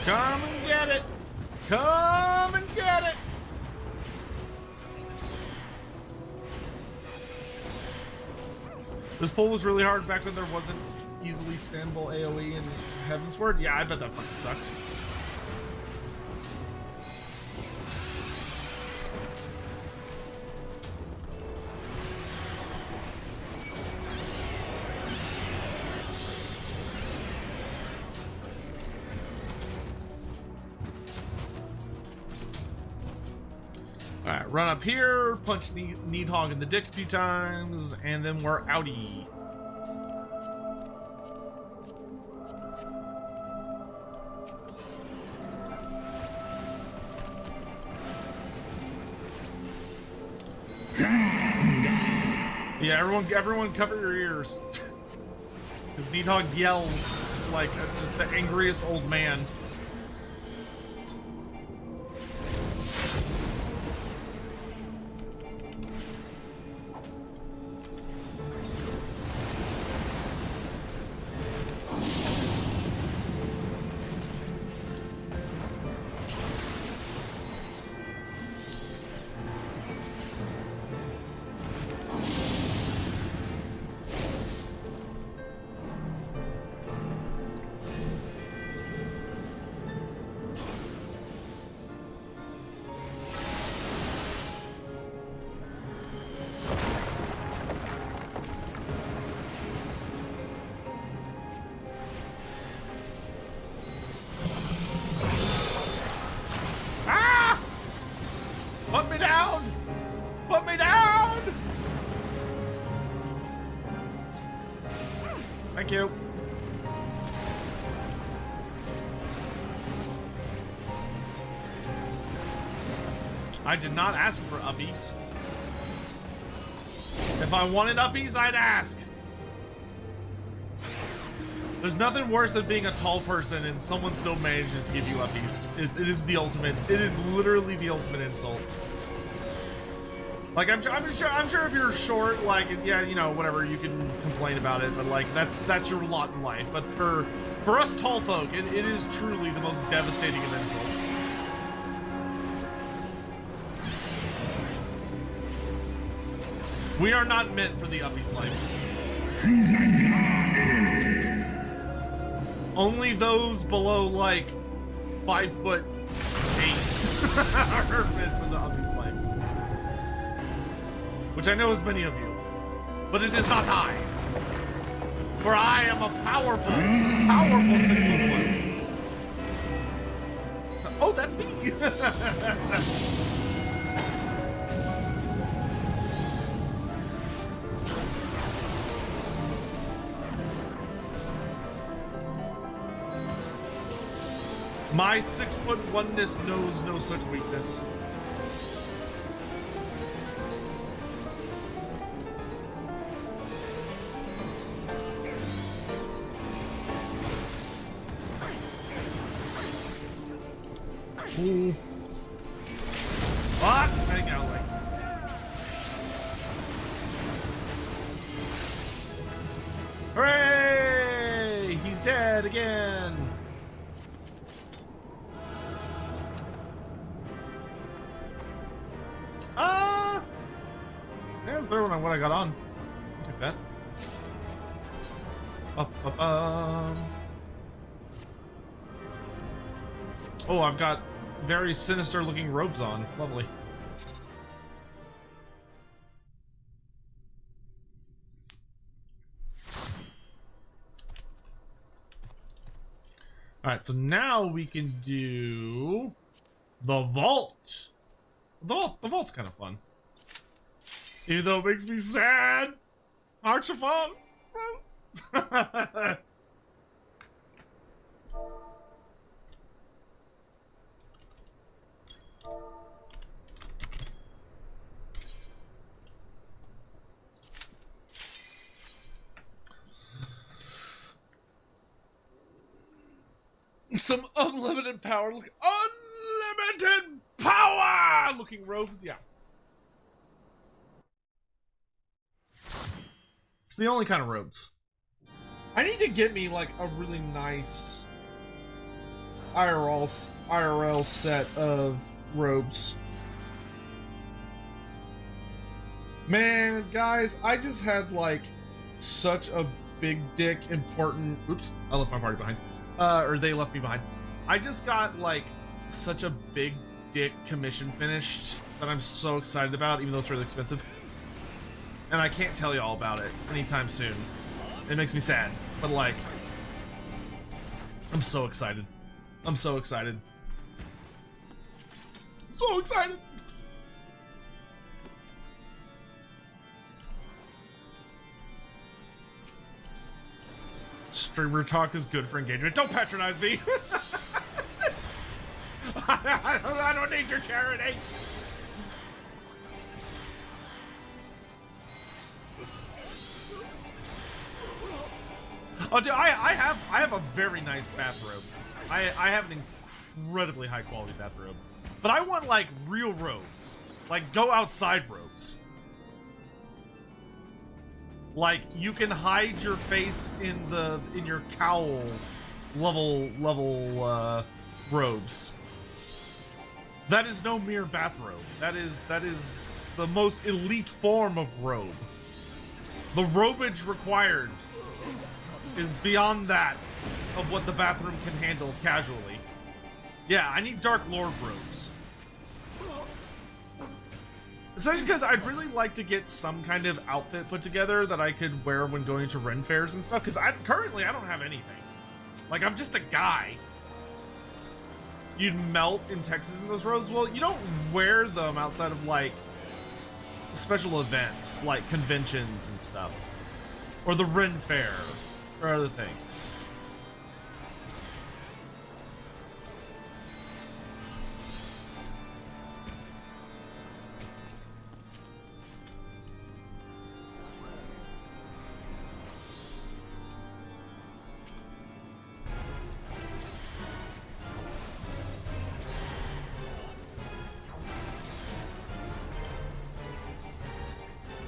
Come and get it! Come and get it! This pull was really hard back when there wasn't easily spammable AoE in Heavensward. Yeah, I bet that fucking sucked. Alright, run up here, punch Needhog in the dick a few times, and then we're outie. Yeah, everyone cover your ears. Because Needhog yells like just the angriest old man. Put me down! Put me down! Thank you. I did not ask for uppies. If I wanted uppies, I'd ask. There's nothing worse than being a tall person and someone still manages to give you uppies. It is the ultimate. It is literally the ultimate insult. Like I'm sure if you're short, like yeah, you know, whatever, you can complain about it, but like that's your lot in life. But for us tall folk, it is truly the most devastating of insults. We are not meant for the uppies life. Only those below like 5'8" are meant for the uppies life. Which I know is many of you, but it is not I. For I am a powerful 6'1". Oh, that's me. My 6'1"ness knows no such weakness. Ooh. Fuck! I didn't get out of the way. Hooray! He's dead again! Yeah, it's better than what I got on. I'll take that. Oh, I've got very sinister looking robes on. Lovely. Alright, so now we can do the vault. The vault's kind of fun. Even though it makes me sad. Archifon. Some unlimited power. Unlimited power looking robes, yeah. It's the only kind of robes. I need to get me like a really nice IRL set of robes. Man, guys, I just had like such a big dick important. Oops, I left my party behind. Or they left me behind. I just got like such a big dick commission finished that I'm so excited about, even though it's really expensive. And I can't tell you all about it anytime soon. It makes me sad, but like, I'm so excited. I'm so excited. So excited. Streamer talk is good for engagement. Don't patronize me. I don't need your charity. Oh, dude, I have a very nice bathrobe. I have an incredibly high quality bathrobe, but I want like real robes, like go outside robes. Like you can hide your face in your cowl level robes. That is no mere bathrobe. That is the most elite form of robe. The robage required is beyond that of what the bathroom can handle casually. Yeah, I need Dark Lord robes. Especially because I'd really like to get some kind of outfit put together that I could wear when going to Ren fairs and stuff, because currently I don't have anything. Like, I'm just a guy. You'd melt in Texas in those robes? Well, you don't wear them outside of, like, special events, like conventions and stuff. Or the Ren fair, or other things.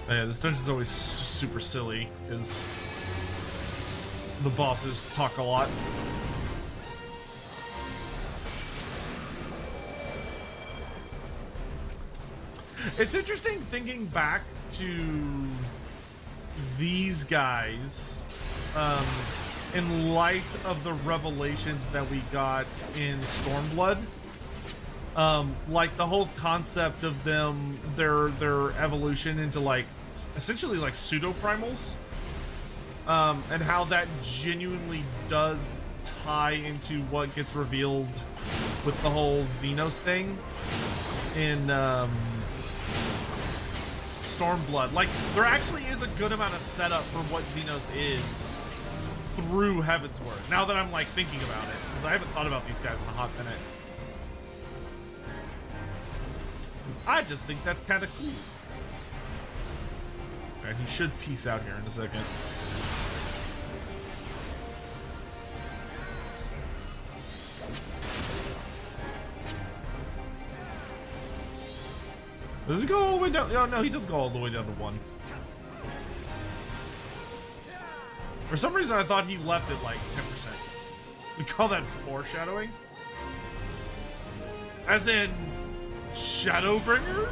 Oh, yeah, this dungeon's always super silly, because the bosses talk a lot. It's interesting thinking back to these guys in light of the revelations that we got in Stormblood. Like the whole concept of them, their evolution into like essentially like pseudo-primals, and how that genuinely does tie into what gets revealed with the whole Xenos thing in Stormblood. Like, there actually is a good amount of setup for what Xenos is through Heavensward, now that I'm like thinking about it, because I haven't thought about these guys in a hot minute. I just think that's kind of cool. Okay, he should peace out here in a second. Does he go all the way down? No, he does go all the way down to 1. For some reason, I thought he left it like 10%. We call that foreshadowing? As in, Shadowbringers?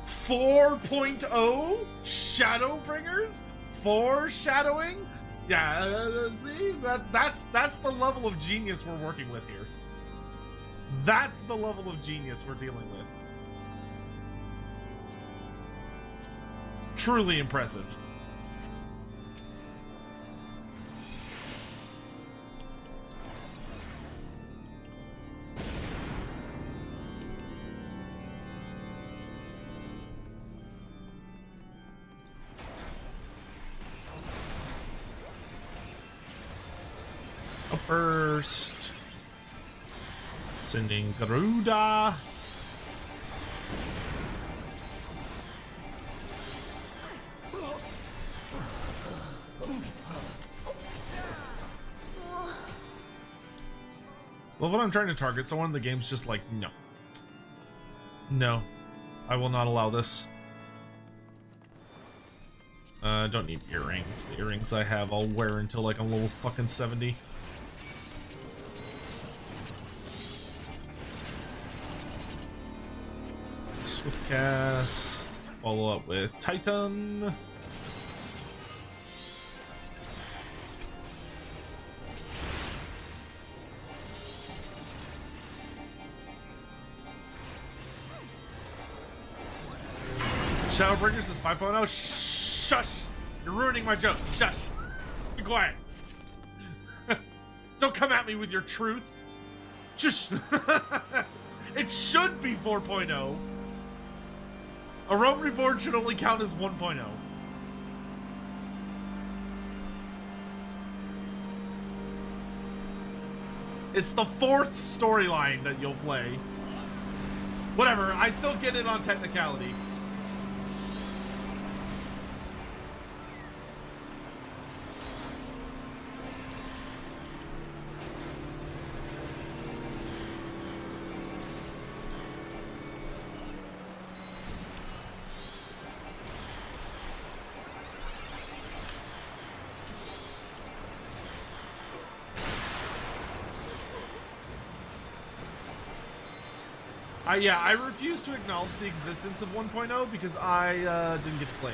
4.0 Shadowbringers? Foreshadowing? Yeah, see, that's the level of genius we're working with here. That's the level of genius we're dealing with. Truly impressive. Up first. Sending Garuda. Well, when I'm trying to target someone, the game's just like, no. No. I will not allow this. Don't need earrings. The earrings I have I'll wear until like I'm level fucking 70. Swift cast. Follow up with Titan. Shadowbringers is 5.0. Shush! You're ruining my joke. Shush! Be quiet. Don't come at me with your truth. Shush! It should be 4.0. A Realm Reborn should only count as 1.0. It's the 4th storyline that you'll play. Whatever, I still get it on technicality. Yeah, I refuse to acknowledge the existence of 1.0 because I didn't get to play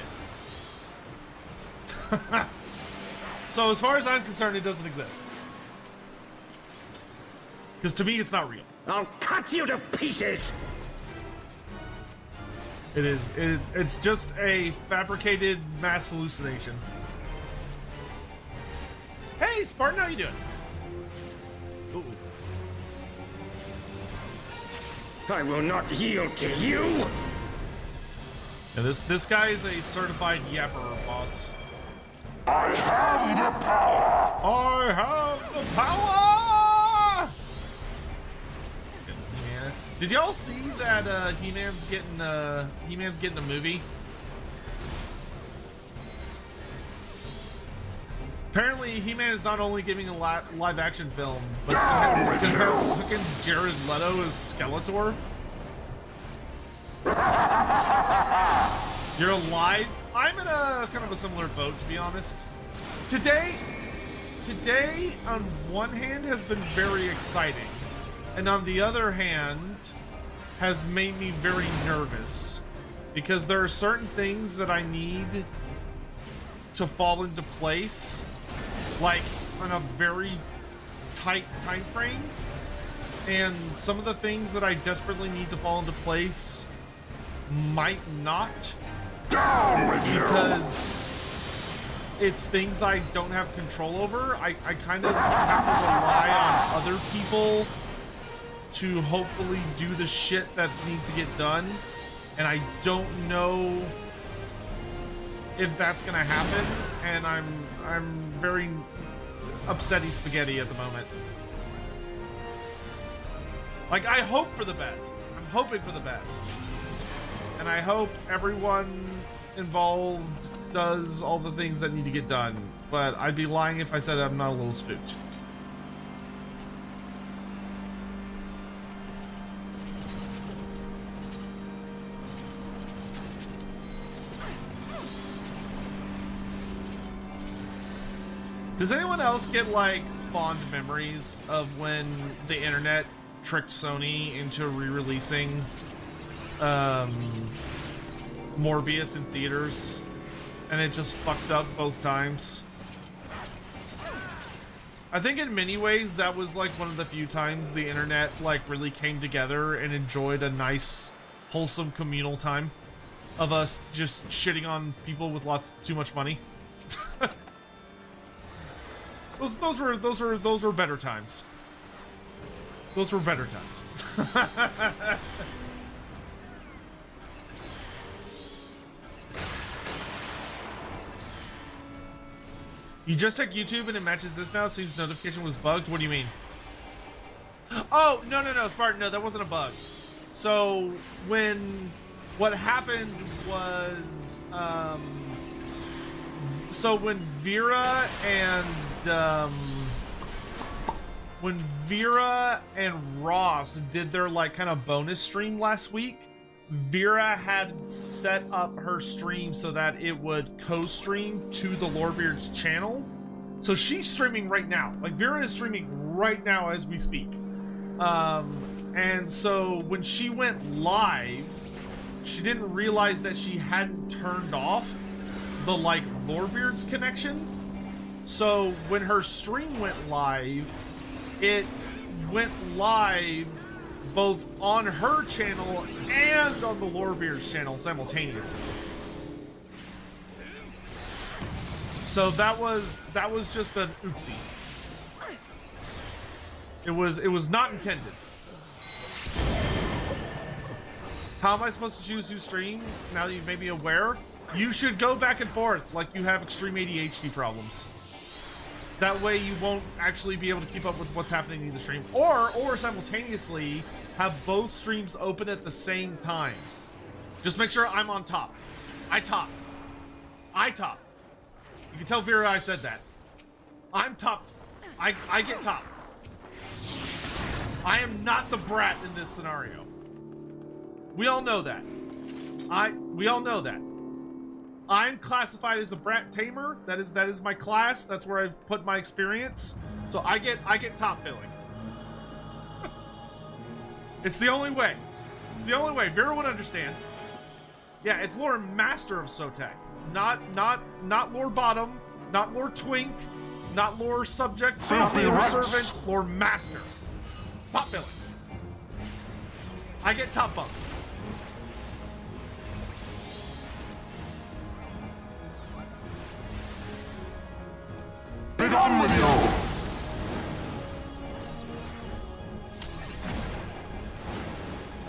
it. So as far as I'm concerned, it doesn't exist. Because to me, it's not real. I'll cut you to pieces! It is. It's just a fabricated mass hallucination. Hey, Spartan, how you doing? Ooh. I will not yield to you! Yeah, this guy is a certified yapper, boss. I have the power! I have the power! Yeah. Did y'all see that He-Man's getting a movie? Apparently, He-Man is not only getting a live action film, but it's gonna have fucking Jared Leto as Skeletor. You're alive? I'm in a kind of a similar boat, to be honest. Today, on one hand, has been very exciting, and on the other hand, has made me very nervous, because there are certain things that I need to fall into place, like on a very tight time frame, and some of the things that I desperately need to fall into place might not, because it's things I don't have control over. I kind of have to rely on other people to hopefully do the shit that needs to get done, and I don't know if that's gonna happen, and I'm very upsetty spaghetti at the moment. Like, I hope for the best. I'm hoping for the best. And I hope everyone involved does all the things that need to get done. But I'd be lying if I said I'm not a little spooked. Does anyone else get like fond memories of when the internet tricked Sony into re-releasing Morbius in theaters, and it just fucked up both times? I think in many ways that was like one of the few times the internet like really came together and enjoyed a nice, wholesome communal time of us just shitting on people with too much money. Those were better times. Those were better times. You just check YouTube and it matches this now. Seems notification was bugged. What do you mean? Oh, no, Spartan. No, that wasn't a bug. So what happened was, so when Vera and Ross did their like kind of bonus stream last week, Vera had set up her stream so that it would co-stream to the Lorebeards channel. So she's streaming right now. Like Vera is streaming right now as we speak. And so when she went live, she didn't realize that she hadn't turned off the like Lorebeards connection. So when her stream went live, it went live both on her channel and on the Lorebeards channel simultaneously. So that was just an oopsie. It was not intended. How am I supposed to choose who stream now that you made me aware? You should go back and forth like you have extreme ADHD problems. That way you won't actually be able to keep up with what's happening in the stream. Or simultaneously have both streams open at the same time. Just make sure I'm on top. I top. You can tell Vera I said that. I'm top. I get top. I am not the brat in this scenario. We all know that. We all know that. I'm classified as a brat tamer. That is my class. That's where I've put my experience. So I get top billing. It's the only way. It's the only way. Vera would understand. Yeah, it's Lore Master of Sotek. Not Lore Bottom, not Lore Twink, not Lore Subject, not Lore Servant, Lore Master. Top billing. I get top bump. Be done with you!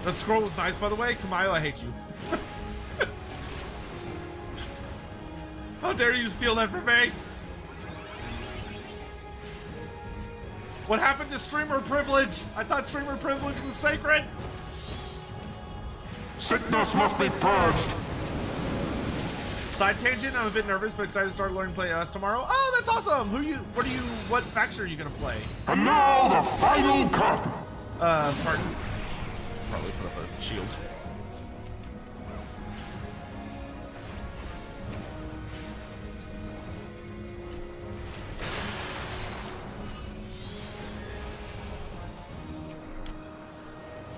That scroll was nice, by the way. Kamayo, I hate you. How dare you steal that from me? What happened to streamer privilege? I thought streamer privilege was sacred. Sickness must be purged! Side tangent, I'm a bit nervous, but excited to start learning to play us tomorrow. Oh, that's awesome! What faction are you gonna play? And now the final curtain! Spartan. Probably put up a shield.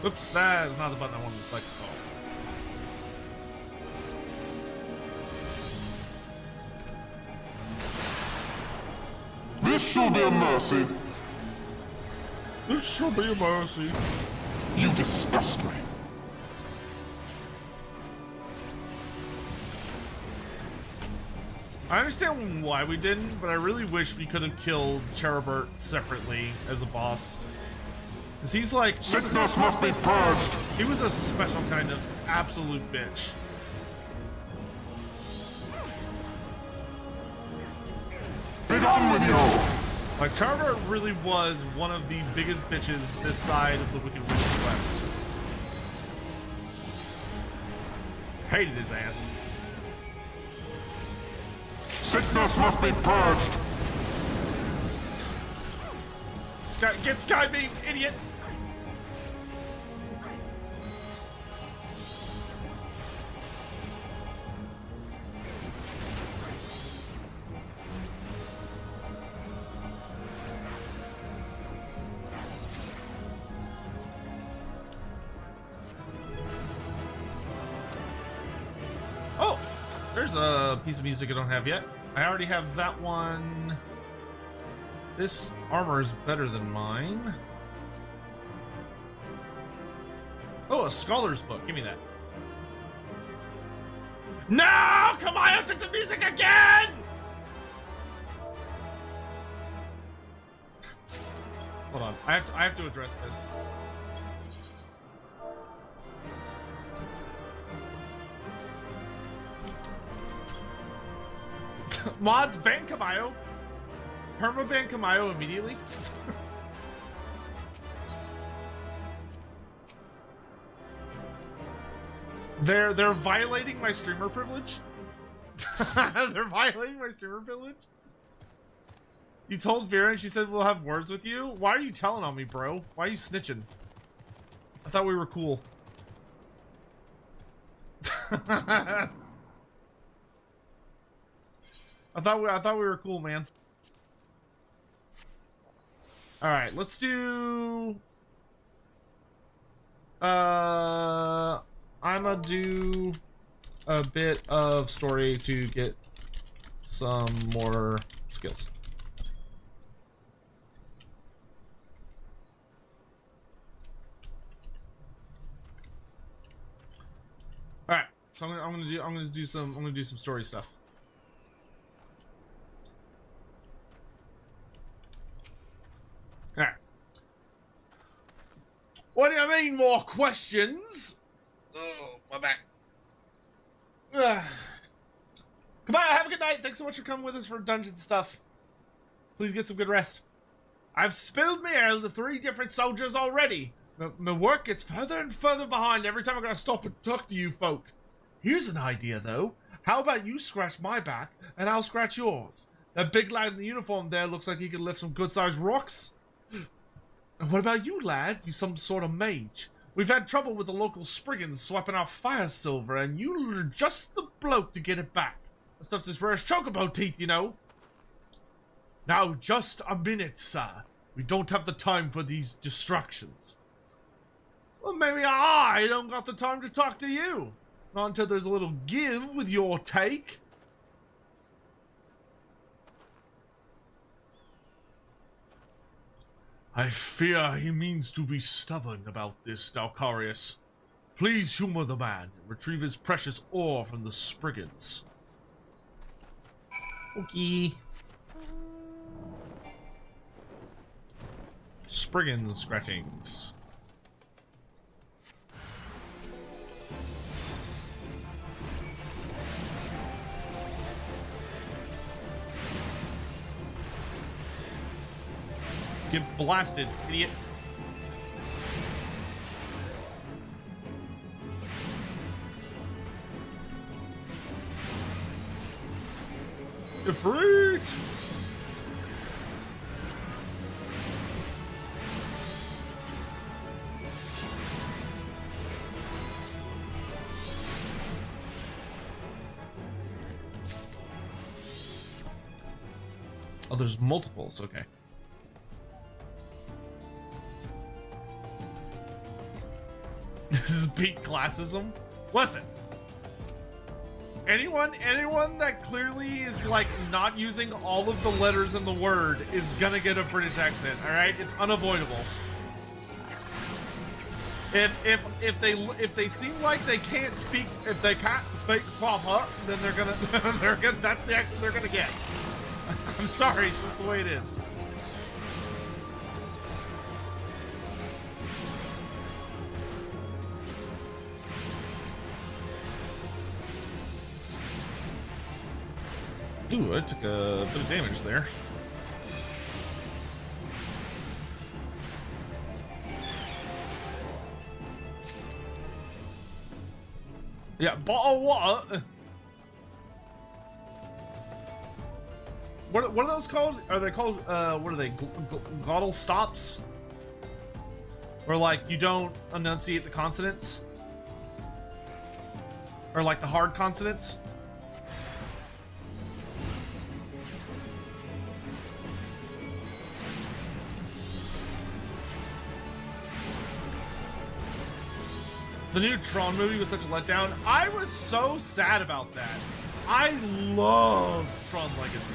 Oops, that is not the button I wanted to click. Oh. This shall be a mercy. This shall be a mercy. You disgust me. I understand why we didn't, but I really wish we could have killed Cherubert separately as a boss. Because he's like... Sickness must be purged. He was a special kind of absolute bitch. Be done with you. Like, Cherubert really was one of the biggest bitches this side of the Wicked Witch of the West. Hated his ass. Sickness must be purged. Get Skybeam, idiot! There's a piece of music I don't have yet. I already have that one. This armor is better than mine. Oh, a scholar's book. Give me that. No! Come on, I took the music again! Hold on. I have to address this. Mods, ban Kamayo. Perma ban Kamayo immediately. They're violating my streamer privilege. They're violating my streamer privilege. You told Vera and she said we'll have words with you? Why are you telling on me, bro? Why are you snitching? I thought we were cool. I thought we were cool, man. All right, let's do. I'ma do a bit of story to get some more skills. All right, so I'm gonna do some story stuff. All right. What do you mean, more questions? Oh, my back. Come on, have a good night. Thanks so much for coming with us for dungeon stuff. Please get some good rest. I've spilled my ale to 3 different soldiers already. My work gets further and further behind every time I gotta stop and talk to you folk. Here's an idea, though. How about you scratch my back, and I'll scratch yours? That big lad in the uniform there looks like he can lift some good-sized rocks. And what about you, lad? You some sort of mage. We've had trouble with the local Spriggans swiping our fire silver, and you're just the bloke to get it back. That stuff's as rare as chocobo teeth, you know. Now, just a minute, sir. We don't have the time for these distractions. Well, maybe I don't got the time to talk to you. Not until there's a little give with your take. I fear he means to be stubborn about this, Dalcarius. Please humor the man and retrieve his precious ore from the Spriggans. Okay. Spriggans scratchings. Get blasted, idiot. Ifrit! Oh, there's multiples, okay. This is peak classism. Listen. Anyone that clearly is like not using all of the letters in the word is gonna get a British accent, all right? It's unavoidable. If they seem like they can't speak, if they can't speak proper, then they're gonna that's the accent they're gonna get. I'm sorry, it's just the way it is. Ooh, I took a bit of damage there. Yeah, bottle water. What are those called? Are they called, what are they? Glottal stops? Or like you don't enunciate the consonants? Or like the hard consonants? The new Tron movie was such a letdown. I was so sad about that. I love Tron Legacy.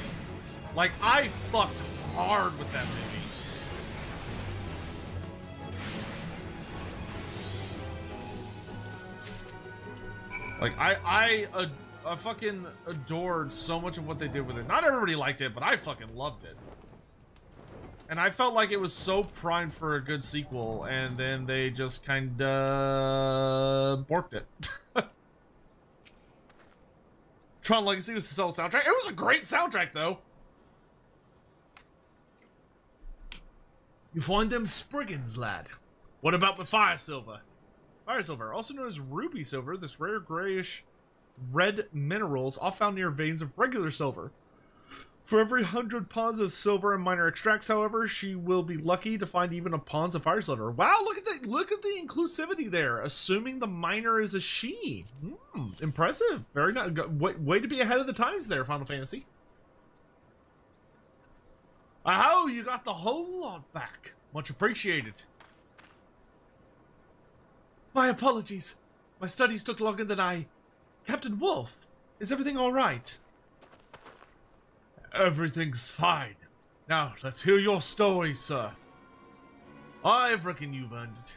Like, I fucked hard with that movie. Like, I fucking adored so much of what they did with it. Not everybody liked it, but I fucking loved it. And I felt like it was so primed for a good sequel, and then they just kinda borked it. Tron Legacy was to sell a soundtrack. It was a great soundtrack, though. You find them Spriggans, lad. What about the Fire Silver? Fire Silver, also known as Ruby Silver, this rare grayish red minerals all found near veins of regular silver. For every 100 ponds of silver and miner extracts, however, she will be lucky to find even a ponds of fire silver. Wow, look at the inclusivity there. Assuming the miner is a she. Impressive. Very nice. Way to be ahead of the times there, Final Fantasy. Oh, you got the whole lot back. Much appreciated. My apologies. My studies took longer than I... Captain Wolf, is everything all right? Everything's fine. Now, let's hear your story, sir. I reckon you've earned it.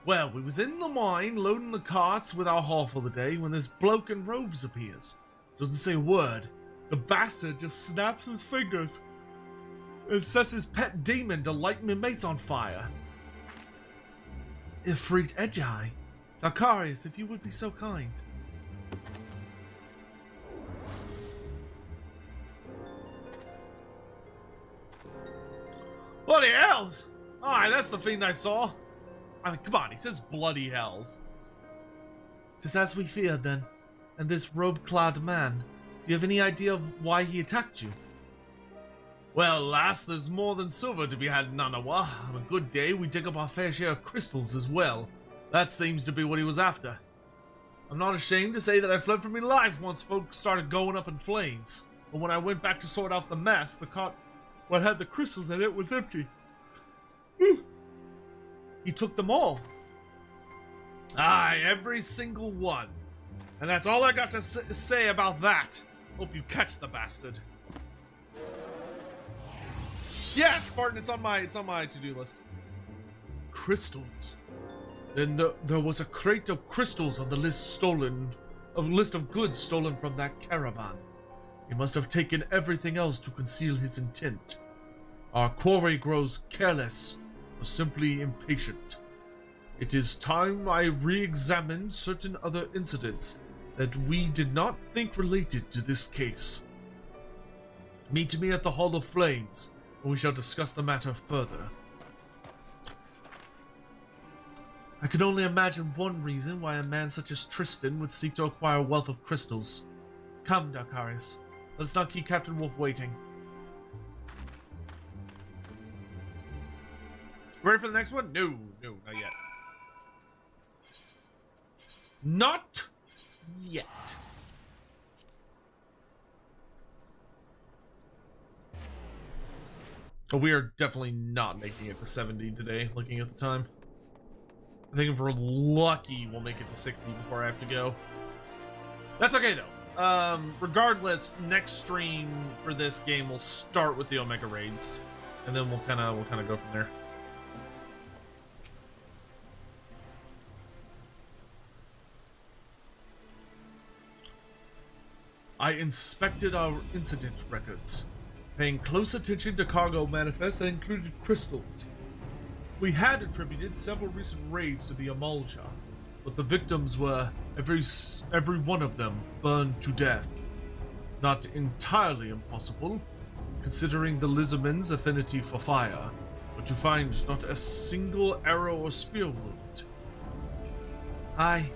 Well, we was in the mine, loading the carts with our haul for the day, when this bloke in robes appears. Doesn't say a word. The bastard just snaps his fingers and sets his pet demon to light me mates on fire. Ifrit Edjai. Dakarius, if you would be so kind. Bloody hells! Alright, that's the fiend I saw. I mean, come on, he says bloody hells. Just as we feared then. And this robe-clad man, do you have any idea of why he attacked you? Well, lass, there's more than silver to be had in Nanawa. On a good day, we dig up our fair share of crystals as well. That seems to be what he was after. I'm not ashamed to say that I fled for my life once folks started going up in flames. But when I went back to sort out the mess, the cart what had the crystals in it was empty. He took them all. Aye, every single one. And that's all I got to say about that. Hope you catch the bastard. Yeah, Spartan, it's on my to-do list. Crystals. Then there was a crate of crystals on the list of goods stolen from that caravan. He must have taken everything else to conceal his intent. Our quarry grows careless or simply impatient. It is time I re-examined certain other incidents that we did not think related to this case. Meet me at the Hall of Flames, and we shall discuss the matter further. I can only imagine one reason why a man such as Tristan would seek to acquire a wealth of crystals. Come, Dakarius. Let us not keep Captain Wolf waiting. Ready for the next one? No, not yet. Not yet. But we are definitely not making it to 70 today, looking at the time. I think if we're lucky, we'll make it to 60 before I have to go. That's okay, though. Regardless, next stream for this game will start with the Omega Raids. And then we'll kind of go from there. I inspected our incident records, paying close attention to cargo manifests that included crystals. We had attributed several recent raids to the Amalja, but the victims were, every one of them, burned to death. Not entirely impossible, considering the Lizardmen's affinity for fire, but to find not a single arrow or spear wound. Aye,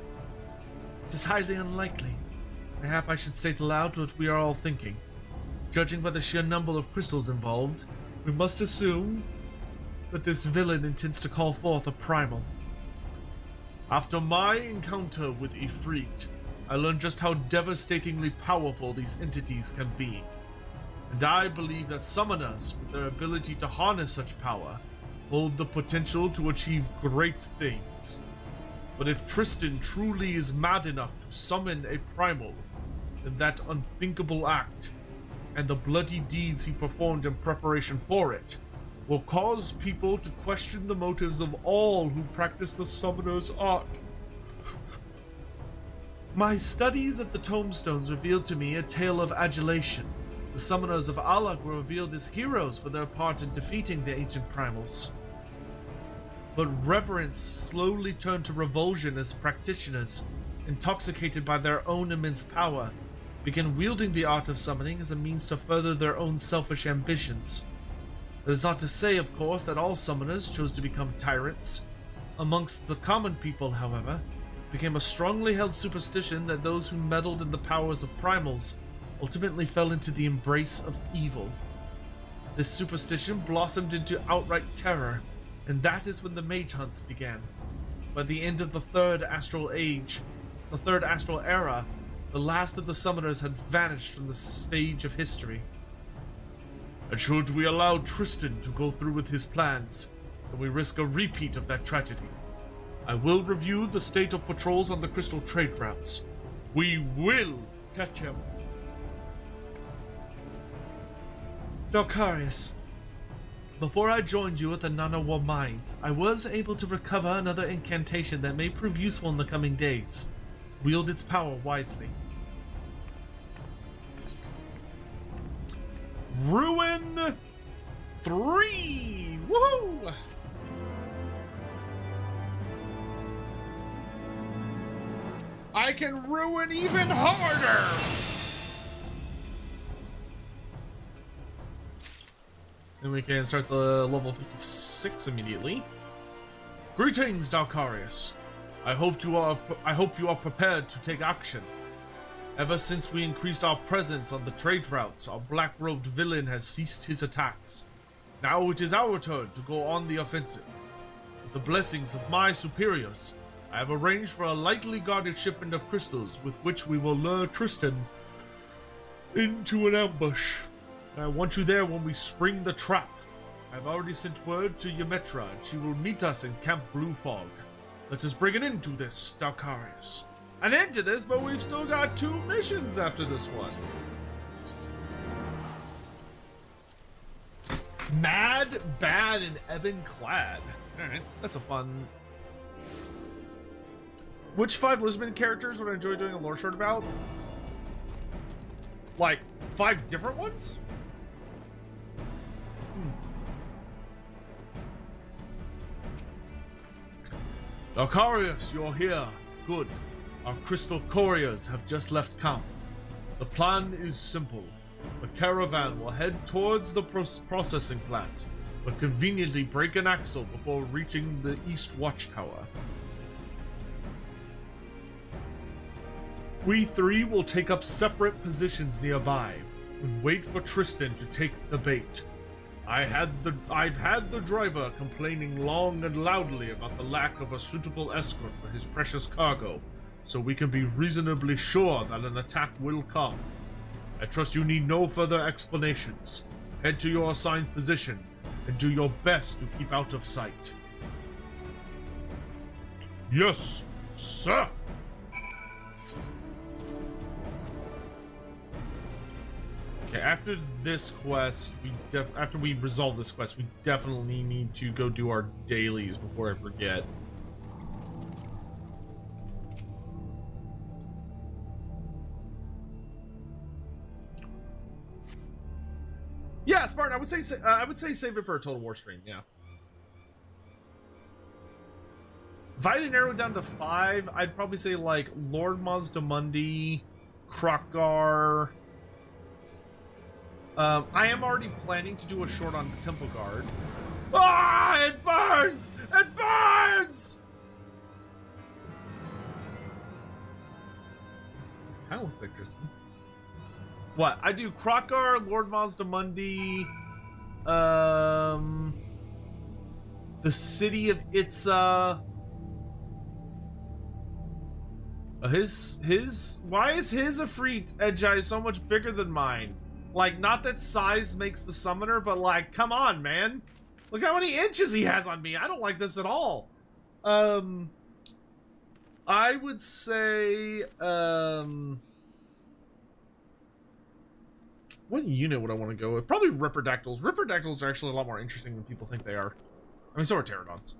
it is highly unlikely. Perhaps I should state aloud what we are all thinking. Judging by the sheer number of crystals involved, we must assume that this villain intends to call forth a primal. After my encounter with Ifrit, I learned just how devastatingly powerful these entities can be. And I believe that summoners, with their ability to harness such power, hold the potential to achieve great things. But if Tristan truly is mad enough to summon a primal, in that unthinkable act, and the bloody deeds he performed in preparation for it, will cause people to question the motives of all who practice the summoner's art. My studies at the tombstones revealed to me a tale of adulation. The summoners of Alak were revealed as heroes for their part in defeating the ancient primals. But reverence slowly turned to revulsion as practitioners, intoxicated by their own immense power, began wielding the art of summoning as a means to further their own selfish ambitions. That is not to say, of course, that all summoners chose to become tyrants. Amongst the common people, however, became a strongly held superstition that those who meddled in the powers of primals ultimately fell into the embrace of evil. This superstition blossomed into outright terror, and that is when the mage hunts began. By the end of the third astral era, the last of the summoners had vanished from the stage of history. And should we allow Tristan to go through with his plans, then we risk a repeat of that tragedy. I will review the state of patrols on the crystal trade routes. We will catch him. Dalkarius, before I joined you at the Nanawa Mines, I was able to recover another incantation that may prove useful in the coming days. Wield its power wisely. Ruin 3! Woohoo! I can ruin even harder! And we can start the level 56 immediately. Greetings, Dalkarius. I hope you are prepared to take action. Ever since we increased our presence on the trade routes, our black-robed villain has ceased his attacks. Now it is our turn to go on the offensive. With the blessings of my superiors, I have arranged for a lightly guarded shipment of crystals with which we will lure Tristan into an ambush. I want you there when we spring the trap. I've already sent word to Ymetra, and she will meet us in Camp Blue Fog. Let us bring an end to this, Dalkarius. An end to this, but we've still got 2 missions after this one. Mad, Bad, and Ebon Clad. Alright, that's a fun... Which 5 Lisbon characters would I enjoy doing a lore short about? Like, 5 different ones? Dalkarius, you're here. Good. Our crystal couriers have just left camp. The plan is simple. The caravan will head towards the processing plant, but conveniently break an axle before reaching the East Watchtower. We 3 will take up separate positions nearby and wait for Tristan to take the bait. I've had the driver complaining long and loudly about the lack of a suitable escort for his precious cargo, so we can be reasonably sure that an attack will come. I trust you need no further explanations. Head to your assigned position and do your best to keep out of sight. Yes, sir! Okay, after this quest, after we resolve this quest, we definitely need to go do our dailies before I forget. Yeah, Spartan, I would say save it for a Total War stream, yeah. If I had to narrow it down to 5, I'd probably say like Lord Mazdamundi, Kroq-Gar. I am already planning to do a short on the Temple Guard. Ah, it burns! It burns! Kind of looks like Tristan. What? I do Kroq-Gar, Lord Mazdamundi, the city of Itza. Why is his Ifrit Edgei so much bigger than mine? Like, not that size makes the summoner, but like, come on, man. Look how many inches he has on me. I don't like this at all. I would say, What unit would I want to go with? Probably Ripperdactyls. Ripperdactyls are actually a lot more interesting than people think they are. I mean, so are Pterodons.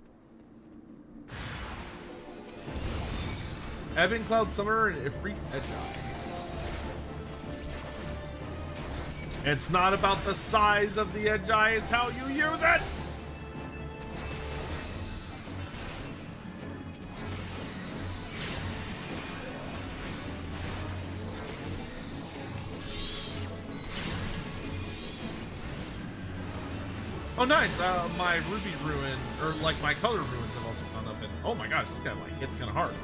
Ebon Cloud Summoner and Ifrit Edgeye. It's not about the size of the Edgeye, it's how you use it! Oh, nice. My Ruby Ruin, or like my Color Ruins have also gone up. And oh my gosh, this guy like hits kind of hard.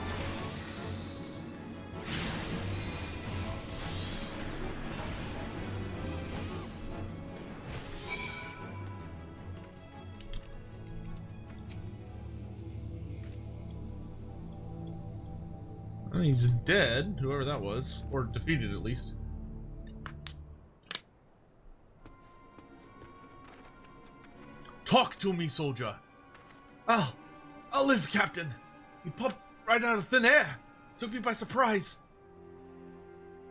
Well, he's dead, whoever that was, or defeated at least. Talk to me, soldier. I'll live, Captain. He popped right out of thin air. Took me by surprise.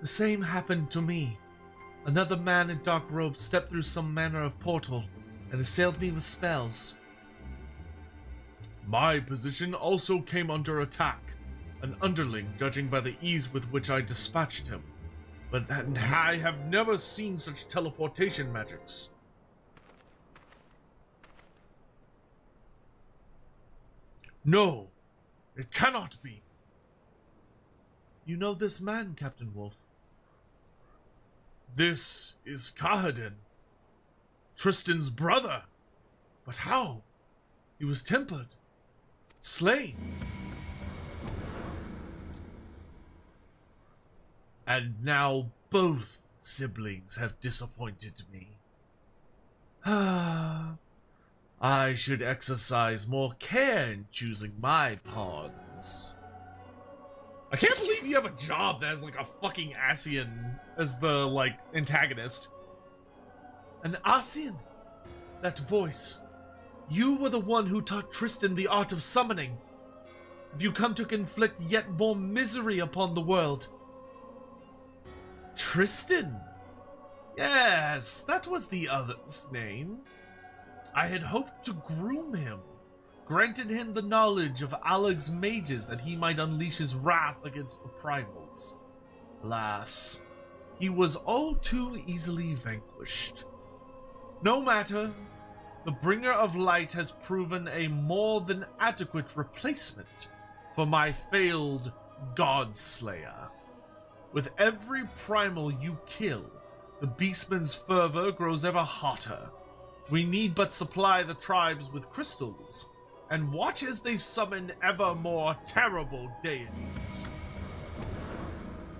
The same happened to me. Another man in dark robes stepped through some manner of portal and assailed me with spells. My position also came under attack. An underling, judging by the ease with which I dispatched him. But I have never seen such teleportation magics. No, it cannot be. You know this man, Captain Wolf? This is Kahedin, Tristan's brother. But how? He was tempered, slain. And now both siblings have disappointed me. I should exercise more care in choosing my pawns. I can't believe you have a job that has like a fucking Ascian as the like antagonist. An Ascian? That voice. You were the one who taught Tristan the art of summoning. Have you come to inflict yet more misery upon the world? Tristan? Yes, that was the other's name. I had hoped to groom him, granted him the knowledge of Alleg's mages that he might unleash his wrath against the primals. Alas, he was all too easily vanquished. No matter, the Bringer of Light has proven a more than adequate replacement for my failed Godslayer. With every primal you kill, the beastman's fervor grows ever hotter. We need but supply the tribes with crystals, and watch as they summon ever more terrible deities.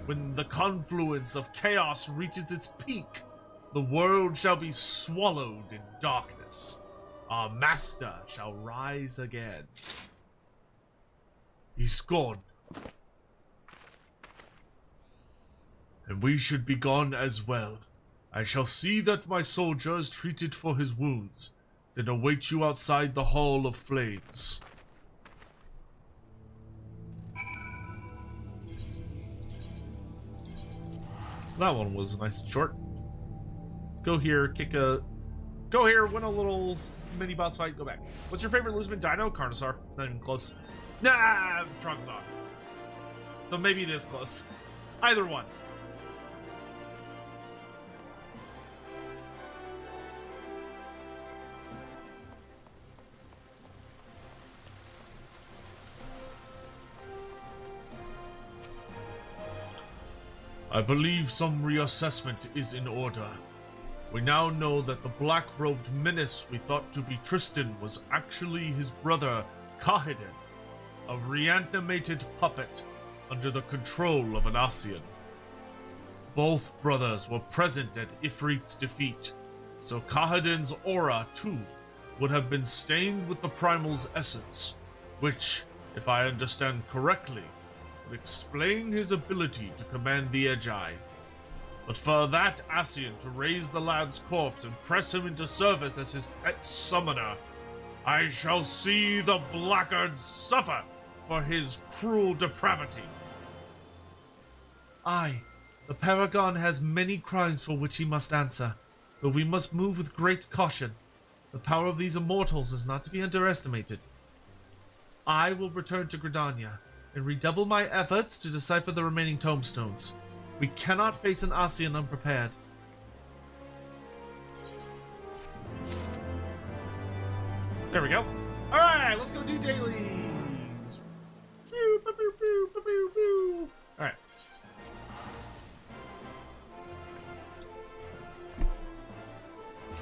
When the confluence of chaos reaches its peak, the world shall be swallowed in darkness. Our master shall rise again. He's gone. And we should be gone as well. I shall see that my soldier is treated for his wounds, then await you outside the Hall of Flames. That one was nice and short. Go here, Go here, win a little mini boss fight, go back. What's your favorite Lisbon dino? Carnosaur. Not even close. Nah, Troglodon. So maybe it is close. Either one. I believe some reassessment is in order. We now know that the black-robed menace we thought to be Tristan was actually his brother, Kahedin, a reanimated puppet under the control of an Ascian. Both brothers were present at Ifrit's defeat, so Kahedin's aura, too, would have been stained with the Primal's essence, which, if I understand correctly, explain his ability to command the Edgeye. But for that Ascian to raise the lad's corpse and press him into service as his pet summoner, I shall see the blackguard suffer for his cruel depravity. I, The Paragon has many crimes for which he must answer, but we must move with great caution. The power of these immortals is not to be underestimated. I will return to Gridania and redouble my efforts to decipher the remaining tomestones. We cannot face an Ascian unprepared. There we go. Alright, let's go do dailies. Alright.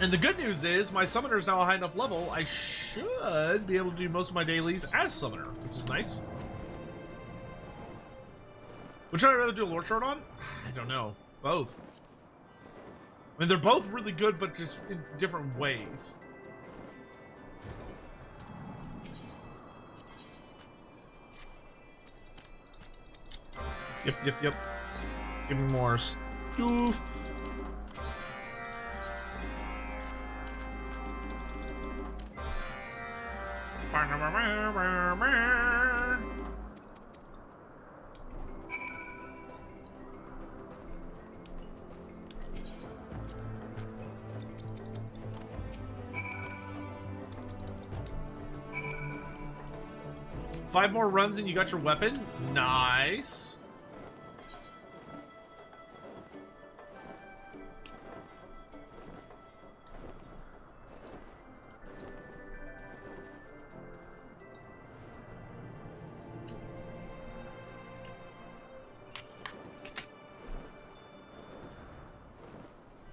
And the good news is, my summoner is now a high enough level, I should be able to do most of my dailies as summoner, which is nice. Which would I rather do a Lord Shard on? I don't know. Both. I mean, they're both really good, but just in different ways. Yep. Give me more stuff. Five more runs and you got your weapon? Nice.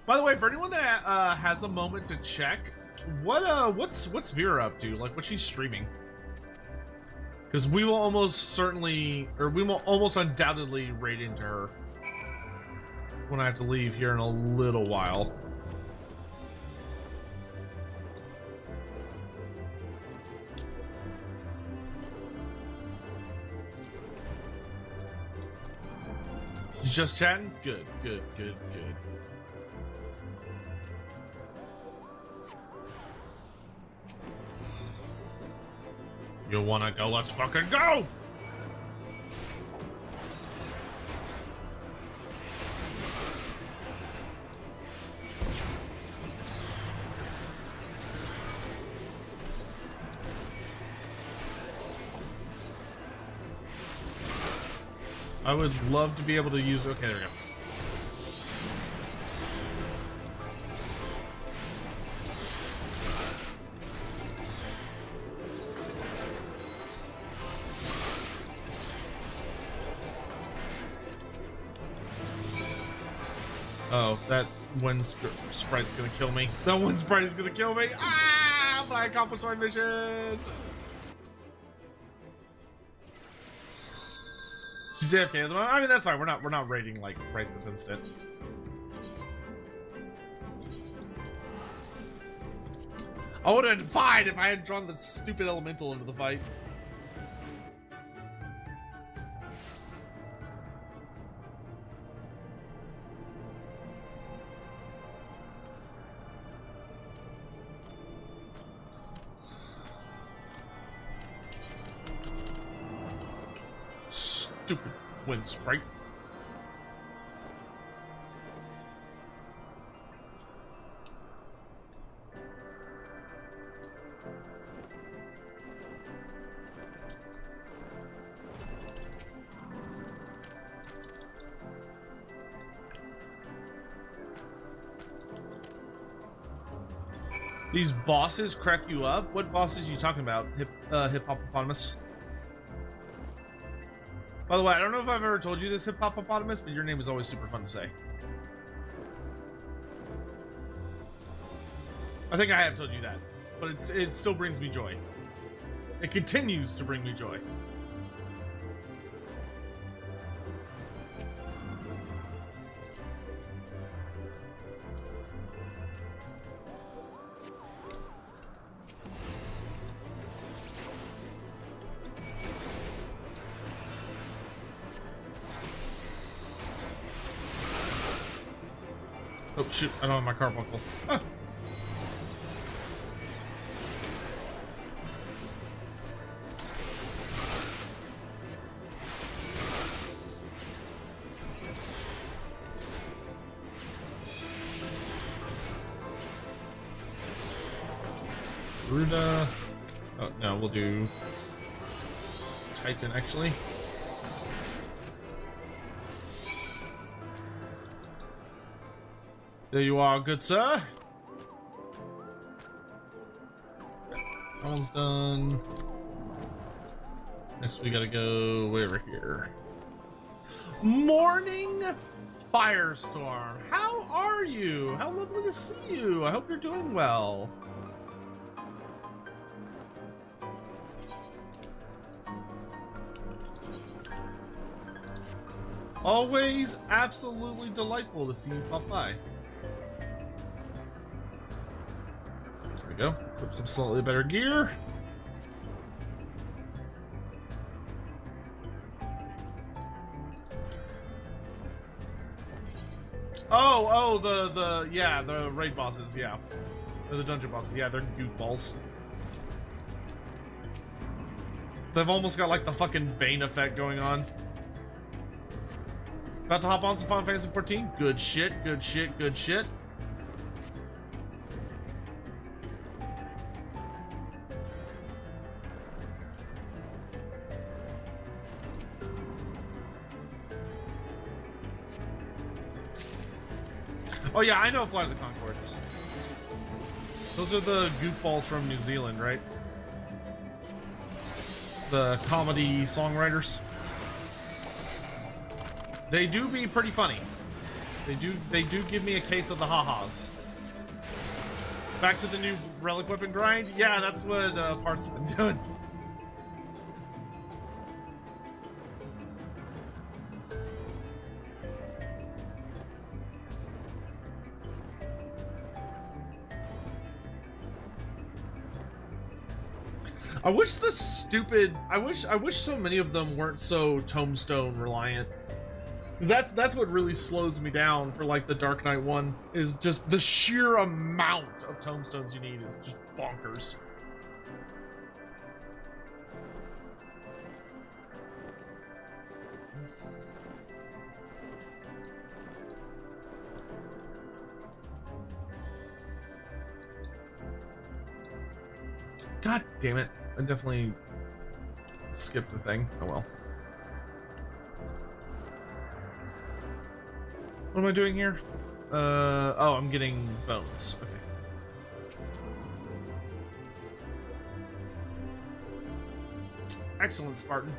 By the way, for anyone that has a moment to check, what's Vera up to? Like, what's she streaming? Because we will almost certainly, or we will almost undoubtedly raid into her when I have to leave here in a little while. She's just chatting? Good. You wanna go? Let's fucking go! I would love to be able to use... Okay, there we go. Oh, that one sprite's gonna kill me. That one sprite is gonna kill me. Ah! But I accomplished my mission. She's AFK at the moment. I mean, that's fine. We're not raiding like right this instant. I would have been fine if I had drawn the stupid elemental into the fight. Stupid wind sprite. These bosses crack you up? What bosses are you talking about? Hippopotamus? By the way, I don't know if I've ever told you this, Hippopotamus, but your name is always super fun to say. I think I have told you that, but it still brings me joy. It continues to bring me joy. Oh shit, I don't have my carbuncle. Ah. Garuda. Oh, no, we'll do Titan, actually. There you are, good sir. That one's done. Next, we gotta go way over here. Morning Firestorm. How are you? How lovely to see you. I hope you're doing well. Always absolutely delightful to see you pop by. There we go. Put some slightly better gear. Oh, the raid bosses, yeah. Or the dungeon bosses, yeah, they're goofballs. They've almost got like the fucking Bane effect going on. About to hop on some Final Fantasy 14? Good shit, good shit, good shit. Oh yeah, I know Flight of the Conchords. Those are the goofballs from New Zealand, right? The comedy songwriters. They do be pretty funny. They do give me a case of the ha-has. Back to the new relic weapon grind? Yeah, that's what Parts have been doing. I wish the stupid I wish so many of them weren't so tombstone reliant. That's what really slows me down for like the Dark Knight one, is just the sheer amount of tombstones you need is just bonkers. God damn it. I definitely skipped the thing. Oh well. What am I doing here? Oh, I'm getting bones. Okay. Excellent, Spartan.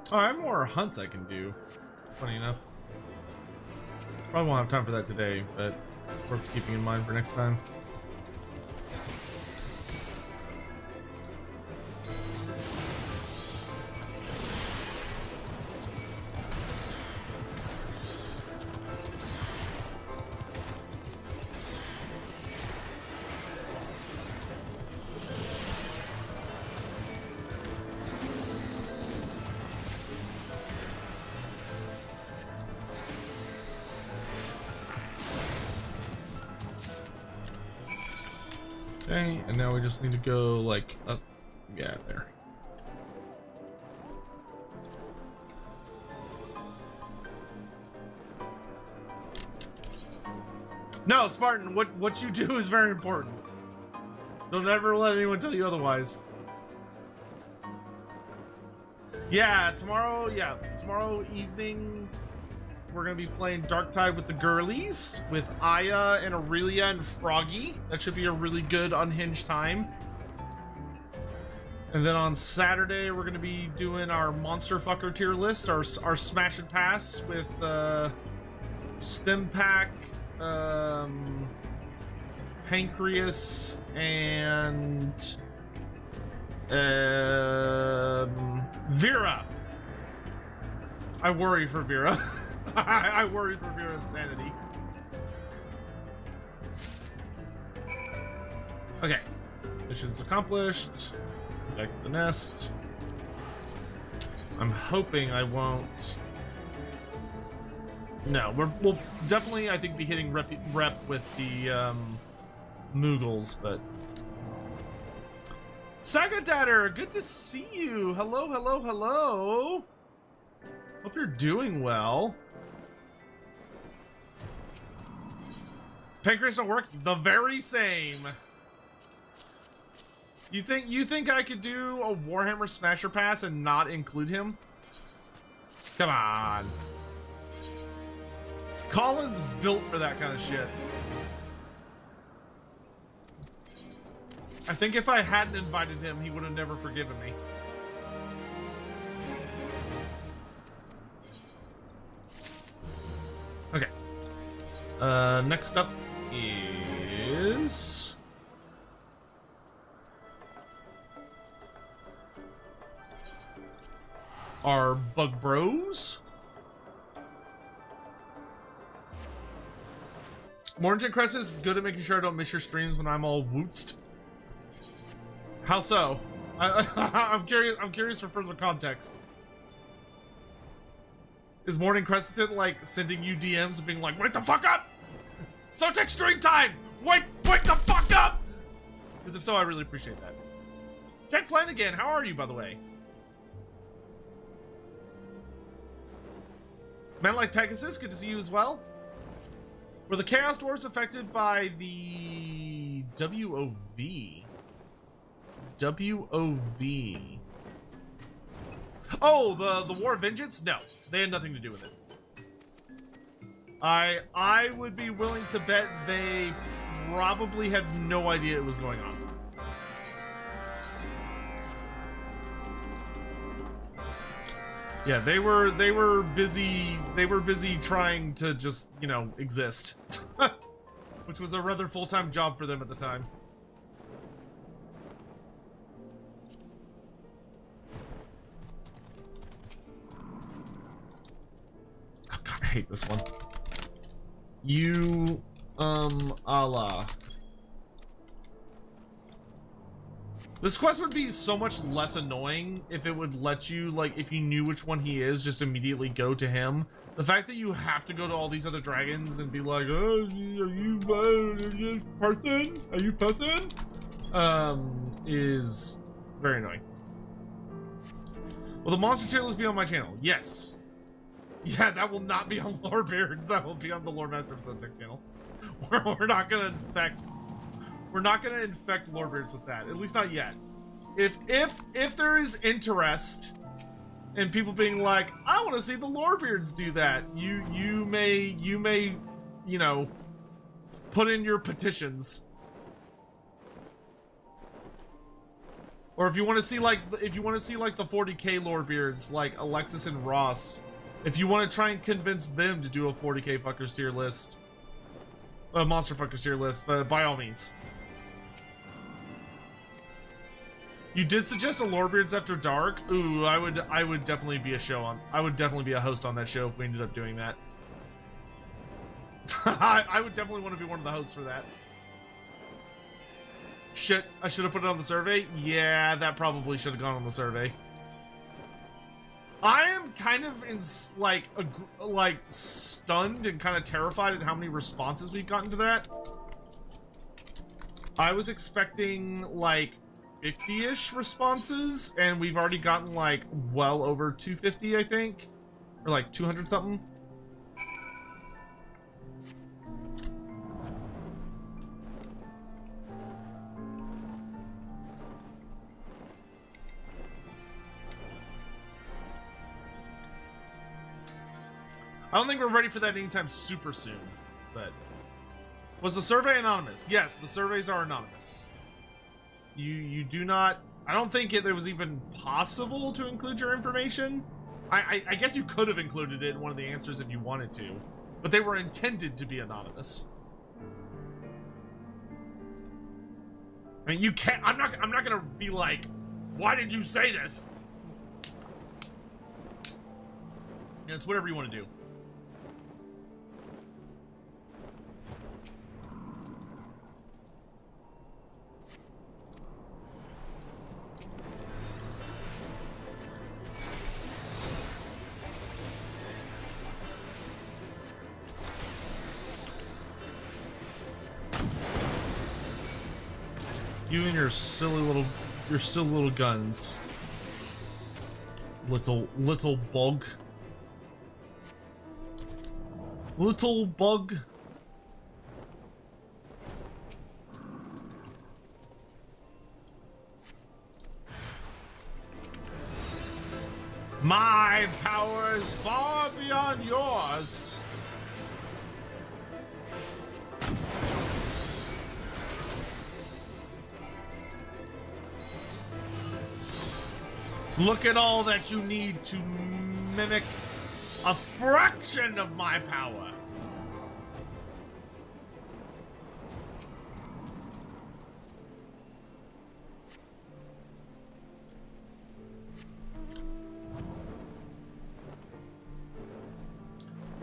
Oh, I have more hunts I can do. Funny enough. Probably won't have time for that today, but worth keeping in mind for next time. Okay, and now we just need to go like up. Yeah, there. No, Spartan, what you do is very important. Don't ever let anyone tell you otherwise. Yeah, tomorrow evening we're gonna be playing Darktide with the girlies, with Aya and Aurelia and Froggy. That should be a really good unhinged time. And then on Saturday we're gonna be doing our monster fucker tier list, our smash and pass with Stimpack, Pancreas, and Vera. I worry for Vera. I worry for Mira's sanity. Okay. Mission's accomplished. Back to the nest. I'm hoping I won't... No, we'll definitely, I think, be hitting rep with the Moogles, but... Sagadatter, good to see you. Hello, hello, hello. Hope you're doing well. Pancreas don't work? The very same. You think I could do a Warhammer Smasher Pass and not include him? Come on. Colin's built for that kind of shit. I think if I hadn't invited him, he would have never forgiven me. Okay. Next up is... our Bug Bros. Mornington Crest is good at making sure I don't miss your streams when I'm all wootsed. How so? I'm curious for further context. Is Morning Crescent like sending you DMs and being like, wake the fuck up! So take stream time! Wake the fuck up! Because if so, I really appreciate that. Jack Flanagan, how are you, by the way? Man like Pegasus, good to see you as well. Were the Chaos Dwarfs affected by the WOV? WOV. Oh, the War of Vengeance? No, they had nothing to do with it. I would be willing to bet they probably had no idea it was going on. Yeah, they were busy trying to just, you know, exist. Which was a rather full-time job for them at the time. Oh god, I hate this one. You Allah. This quest would be so much less annoying if it would let you, like, if you knew which one he is, just immediately go to him. The fact that you have to go to all these other dragons and be like, oh, are you person? Are you person? Is very annoying. Will the monster tier list be on my channel? Yes. Yeah, that will not be on Lorebeards. That will be on the Lore Master of Suntech channel. We're not gonna infect. We're not gonna infect Lorebeards with that. At least not yet. If there is interest in people being like, I want to see the Lorebeards do that, you may you know, put in your petitions. Or if you want to see like the 40k Lorebeards like Alexis and Ross, if you want to try and convince them to do a 40k fuckers tier list, a monster fuckers tier list, but by all means. You did suggest a Lorebeards After Dark. Ooh, I would definitely be I would definitely be a host on that show if we ended up doing that. I would definitely want to be one of the hosts for that. Shit, I should have put it on the survey. Yeah, that probably should have gone on the survey. I am kind of like stunned and kind of terrified at how many responses we've gotten to that. I was expecting like 50-ish responses, and we've already gotten like well over 250, I think, or like 200 something. I don't think we're ready for that anytime super soon, but... Was the survey anonymous? Yes, the surveys are anonymous. You do not... I don't think it was even possible to include your information. I guess you could have included it in one of the answers if you wanted to, but they were intended to be anonymous. I mean, you can't... I'm not gonna be like, why did you say this? It's whatever you want to do. You and your silly little guns. Little bug. Little bug. My power is far beyond yours. Look at all that you need to mimic a fraction of my power.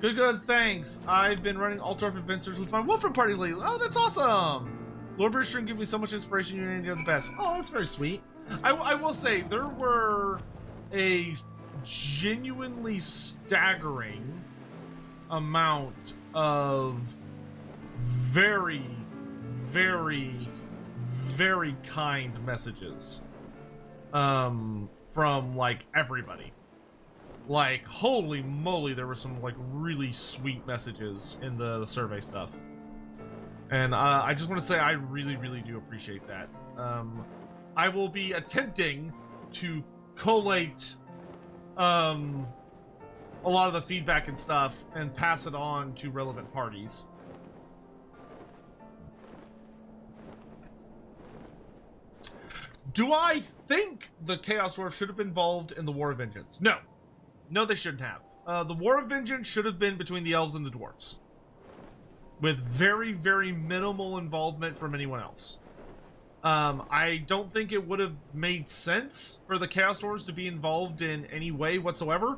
Good, thanks. I've been running Altdorf Adventures with my Wolfram party lately. Oh, that's awesome. Lord Brewstring gave me so much inspiration, and you're the best. Oh, that's very sweet. I will say, there were a genuinely staggering amount of very, very, very kind messages from, like, everybody. Like, holy moly, there were some, like, really sweet messages in the survey stuff. And I just want to say I really, really do appreciate that. I will be attempting to collate a lot of the feedback and stuff and pass it on to relevant parties. Do I think the Chaos Dwarf should have been involved in the War of Vengeance? No. No, they shouldn't have. The War of Vengeance should have been between the elves and the dwarves, with very, very minimal involvement from anyone else. I don't think it would have made sense for the Chaos Dwarves to be involved in any way whatsoever,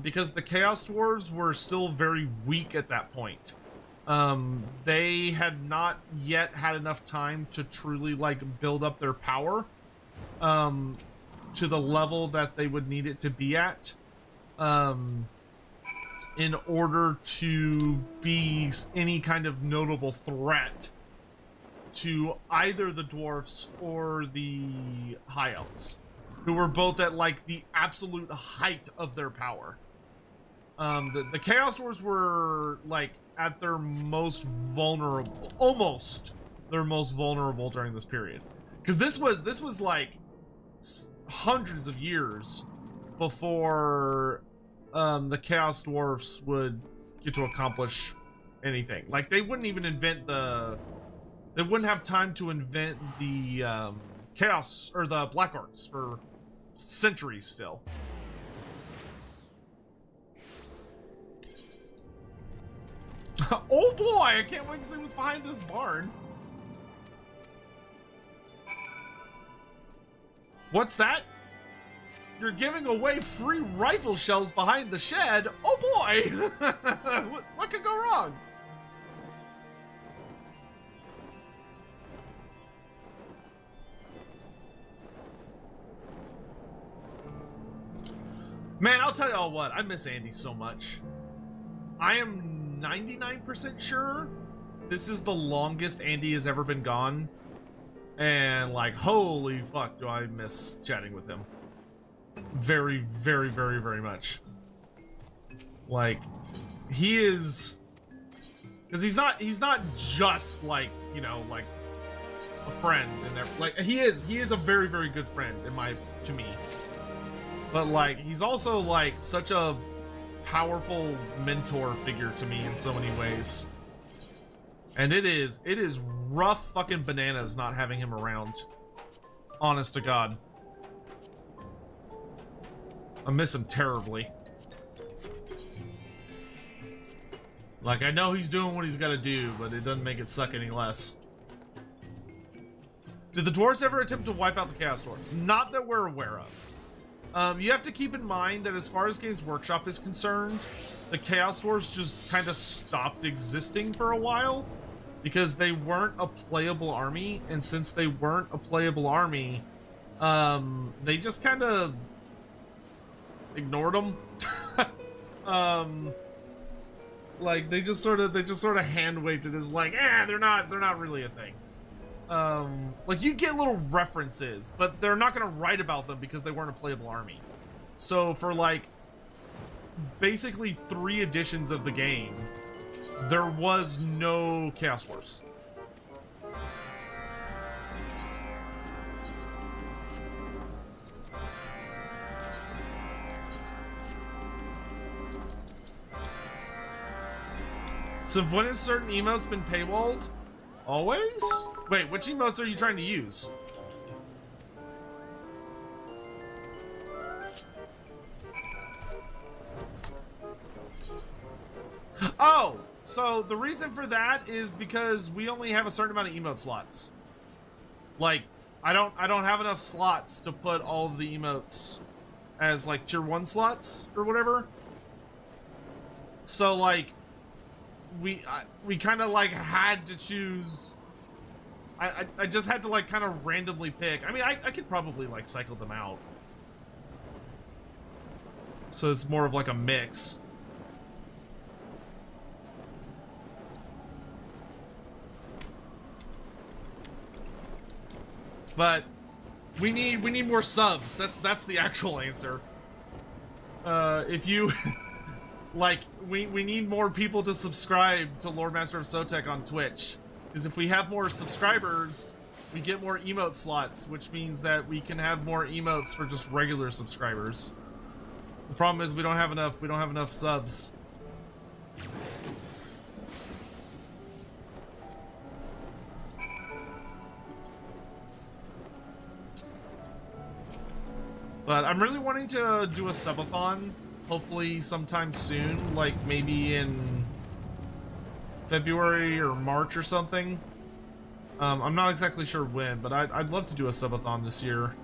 because the Chaos Dwarves were still very weak at that point. They had not yet had enough time to truly, like, build up their power to the level that they would need it to be at. In order to be any kind of notable threat to either the dwarfs or the high elves, who were both at, like, the absolute height of their power. The Chaos Dwarves were, like, at their most vulnerable, almost their most vulnerable during this period, because this was like hundreds of years before the Chaos Dwarfs would get to accomplish anything. Like, they wouldn't even invent they wouldn't have time to invent the Chaos, or the Black Arts, for centuries still. Oh boy, I can't wait to see what's behind this barn. What's that? You're giving away free rifle shells behind the shed? Oh boy! What could go wrong? Man, I'll tell y'all what, I miss Andy so much. I am 99% sure this is the longest Andy has ever been gone. And, like, holy fuck, do I miss chatting with him. Very, very, very, very much. Like, he is... Because he's not just, like, you know, like, a friend and like, he is a very, very good friend to me. But, like, he's also, like, such a powerful mentor figure to me in so many ways. And it is rough fucking bananas not having him around. Honest to God. I miss him terribly. Like, I know he's doing what he's got to do, but it doesn't make it suck any less. Did the dwarves ever attempt to wipe out the Chaos Dwarves? Not that we're aware of. You have to keep in mind that as far as Games Workshop is concerned, the Chaos Dwarves just kind of stopped existing for a while because they weren't a playable army, and since they weren't a playable army, they just kind of ignored them. Like, they just sort of hand waved it as like, they're not really a thing. like you get little references, but they're not gonna write about them because they weren't a playable army. So for like basically 3 editions of the game, there was no Chaos Force. So when has certain emotes been paywalled? Always? Wait, which emotes are you trying to use? Oh, so the reason for that is because we only have a certain amount of emote slots. Like, I don't have enough slots to put all of the emotes as like tier 1 slots or whatever. So like we kind of like had to choose. I just had to like kind of randomly pick. I mean, I could probably like cycle them out, so it's more of like a mix. But we need more subs. That's the actual answer. If you like, we need more people to subscribe to Lord Master of Sotek on Twitch, because if we have more subscribers, we get more emote slots, which means that we can have more emotes for just regular subscribers. The problem is we don't have enough subs. But I'm really wanting to do a subathon, hopefully sometime soon, like maybe in February or March or something. I'm not exactly sure when, but I'd love to do a subathon this year.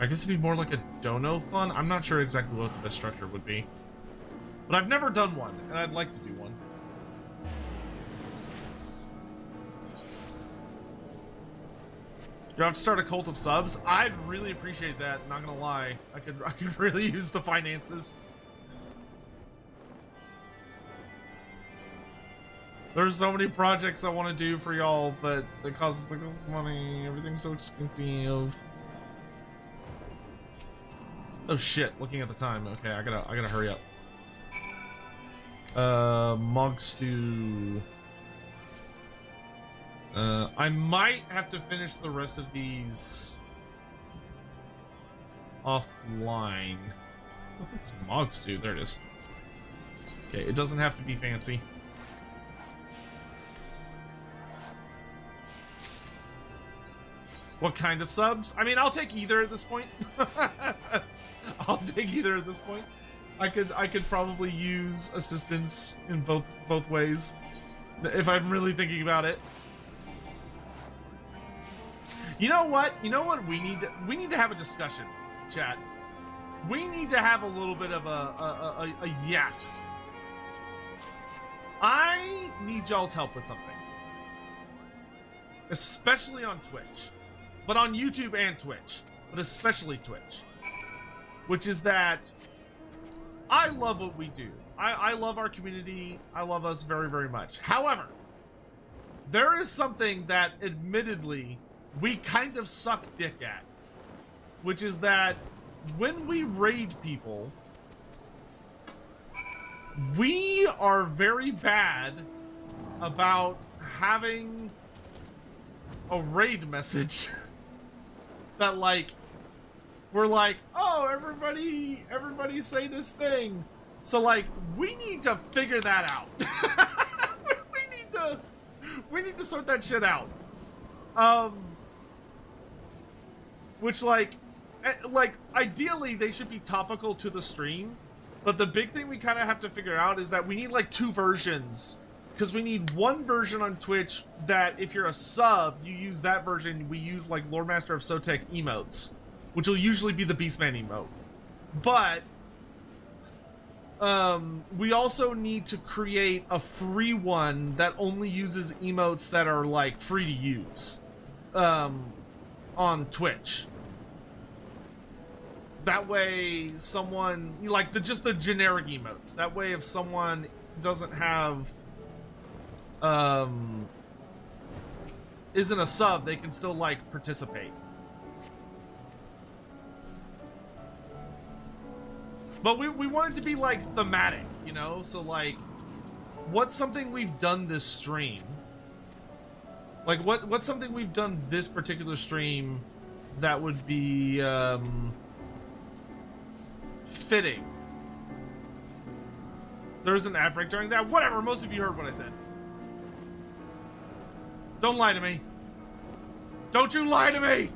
I guess it'd be more like a dono-thon. I'm not sure exactly what the structure would be. But I've never done one, and I'd like to do one. You have to start a cult of subs? I'd really appreciate that, not gonna lie. I could really use the finances. There's so many projects I want to do for y'all, but it costs money. Everything's so expensive. Oh shit, looking at the time. Okay, I gotta hurry up. Mog stew. I might have to finish the rest of these offline. What the fuck's Mog stew? There it is. Okay, it doesn't have to be fancy. What kind of subs? I mean, I'll take either at this point. I'll take either at this point. I could probably use assistance in both ways if I'm really thinking about it. You know what? You know what we need to have a discussion, chat. We need to have a little bit of a yap. I need y'all's help with something. Especially on Twitch. But on YouTube and Twitch. But especially Twitch. Which is that I love what we do. I love our community. I love us very, very much. However, there is something that admittedly we kind of suck dick at, which is that when we raid people, we are very bad about having a raid message that like we're like, oh, everybody say this thing. So like we need to figure that out. we need to sort that shit out. Which like ideally they should be topical to the stream, but the big thing we kind of have to figure out is that we need like 2 versions, because we need one version on Twitch that if you're a sub, you use that version. We use like Lord Master of Sotek emotes, which will usually be the Beastman emote. But we also need to create a free one that only uses emotes that are like free to use on Twitch. That way someone like just the generic emotes. That way if someone doesn't have isn't a sub, they can still like participate. But we want it to be like thematic, you know? So like, what's something we've done this stream? Like what's something we've done this particular stream that would be fitting? There's an ad break during that. Whatever, most of you heard what I said. Don't lie to me. Don't you lie to me!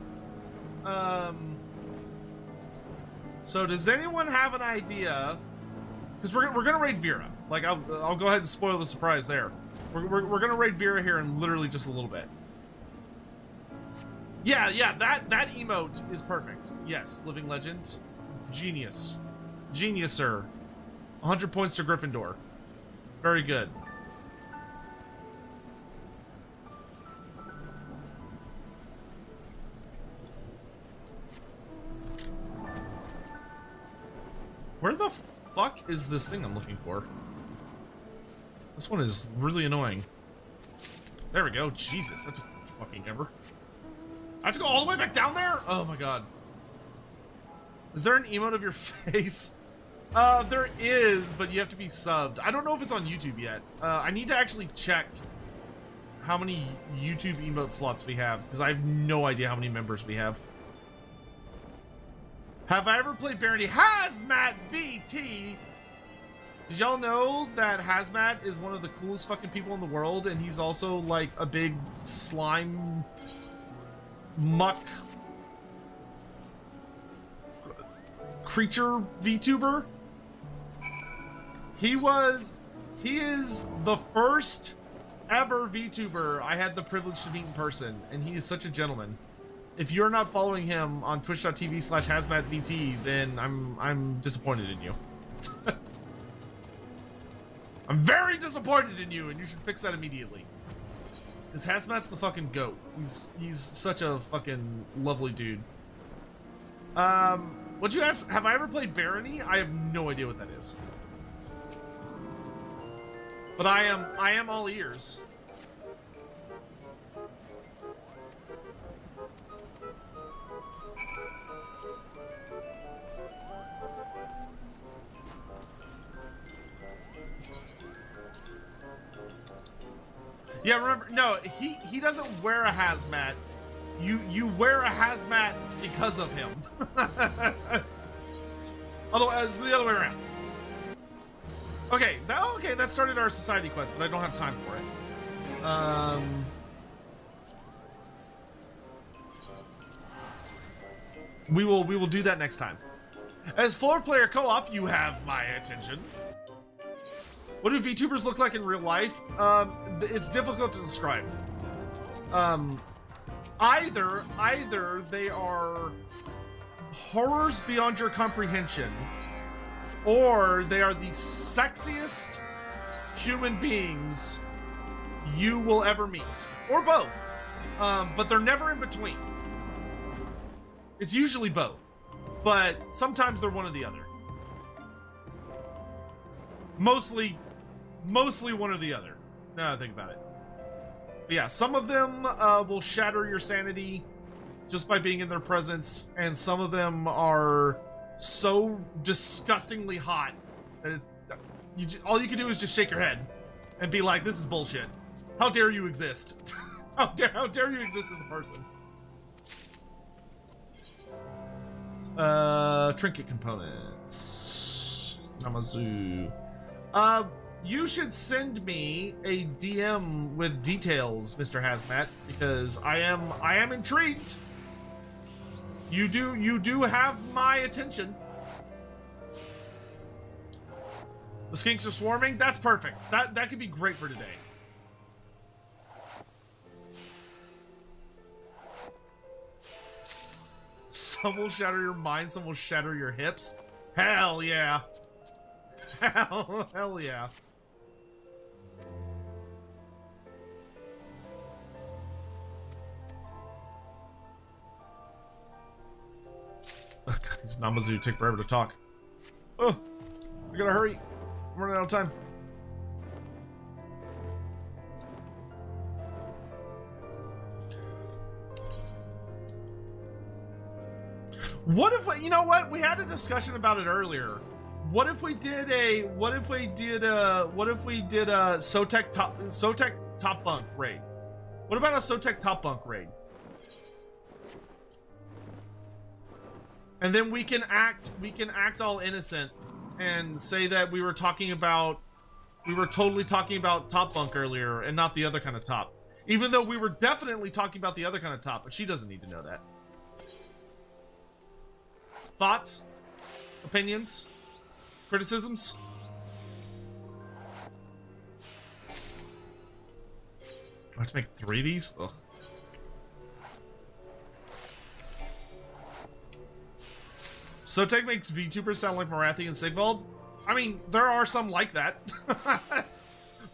So does anyone have an idea? Because we're gonna raid Vera. Like I'll go ahead and spoil the surprise there. We're gonna raid Vera here in literally just a little bit. Yeah, that emote is perfect. Yes, Living Legend, genius, sir. 100 points to Gryffindor. Very good. Where the fuck is this thing I'm looking for? This one is really annoying. There we go. Jesus, that took fucking ever. I have to go all the way back down there? Oh my god. Is there an emote of your face? There is, but you have to be subbed. I don't know if it's on YouTube yet. I need to actually check how many YouTube emote slots we have, because I have no idea how many members we have. Have I ever played Barony? Hazmat BT! Did y'all know that Hazmat is one of the coolest fucking people in the world, and he's also like a big slime muck creature VTuber? He is the first ever VTuber I had the privilege to meet in person, and he is such a gentleman. If you're not following him on twitch.tv/hazmatbt, then I'm disappointed in you. I'm very disappointed in you, and you should fix that immediately. Because Hazmat's the fucking goat. He's such a fucking lovely dude. What'd you ask? Have I ever played Barony? I have no idea what that is. But I am all ears. Yeah, remember, no, he doesn't wear a hazmat. You wear a hazmat because of him. Otherwise, it's the other way around. Okay, that started our society quest, but I don't have time for it. We will do that next time. As floor player co-op, you have my attention. What do VTubers look like in real life? It's difficult to describe. Either they are horrors beyond your comprehension, or they are the sexiest human beings you will ever meet, or both. But they're never in between. It's usually both, but sometimes they're one or the other. Mostly one or the other. Now that I think about it. But yeah, some of them will shatter your sanity just by being in their presence, and some of them are so disgustingly hot that all you can do is just shake your head and be like, "This is bullshit. How dare you exist? How dare you exist as a person?" Trinket components. Namazu. You should send me a DM with details, Mr. Hazmat, because I am intrigued. You do have my attention. The skinks are swarming? That's perfect. That could be great for today. Some will shatter your mind, some will shatter your hips. Hell yeah. Hell yeah. Oh, God, these Namazu take forever to talk. Oh, I gotta hurry. I'm running out of time. What if we, you know what? We had a discussion about it earlier. What if we did a Sotek top bunk raid? What about a Sotek top bunk raid? And then we can act all innocent and say that we were totally talking about top bunk earlier and not the other kind of top. Even though we were definitely talking about the other kind of top, but she doesn't need to know that. Thoughts? Opinions? Criticisms? I have to make 3 of these? Ugh. Sotek makes VTubers sound like Marathi and Sigvald. I mean, there are some like that.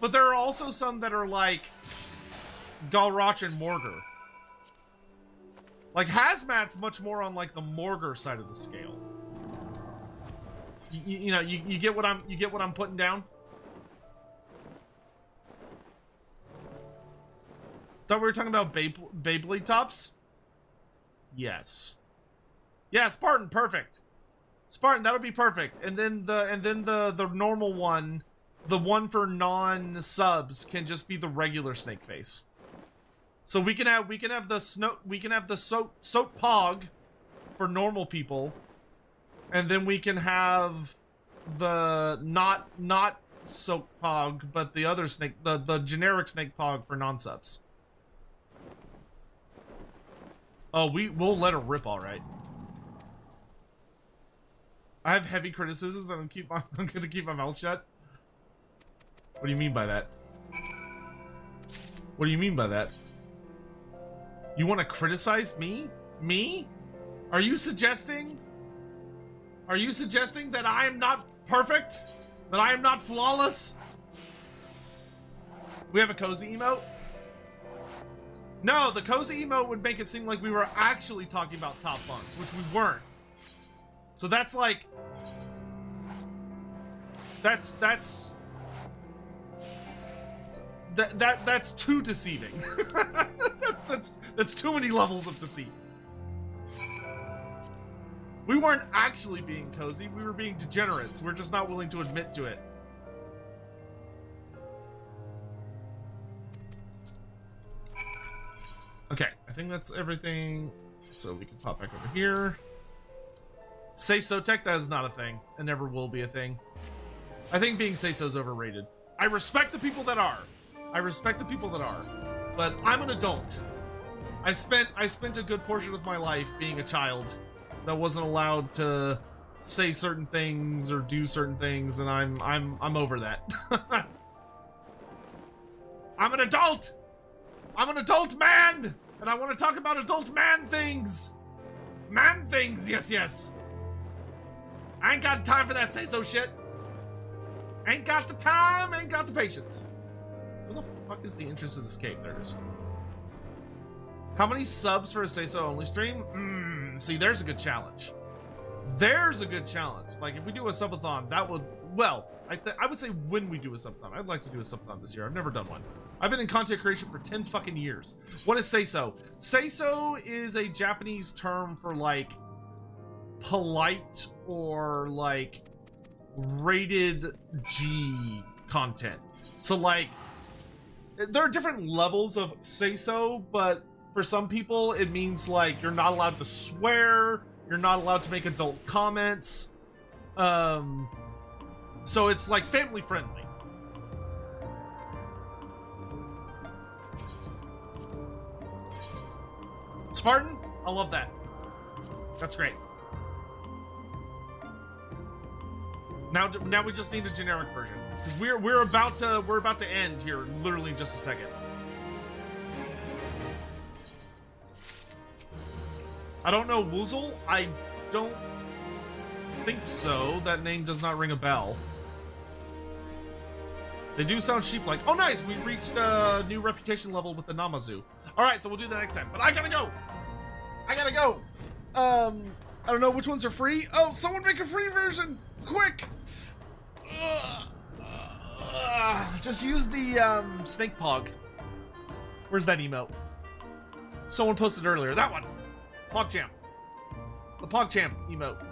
But there are also some that are like Galroch and Morgar. Like, Hazmat's much more on like the Morgar side of the scale. You know, you get what I'm putting down? Thought we were talking about Beyblade tops? Yes. Yeah, Spartan, perfect. Spartan, that would be perfect. And then the normal one, the one for non-subs, can just be the regular snake face. So we can have the soap pog for normal people, and then we can have the not soap pog, but the other snake, the generic snake pog for non-subs. Oh, we'll let her rip, all right. I have heavy criticisms, and I'm gonna keep my mouth shut. What do you mean by that? What do you mean by that? You want to criticize me? Me? Are you suggesting that I am not perfect? That I am not flawless? We have a cozy emote? No, the cozy emote would make it seem like we were actually talking about top bunks, which we weren't. So that's like... That's too deceiving. That's too many levels of deceit. We weren't actually being cozy, we were being degenerates. We're just not willing to admit to it. Okay, I think that's everything. So we can pop back over here. Say Sotek, that is not a thing. It never will be a thing. I think being say-so is overrated. I respect the people that are. But I'm an adult. I spent a good portion of my life being a child that wasn't allowed to say certain things or do certain things, and I'm over that. I'm an adult! I'm an adult man! And I want to talk about adult man things! Man things, yes. I ain't got time for that say-so shit. Ain't got the time, ain't got the patience. Where the fuck is the entrance to this cave? There it is. How many subs for a say-so only stream? See, there's a good challenge. Like, if we do a subathon, that would... Well, I would say when we do a subathon. I'd like to do a subathon this year. I've never done one. I've been in content creation for 10 fucking years. What is say-so? Say-so is a Japanese term for, like, polite or, like, rated G content. So, like, there are different levels of say-so, but for some people, it means, like, you're not allowed to swear, you're not allowed to make adult comments. So it's, like, family-friendly. Spartan? I love that. That's great. Now we just need a generic version, because we're about to end here literally in just a second. I don't know Woozle. I don't think so. That name does not ring a bell. They do sound sheep-like. Oh, nice! We reached a new reputation level with the Namazu. All right, so we'll do that next time. But I gotta go. I don't know which ones are free. Oh, someone make a free version, quick! Just use the snake pog. Where's that emote? Someone posted earlier. That one. Pog Jam. The PogChamp emote.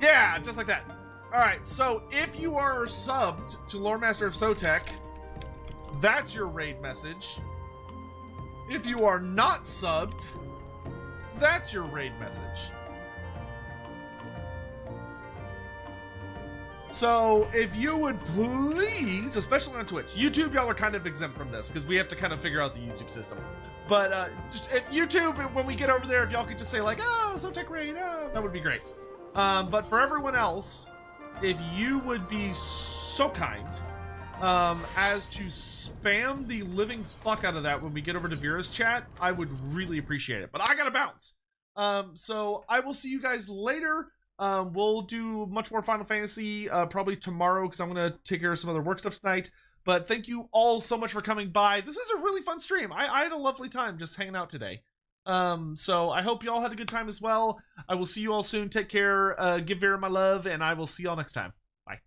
Yeah, just like that. Alright, so if you are subbed to Lore Master of Sotek, that's your raid message. If you are not subbed, that's your raid message. So if you would please, especially on Twitch, YouTube, y'all are kind of exempt from this because we have to kind of figure out the YouTube system. But just at YouTube, when we get over there, if y'all could just say like, oh, Sotek raid, that would be great. But for everyone else, if you would be so kind as to spam the living fuck out of that when we get over to Vera's chat, I would really appreciate it. But I gotta bounce. So I will see you guys later. We'll do much more Final Fantasy probably tomorrow because I'm gonna take care of some other work stuff tonight. But thank you all so much for coming by. This was a really fun stream. I had a lovely time just hanging out today. So I hope you all had a good time as well. I will see you all soon. Take care. Give Vera my love, and I will see y'all next time. Bye.